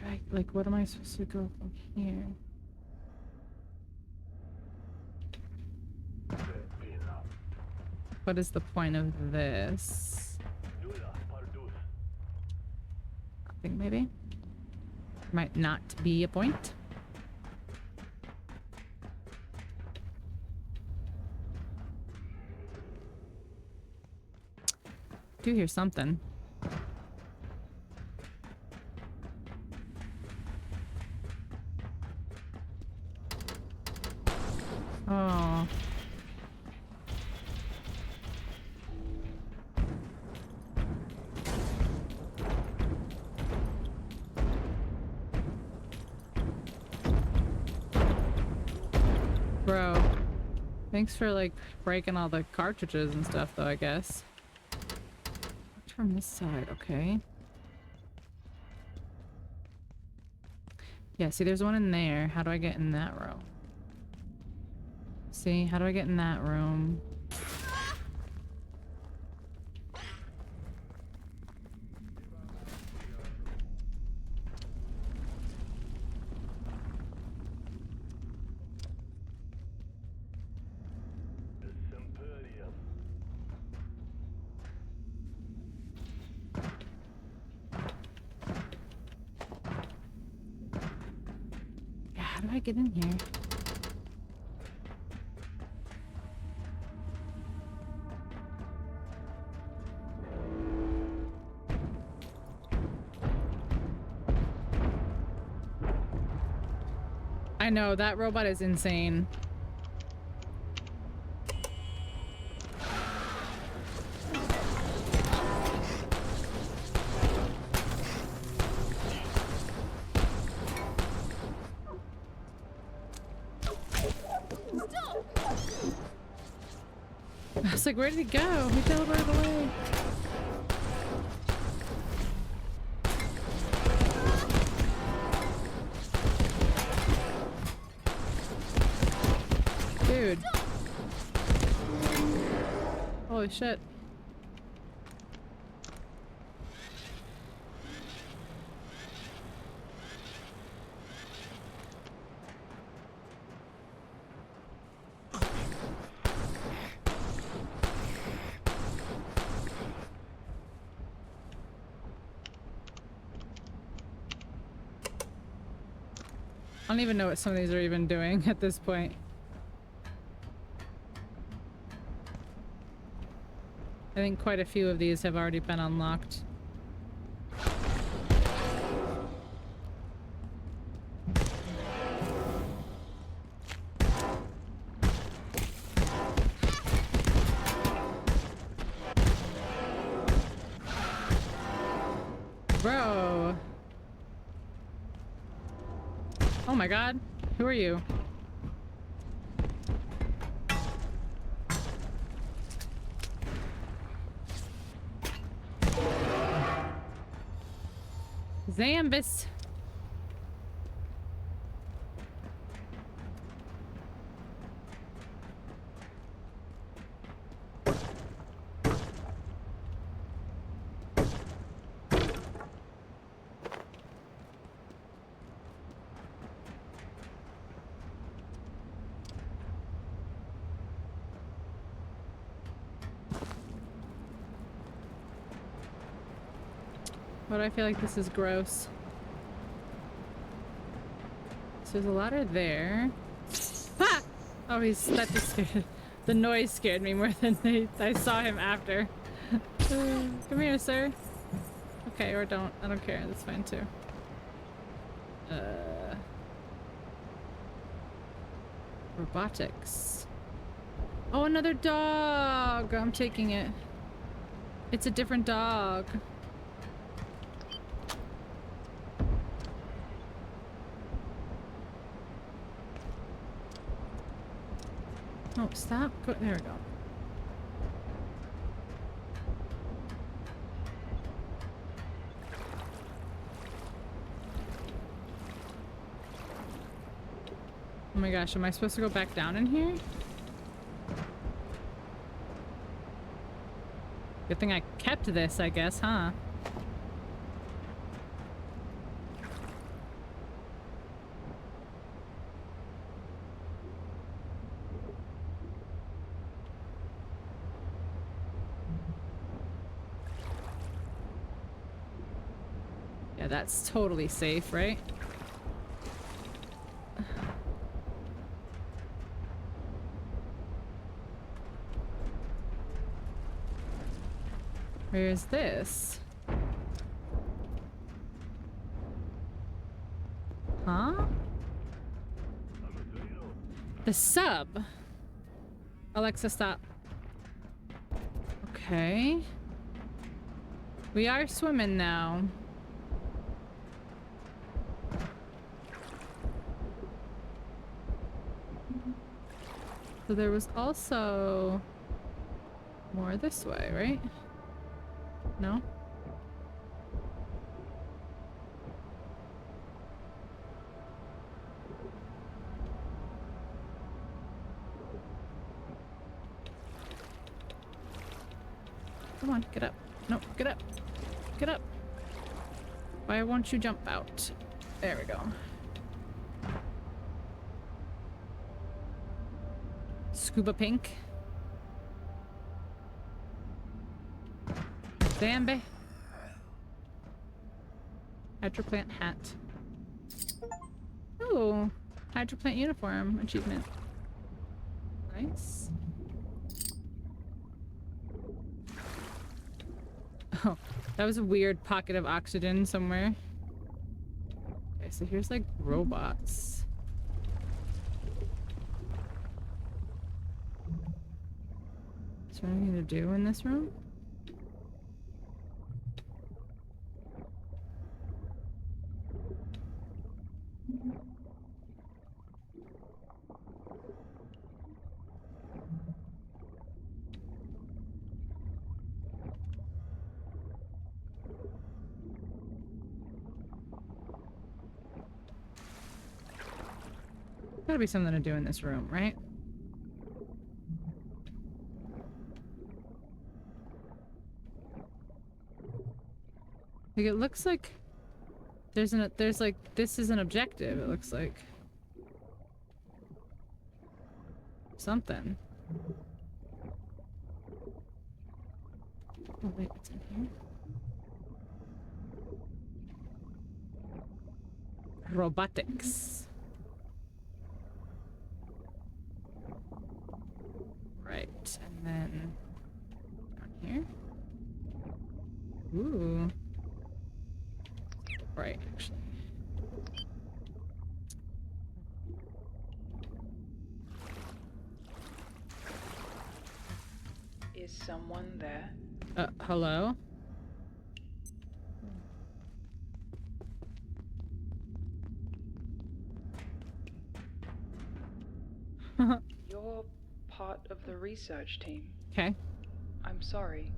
Speaker 1: Right, like, what am I supposed to go from here? What is the point of this? I think maybe. Might not be a point. Do hear something. Oh. Bro, thanks for like breaking all the cartridges and stuff though, I guess. From this side, okay. Yeah, see there's one in there. How do I get in that room? See, how do I get in that room? How do I get in here? I know, that robot is insane. I was like, where did he go? He teleported away. Dude. Holy shit. I don't even know what some of these are even doing at this point. I think quite a few of these have already been unlocked. Bro. Oh my god. Who are you? Zambus. But I feel like this is gross. So there's a ladder there. Ah! Oh, that just scared. The noise scared me more than I saw him after. Come here, sir. Okay, or don't. I don't care. That's fine too. Robotics. Oh, another dog! I'm taking it. It's a different dog. Oh, stop. Go there we go. Oh my gosh, am I supposed to go back down in here? Good thing I kept this, I guess, huh? Yeah, that's totally safe, right? Where is this? Huh? The sub. Alexa, stop. Okay. We are swimming now. So there was also more this way, right? No? Come on, get up. No, get up. Get up. Why won't you jump out? There we go. Scuba pink. Zambi. Hydroplant hat. Ooh, hydroplant uniform achievement. Nice. Oh, that was a weird pocket of oxygen somewhere. Okay, so here's like robots. Is there anything to do in this room? Gotta be something to do in this room, right? Like, it looks like there's like, this is an objective, it looks like. Something. Oh wait, what's in here? Robotics. Right, and then down here. Ooh. Right, actually.
Speaker 12: Is someone there?
Speaker 1: Hello?
Speaker 12: You're part of the research team.
Speaker 1: Okay.
Speaker 12: I'm sorry.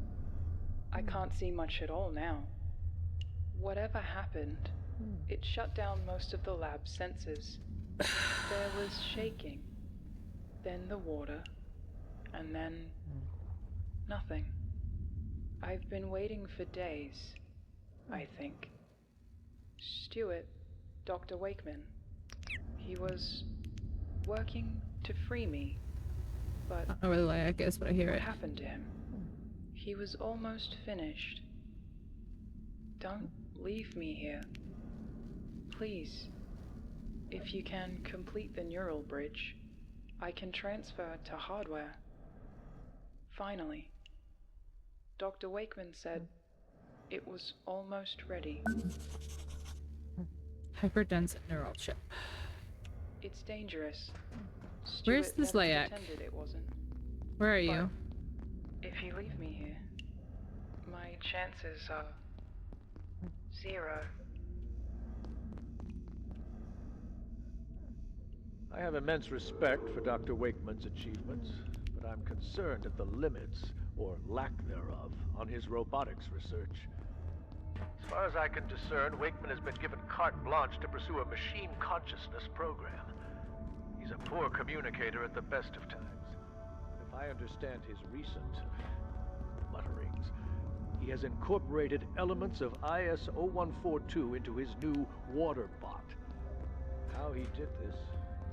Speaker 12: I can't see much at all now. Whatever happened, it shut down most of the lab's sensors. There was shaking, then the water, and then nothing. I've been waiting for days, I think. Stuart, Dr. Wakeman, he was working to free me, but
Speaker 1: I don't know where the layout is, but I hear
Speaker 12: what
Speaker 1: it.
Speaker 12: happened to him? He was almost finished. Don't leave me here. Please. If you can complete the neural bridge, I can transfer to hardware. Finally. Dr. Wakeman said it was almost ready.
Speaker 1: Hyperdense neural chip.
Speaker 12: It's dangerous.
Speaker 1: Where's
Speaker 12: Stuart
Speaker 1: this
Speaker 12: never
Speaker 1: layout?
Speaker 12: pretended it wasn't.
Speaker 1: Where are you?
Speaker 12: If you leave me here, my chances are 0.
Speaker 6: I have immense respect for Dr. Wakeman's achievements, but I'm concerned at the limits, or lack thereof, on his robotics research. As far as I can discern, Wakeman has been given carte blanche to pursue a machine consciousness program. He's a poor communicator at the best of times. If I understand his recent mutterings, he has incorporated elements of IS-0142 into his new water bot. How he did this,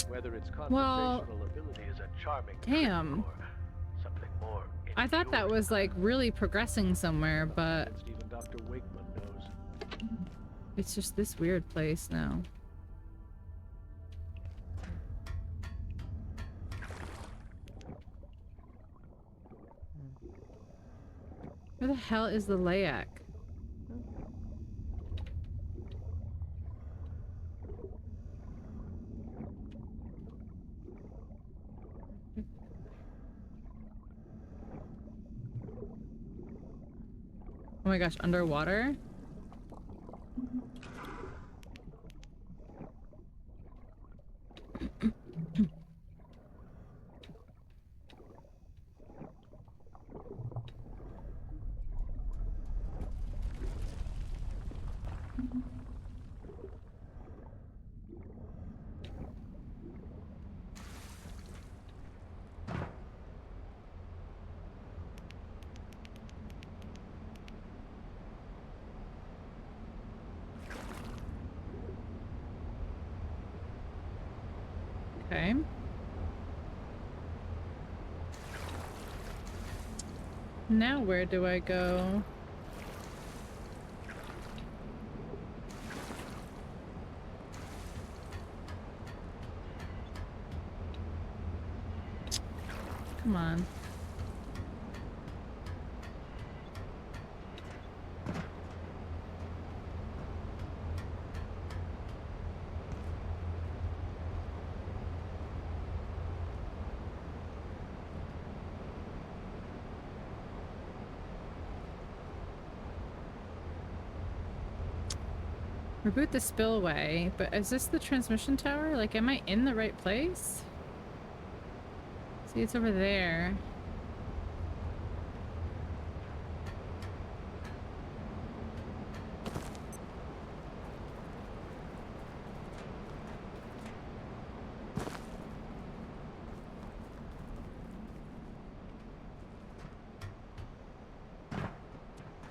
Speaker 6: whether its conversational ability is a charming trick or something more
Speaker 1: I thought that was like really progressing somewhere, but
Speaker 6: even Dr. Wakeman knows.
Speaker 1: It's just this weird place now. Where the hell is the layak? Oh my gosh, underwater? Okay. Now where do I go? Come on. Reboot the spillway, but is this the transmission tower? Like, am I in the right place? See, it's over there.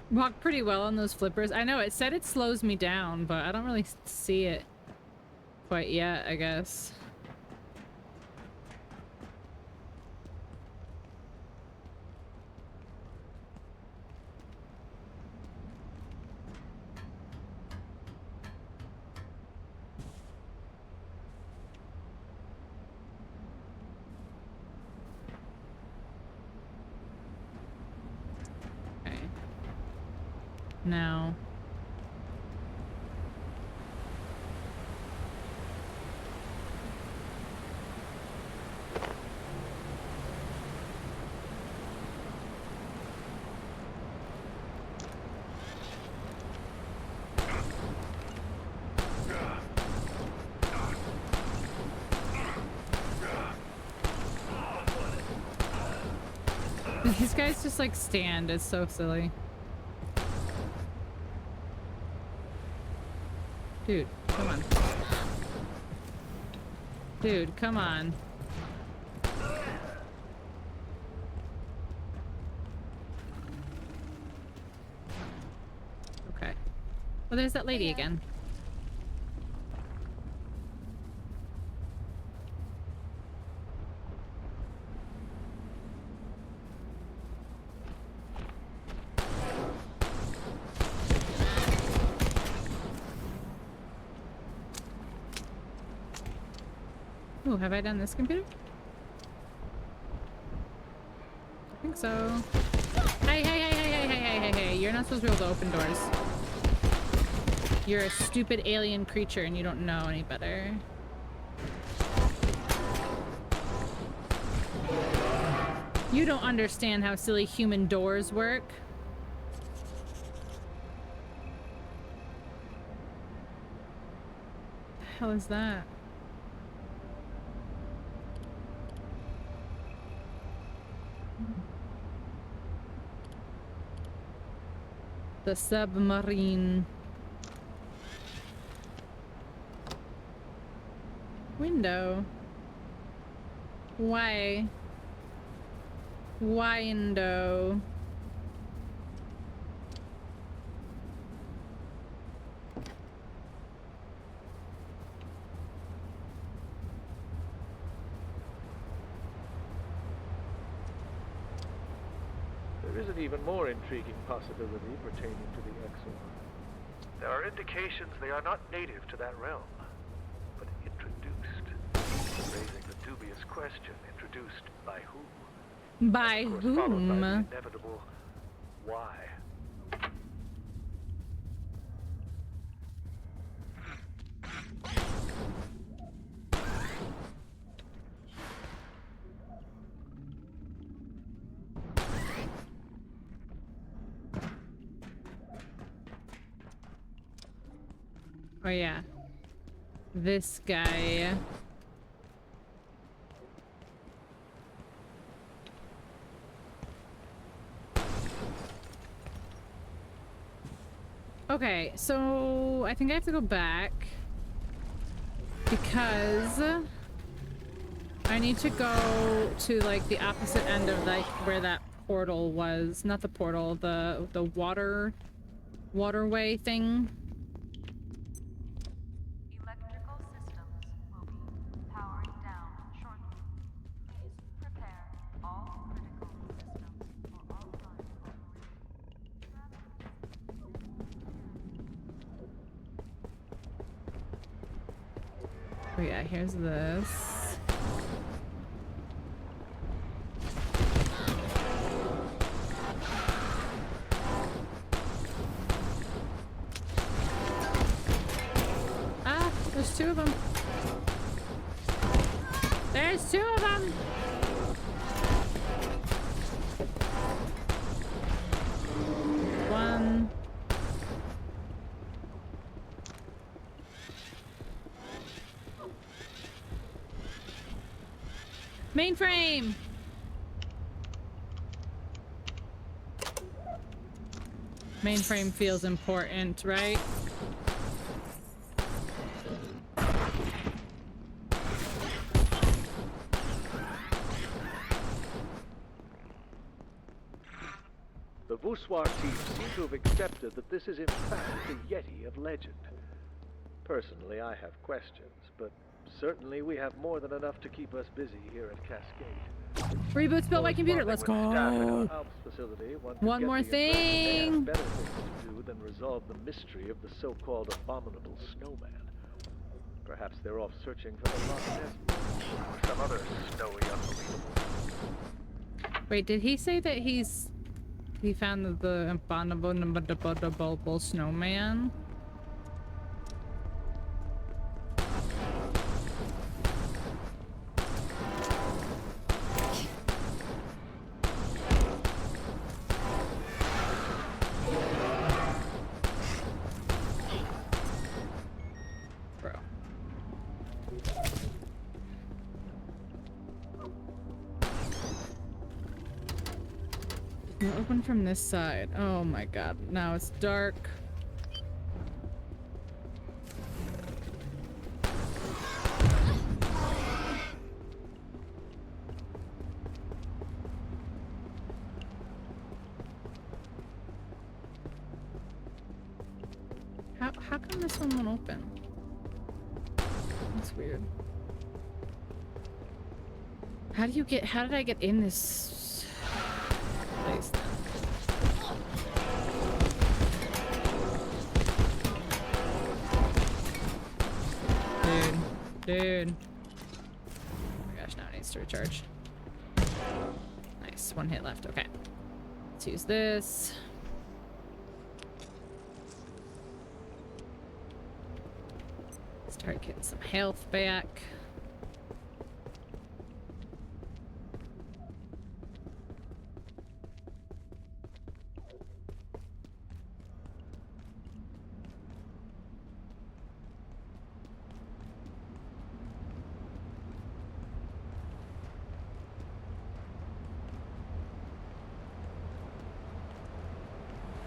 Speaker 1: Walk pretty well on those flippers. I know, it said it slows me down, but I don't really see it quite yet, I guess. Now. These guys just like stand. It's so silly. Dude, come on. Dude, come on. Okay. Well, there's that lady again. Ooh, have I done this computer? I think so. Hey, hey, hey, hey, hey, hey, hey, hey, hey. You're not supposed to be able to open doors. You're a stupid alien creature and you don't know any better. You don't understand how silly human doors work. What the hell is that? The submarine. Window. Why? Window.
Speaker 6: There is an even more intriguing possibility pertaining to the Exor. There are indications they are not native to that realm, but introduced, raising the dubious question, introduced by whom?
Speaker 1: By
Speaker 6: of course,
Speaker 1: whom?
Speaker 6: Followed by the inevitable why.
Speaker 1: Oh yeah. This guy. Okay, so I think I have to go back because I need to go to like the opposite end of like where that portal was. Not the portal, the waterway thing.
Speaker 4: Electrical systems will be powering down shortly. Please prepare all critical systems for offline
Speaker 1: Oh yeah, here's this. Ah, there's two of them. There's two of them. One. Mainframe! Mainframe feels important, right?
Speaker 6: The Voussoir team seem to have accepted that this is in fact the Yeti of legend. Personally, I have questions, but certainly we have more than enough to keep us busy here at Cascade.
Speaker 1: Reboot spelled my computer. Let's go. One more thing.
Speaker 6: Better things to do than resolve the mystery of the so-called abominable snowman. Perhaps they're off searching for the Loch Ness or some other snowy unbelievable.
Speaker 1: Wait, did he say that he found the abominable snowman? Open from this side. Oh my god. Now it's dark. How come this one won't open? That's weird. How did I get in this place then? Dude. Oh my gosh, now it needs to recharge. Nice, one hit left, okay. Let's use this. Start getting some health back.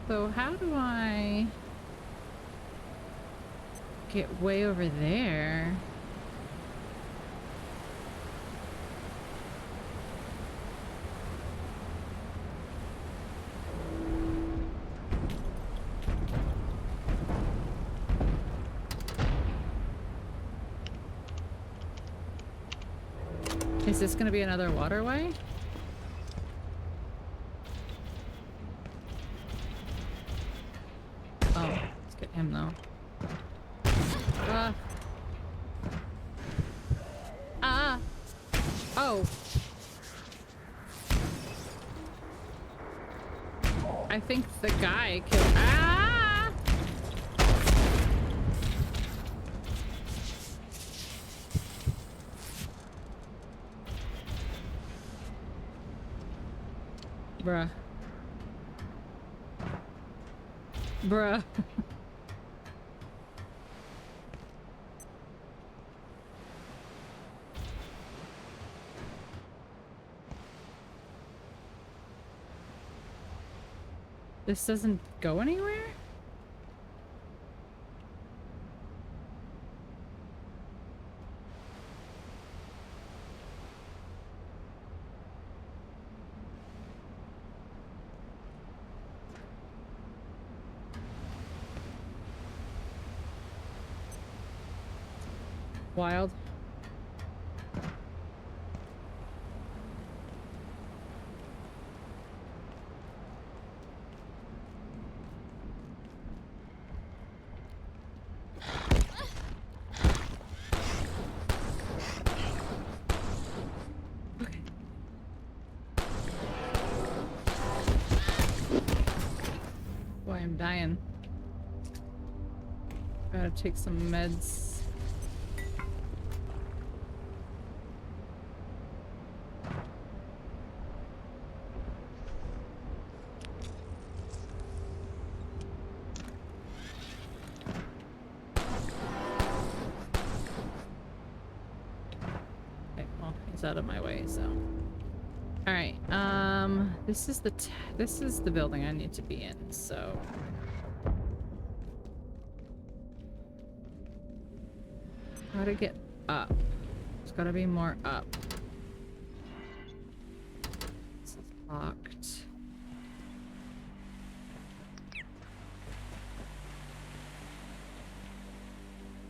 Speaker 1: So how do I get way over there? Is this gonna be another waterway? Oh, let's get him though. Oh. I think the guy killed. Ah! Bruh. This doesn't go anywhere? Wild. Boy, I'm dying. Gotta take some meds. moves out of my way, so. All right. This is the building I need to be in, so. How to get up? There's gotta be more up. This is locked.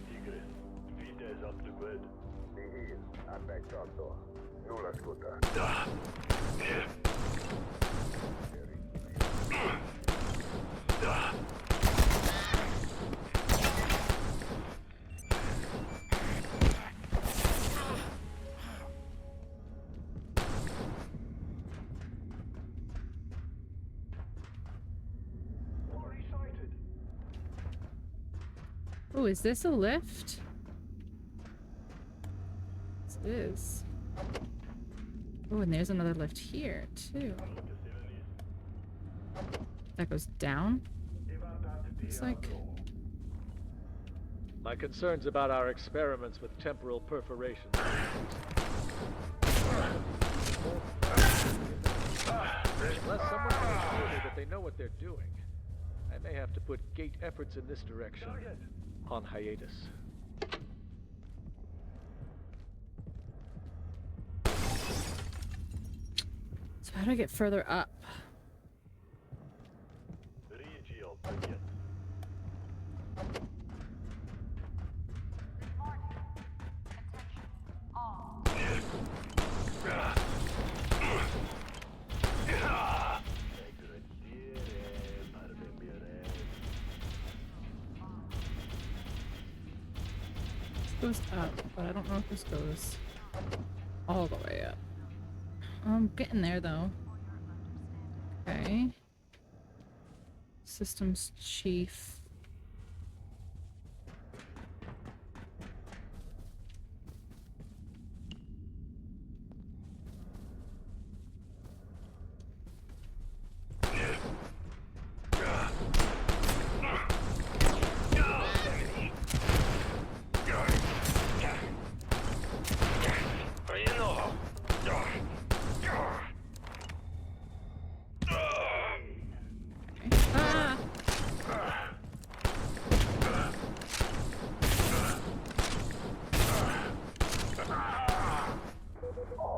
Speaker 3: Tigre, Vita is up to bed.
Speaker 6: I'm back, Doctor. No la escuta.
Speaker 1: Oh, is this a lift? This is. Oh, and there's another lift here, too. That goes down? Looks like.
Speaker 6: My concerns about our experiments with temporal perforations. Unless someone can assure me that they know what they're doing, I may have to put gate efforts in this direction on hiatus.
Speaker 1: So how do I get further up?
Speaker 3: Regio, paket.
Speaker 1: This goes up, but I don't know if this goes all the way up. I'm getting there though. Okay. Systems chief.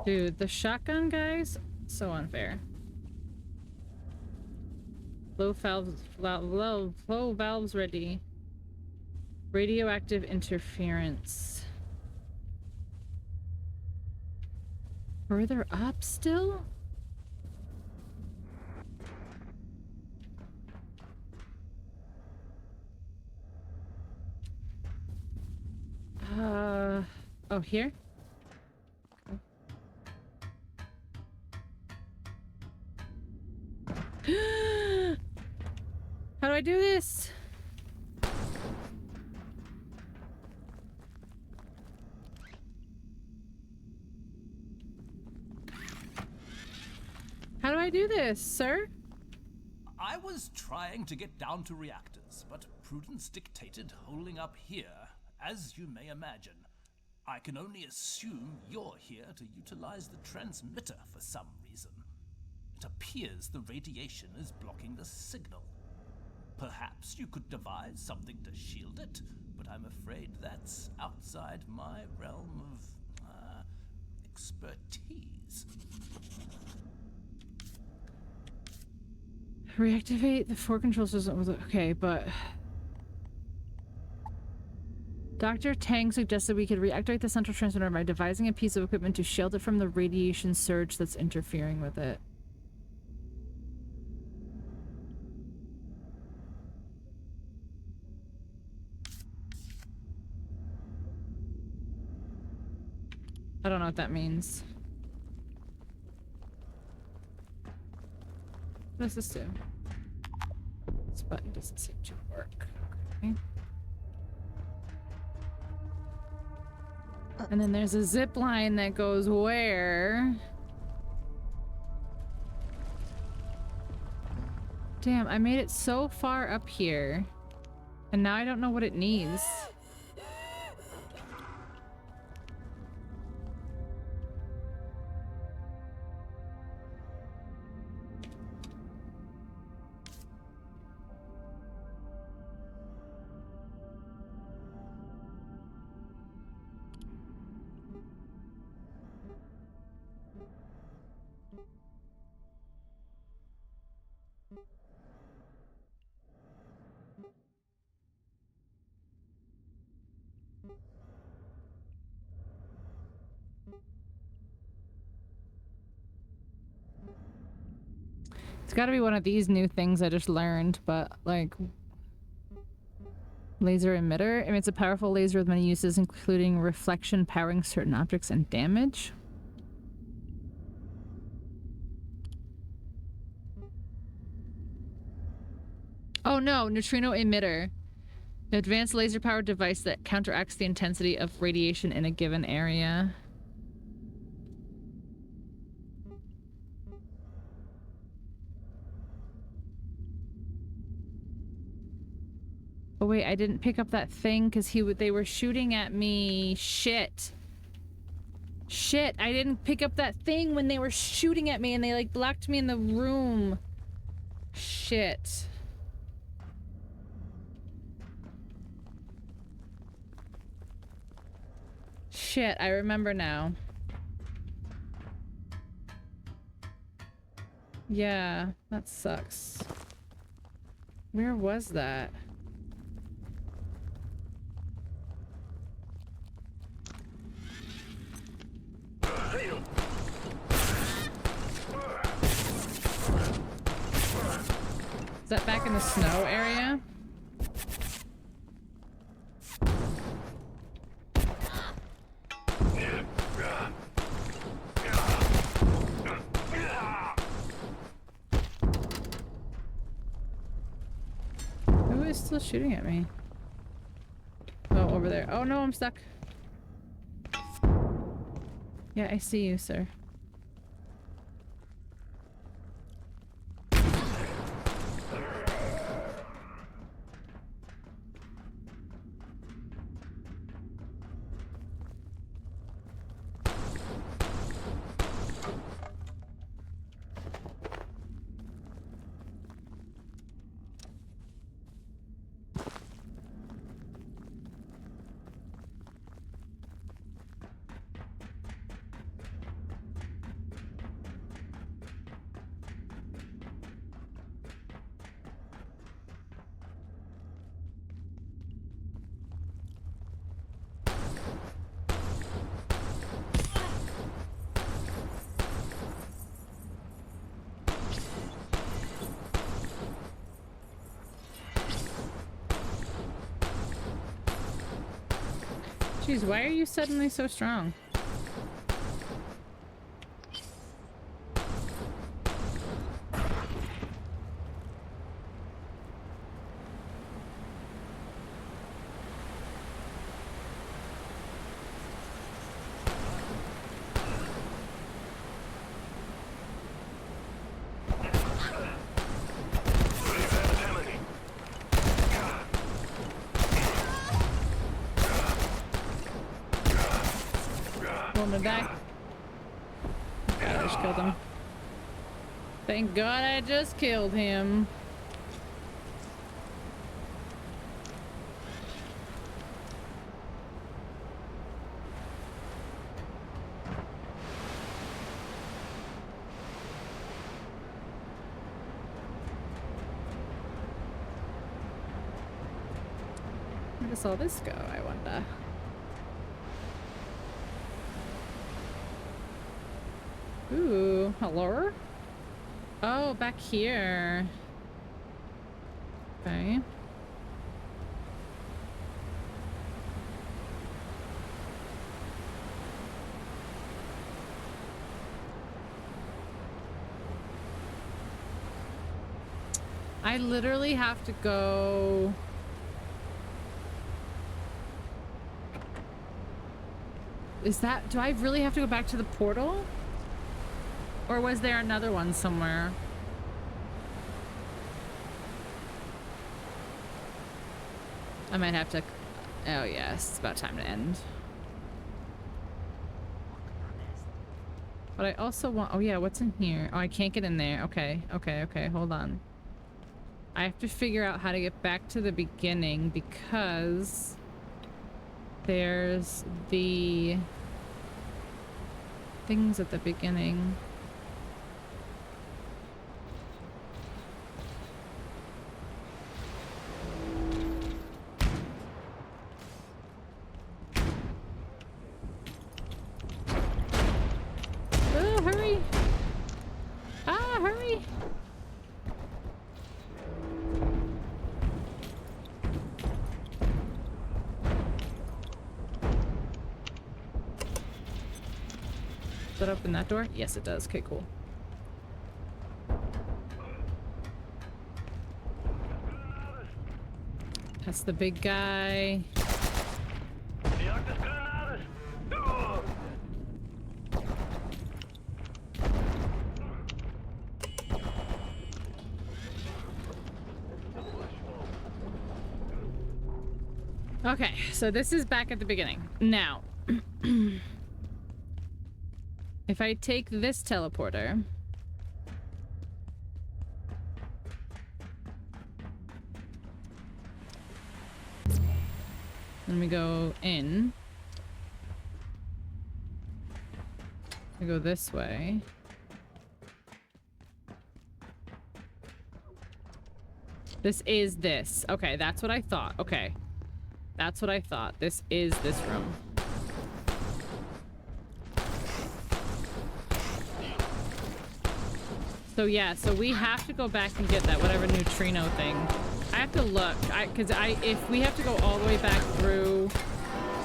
Speaker 1: Dude, the shotgun guys, so unfair. Flow valves ready. Radioactive interference. Further up still? Oh, here? How do I do this? How do I do this, sir?
Speaker 13: I was trying to get down to reactors, but prudence dictated holding up here, as you may imagine. I can only assume you're here to utilize the transmitter for some reason. It appears the radiation is blocking the signal. Perhaps you could devise something to shield it, but I'm afraid that's outside my realm of expertise.
Speaker 1: Reactivate the 4 control system with okay, but Dr. Tang suggested we could reactivate the central transmitter by devising a piece of equipment to shield it from the radiation surge that's interfering with it. I don't know what that means. What does this do? This button doesn't seem to work. Okay. And then there's a zip line that goes where? Damn, I made it so far up here. And now I don't know what it needs. It's gotta be one of these new things I just learned, but like... Laser emitter? I mean, it's a powerful laser with many uses, including reflection, powering certain objects, and damage. Oh no, neutrino emitter. An advanced laser-powered device that counteracts the intensity of radiation in a given area. Oh wait, I didn't pick up that thing because they were shooting at me. Shit. Shit, I didn't pick up that thing when they were shooting at me and they like blocked me in the room. Shit. Shit, I remember now. Yeah, that sucks. Where was that? Is that back in the snow area? Who is still shooting at me? Oh, over there. Oh no, I'm stuck. Yeah, I see you, sir. Jeez, why are you suddenly so strong? Die. God, I just killed him. Thank God I just killed him. Where does all this go, I wonder? Ooh, hello? Oh, back here. Okay. I literally have to go... Is that... Do I really have to go back to the portal? Or was there another one somewhere? I might have to... Oh yes, it's about time to end. But I also want... Oh yeah, what's in here? Oh, I can't get in there. Okay, hold on. I have to figure out how to get back to the beginning because... There's the... things at the beginning. that open that door? Yes, it does. Okay, cool. That's the big guy. Okay, so this is back at the beginning. Now, if I take this teleporter, then we go in. We go this way. This is this. Okay, that's what I thought. Okay. That's what I thought. This is this room. So yeah, so we have to go back and get that whatever neutrino thing. I have to look, because if we have to go all the way back through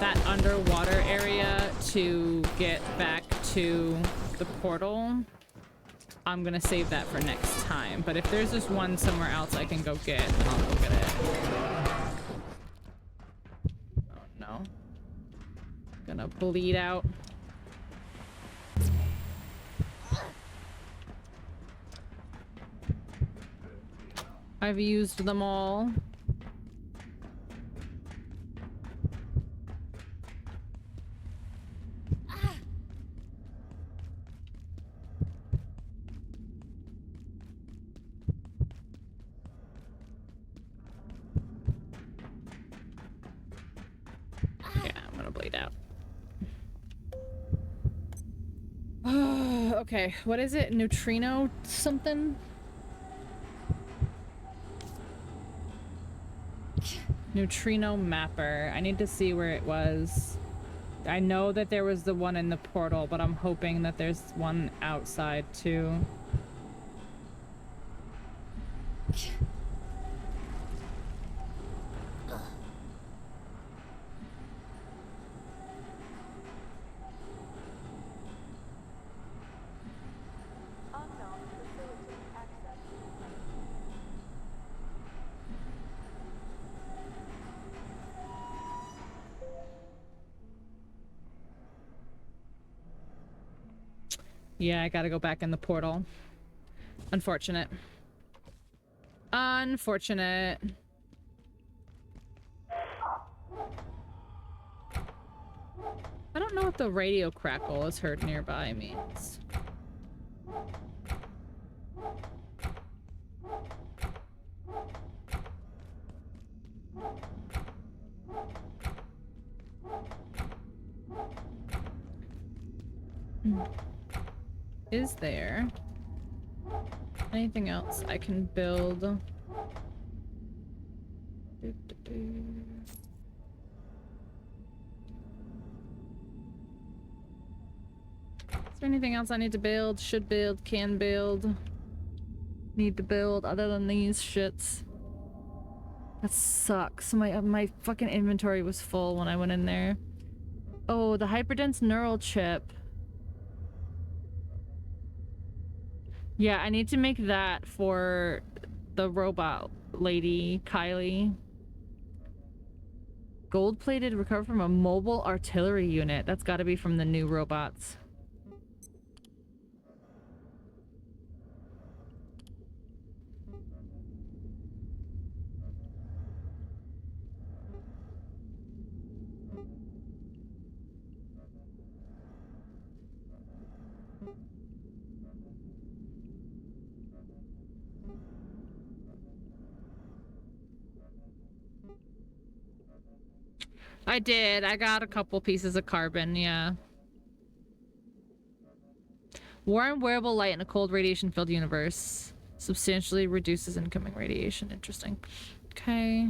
Speaker 1: that underwater area to get back to the portal, I'm gonna save that for next time. But if there's just one somewhere else I can go get, then I'll go get it. Oh no. Gonna bleed out. I've used them all. Yeah, I'm gonna bleed out. Okay, what is it? Neutrino something? Neutrino mapper. I need to see where it was. I know that there was the one in the portal, but I'm hoping that there's one outside too. Yeah, I gotta go back in the portal. Unfortunate. Unfortunate. I don't know what the radio crackle is heard nearby means. Is there anything else I can build? Is there anything else I need to build? Should build, can build, need to build other than these shits? That sucks. My fucking inventory was full when I went in there. Oh, the hyperdense neural chip. Yeah, I need to make that for the robot lady, Kylie. Gold-plated, recover from a mobile artillery unit. That's gotta be from the new robots. I did. I got a couple pieces of carbon, yeah. Warm wearable light in a cold radiation-filled universe. Substantially reduces incoming radiation. Interesting. Okay.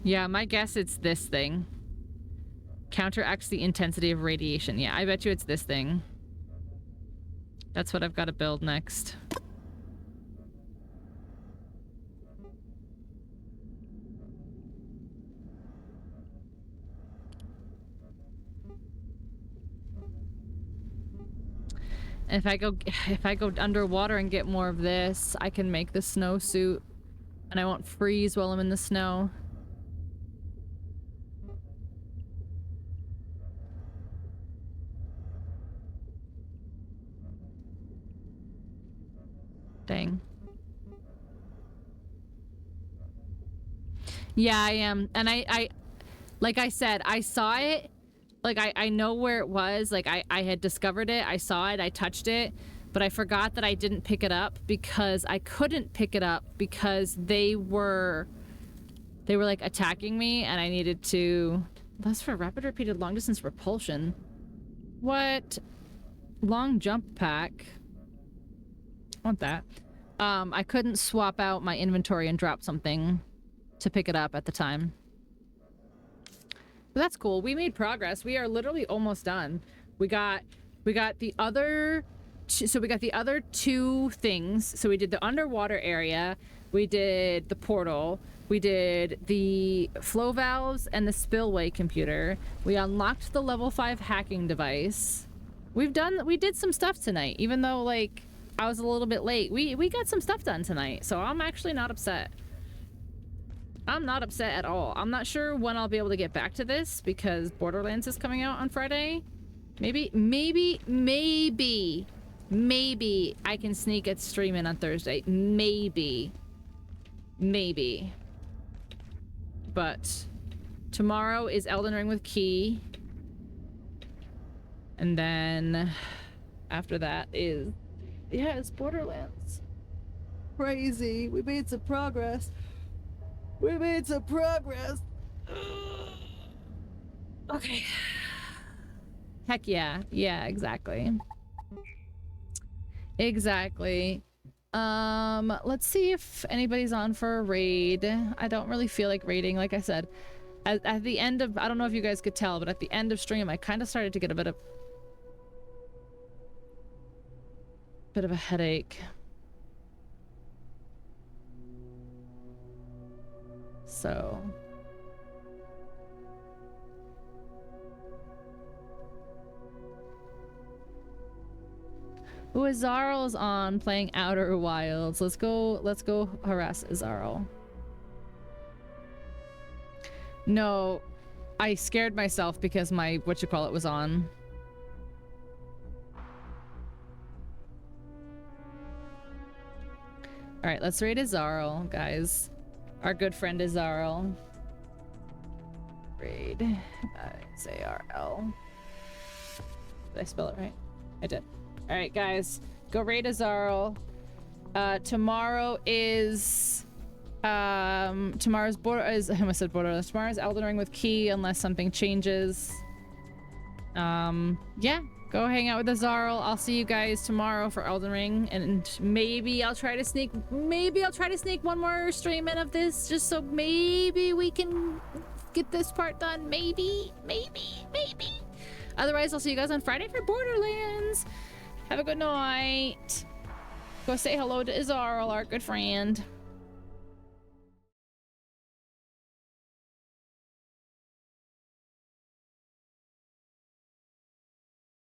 Speaker 1: Yeah, my guess it's this thing. Counteracts the intensity of radiation. Yeah, I bet you it's this thing. That's what I've got to build next. If I go underwater and get more of this, I can make the snowsuit and I won't freeze while I'm in the snow. Dang. Yeah, I am. And I like I said, I saw it. Like, I know where it was. Like, I had discovered it. I saw it. I touched it. But I forgot that I didn't pick it up because I couldn't pick it up because they were like, attacking me and I needed to... That's for rapid repeated long distance repulsion. What? Long jump pack. I want that. I couldn't swap out my inventory and drop something to pick it up at the time. But that's cool. We made progress. We are literally almost done. We got the other... So we got the other two things. So we did the underwater area. We did the portal. We did the flow valves and the spillway computer. We unlocked the level 5 hacking device. We did some stuff tonight, even though, like, I was a little bit late. We got some stuff done tonight, so I'm actually not upset. I'm not upset at all. I'm not sure when I'll be able to get back to this because Borderlands is coming out on Friday. Maybe I can sneak a stream in on Thursday. Maybe. But tomorrow is Elden Ring with Key. And then after that is... Yeah, it's Borderlands. Crazy. We made some progress. Okay. Heck yeah. Yeah, exactly. Let's see if anybody's on for a raid. I don't really feel like raiding, like I said. At the end of... I don't know if you guys could tell, but at the end of stream, I kind of started to get a bit of a headache. So... Ooh, Azarl's on playing Outer Wilds. Let's go harass Azarl. No, I scared myself because my whatchamacallit was on. Alright, let's raid Azarl, guys. Our good friend Azarl. Raid. Azarl. Did I spell it right? I did. Alright, guys. Go raid Azarl. Tomorrow is... tomorrow's I almost said Borderlands. Tomorrow's Elden Ring with Key, unless something changes. Yeah. Go hang out with Azarl. I'll see you guys tomorrow for Elden Ring, and maybe I'll try to sneak one more stream in of this, just so maybe we can get this part done. Maybe. Otherwise, I'll see you guys on Friday for Borderlands. Have a good night. Go say hello to Azarl, our good friend.